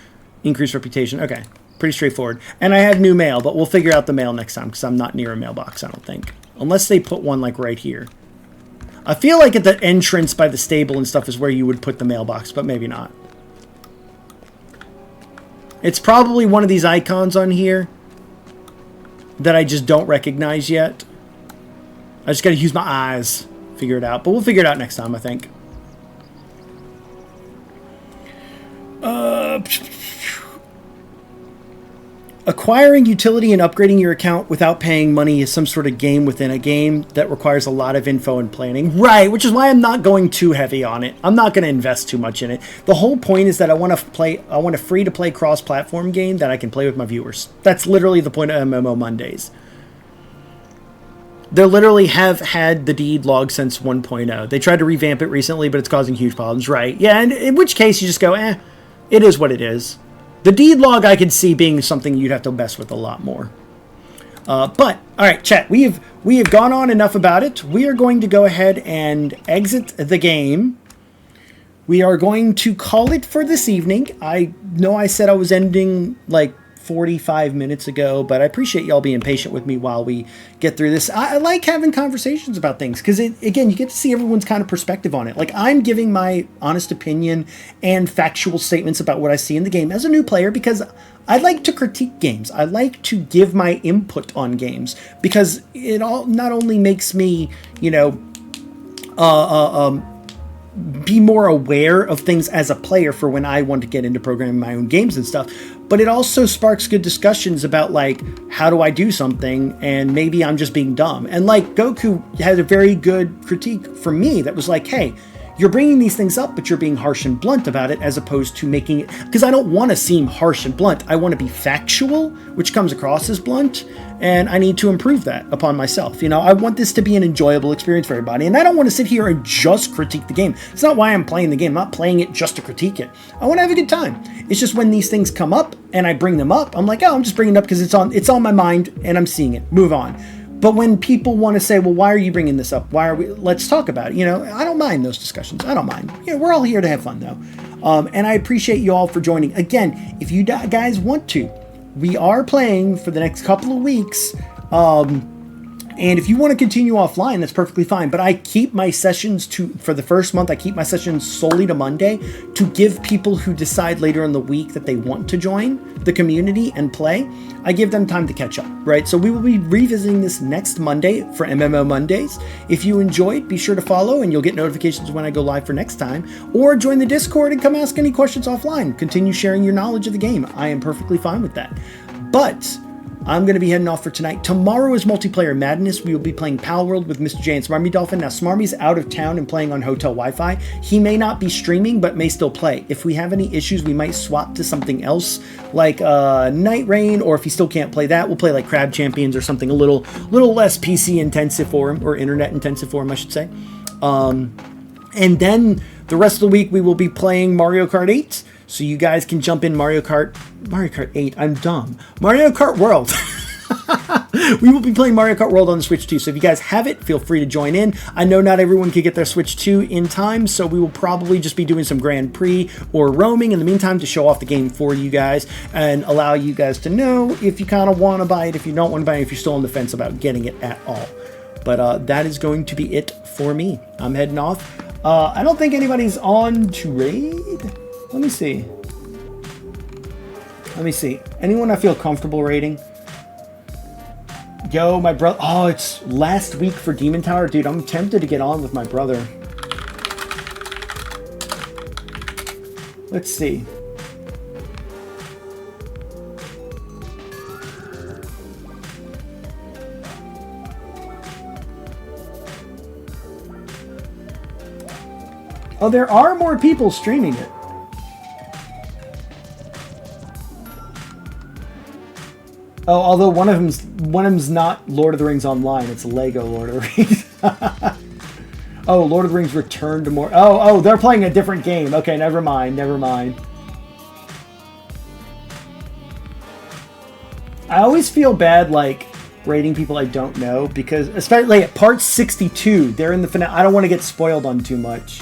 Speaker 1: Increased reputation. Okay, pretty straightforward. And I have new mail, but we'll figure out the mail next time because I'm not near a mailbox, I don't think. Unless they put one like right here. I feel like at the entrance by the stable and stuff is where you would put the mailbox, but maybe not. It's probably one of these icons on here that I just don't recognize yet. I just got to use my eyes, figure it out. But we'll figure it out next time, I think. Acquiring utility and upgrading your account without paying money is some sort of game within a game that requires a lot of info and planning. Right, which is why I'm not going too heavy on it. I'm not going to invest too much in it. The whole point is that I want a free-to-play cross-platform game that I can play with my viewers. That's literally the point of MMO Mondays. They literally have had the deed log since 1.0. They tried to revamp it recently, but it's causing huge problems. Right, yeah, and in which case you just go, it is what it is. The deed log I could see being something you'd have to mess with a lot more. But, all right, chat, we have gone on enough about it. We are going to go ahead and exit the game. we are going to call it for this evening. I know I said I was ending like 45 minutes ago, but I appreciate y'all being patient with me while we get through this. I like having conversations about things because, again, you get to see everyone's kind of perspective on it. Like, I'm giving my honest opinion and factual statements about what I see in the game as a new player because I like to critique games. I like to give my input on games because it all not only makes me, you know, be more aware of things as a player for when I want to get into programming my own games and stuff, but it also sparks good discussions about, like, how do I do something and maybe I'm just being dumb. And like Goku had a very good critique for me that was like, hey, you're bringing these things up, but you're being harsh and blunt about it as opposed to making it, because I don't want to seem harsh and blunt. I want to be factual, which comes across as blunt, and I need to improve that upon myself. You know, I want this to be an enjoyable experience for everybody, and I don't want to sit here and just critique the game. It's not why I'm playing the game. I'm not playing it just to critique it. I want to have a good time. It's just when these things come up and I bring them up, I'm like, oh, I'm just bringing it up because it's on my mind and I'm seeing it. Move on. But when people want to say, well, why are you bringing this up? Let's talk about it. You know, I don't mind those discussions. I don't mind. You know, we're all here to have fun, though. And I appreciate you all for joining. Again, if you guys want to, we are playing for the next couple of weeks. And if you want to continue offline, that's perfectly fine. But I keep my sessions for the first month, I keep my sessions solely to Monday to give people who decide later in the week that they want to join the community and play, I give them time to catch up, right? So we will be revisiting this next Monday for MMO Mondays. If you enjoyed, be sure to follow and you'll get notifications when I go live for next time. Or join the Discord and come ask any questions offline. Continue sharing your knowledge of the game. I am perfectly fine with that. But I'm going to be heading off for tonight. Tomorrow is Multiplayer Madness. We will be playing Pal World with Mr. J and Smarmy Dolphin. Now, Smarmy's out of town and playing on hotel Wi-Fi. He may not be streaming, but may still play. If we have any issues, we might swap to something else, like Night Rain, or if he still can't play that, we'll play like Crab Champions or something a little less PC intensive for him, or internet intensive for him, I should say. And then the rest of the week, we will be playing Mario Kart 8. So you guys can jump in Mario Kart 8. I'm dumb. Mario Kart World. We will be playing Mario Kart World on the Switch 2. So if you guys have it, feel free to join in. I know not everyone can get their Switch 2 in time, so we will probably just be doing some Grand Prix or roaming in the meantime to show off the game for you guys and allow you guys to know if you kind of want to buy it, if you don't want to buy it, if you're still on the fence about getting it at all. But that is going to be it for me. I'm heading off. I don't think anybody's on to raid. Let me see. Anyone I feel comfortable raiding? Yo, my brother. Oh, it's last week for Demon Tower. Dude, I'm tempted to get on with my brother. Let's see. Oh, there are more people streaming it. Oh, although one of them's not Lord of the Rings Online. It's Lego Lord of the Rings. Oh, Lord of the Rings Return to more. Oh, they're playing a different game. Okay, never mind. I always feel bad, like, rating people I don't know, because, especially at part 62, they're in the finale. I don't want to get spoiled on too much.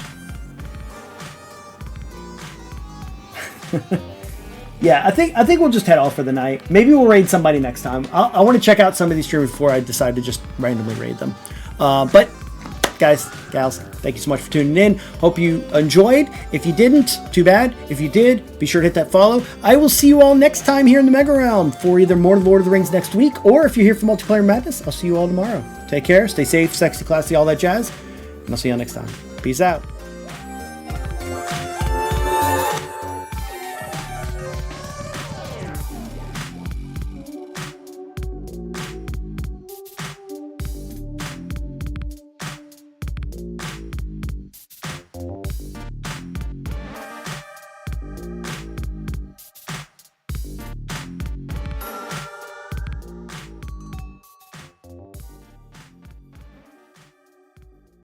Speaker 1: Yeah, I think we'll just head off for the night. Maybe we'll raid somebody next time. I want to check out some of these streams before I decide to just randomly raid them. But guys, gals, thank you so much for tuning in. Hope you enjoyed. If you didn't, too bad. If you did, be sure to hit that follow. I will see you all next time here in the Mega Realm for either more Lord of the Rings next week, or if you're here for Multiplayer Madness, I'll see you all tomorrow. Take care, stay safe, sexy, classy, all that jazz, and I'll see you all next time. Peace out.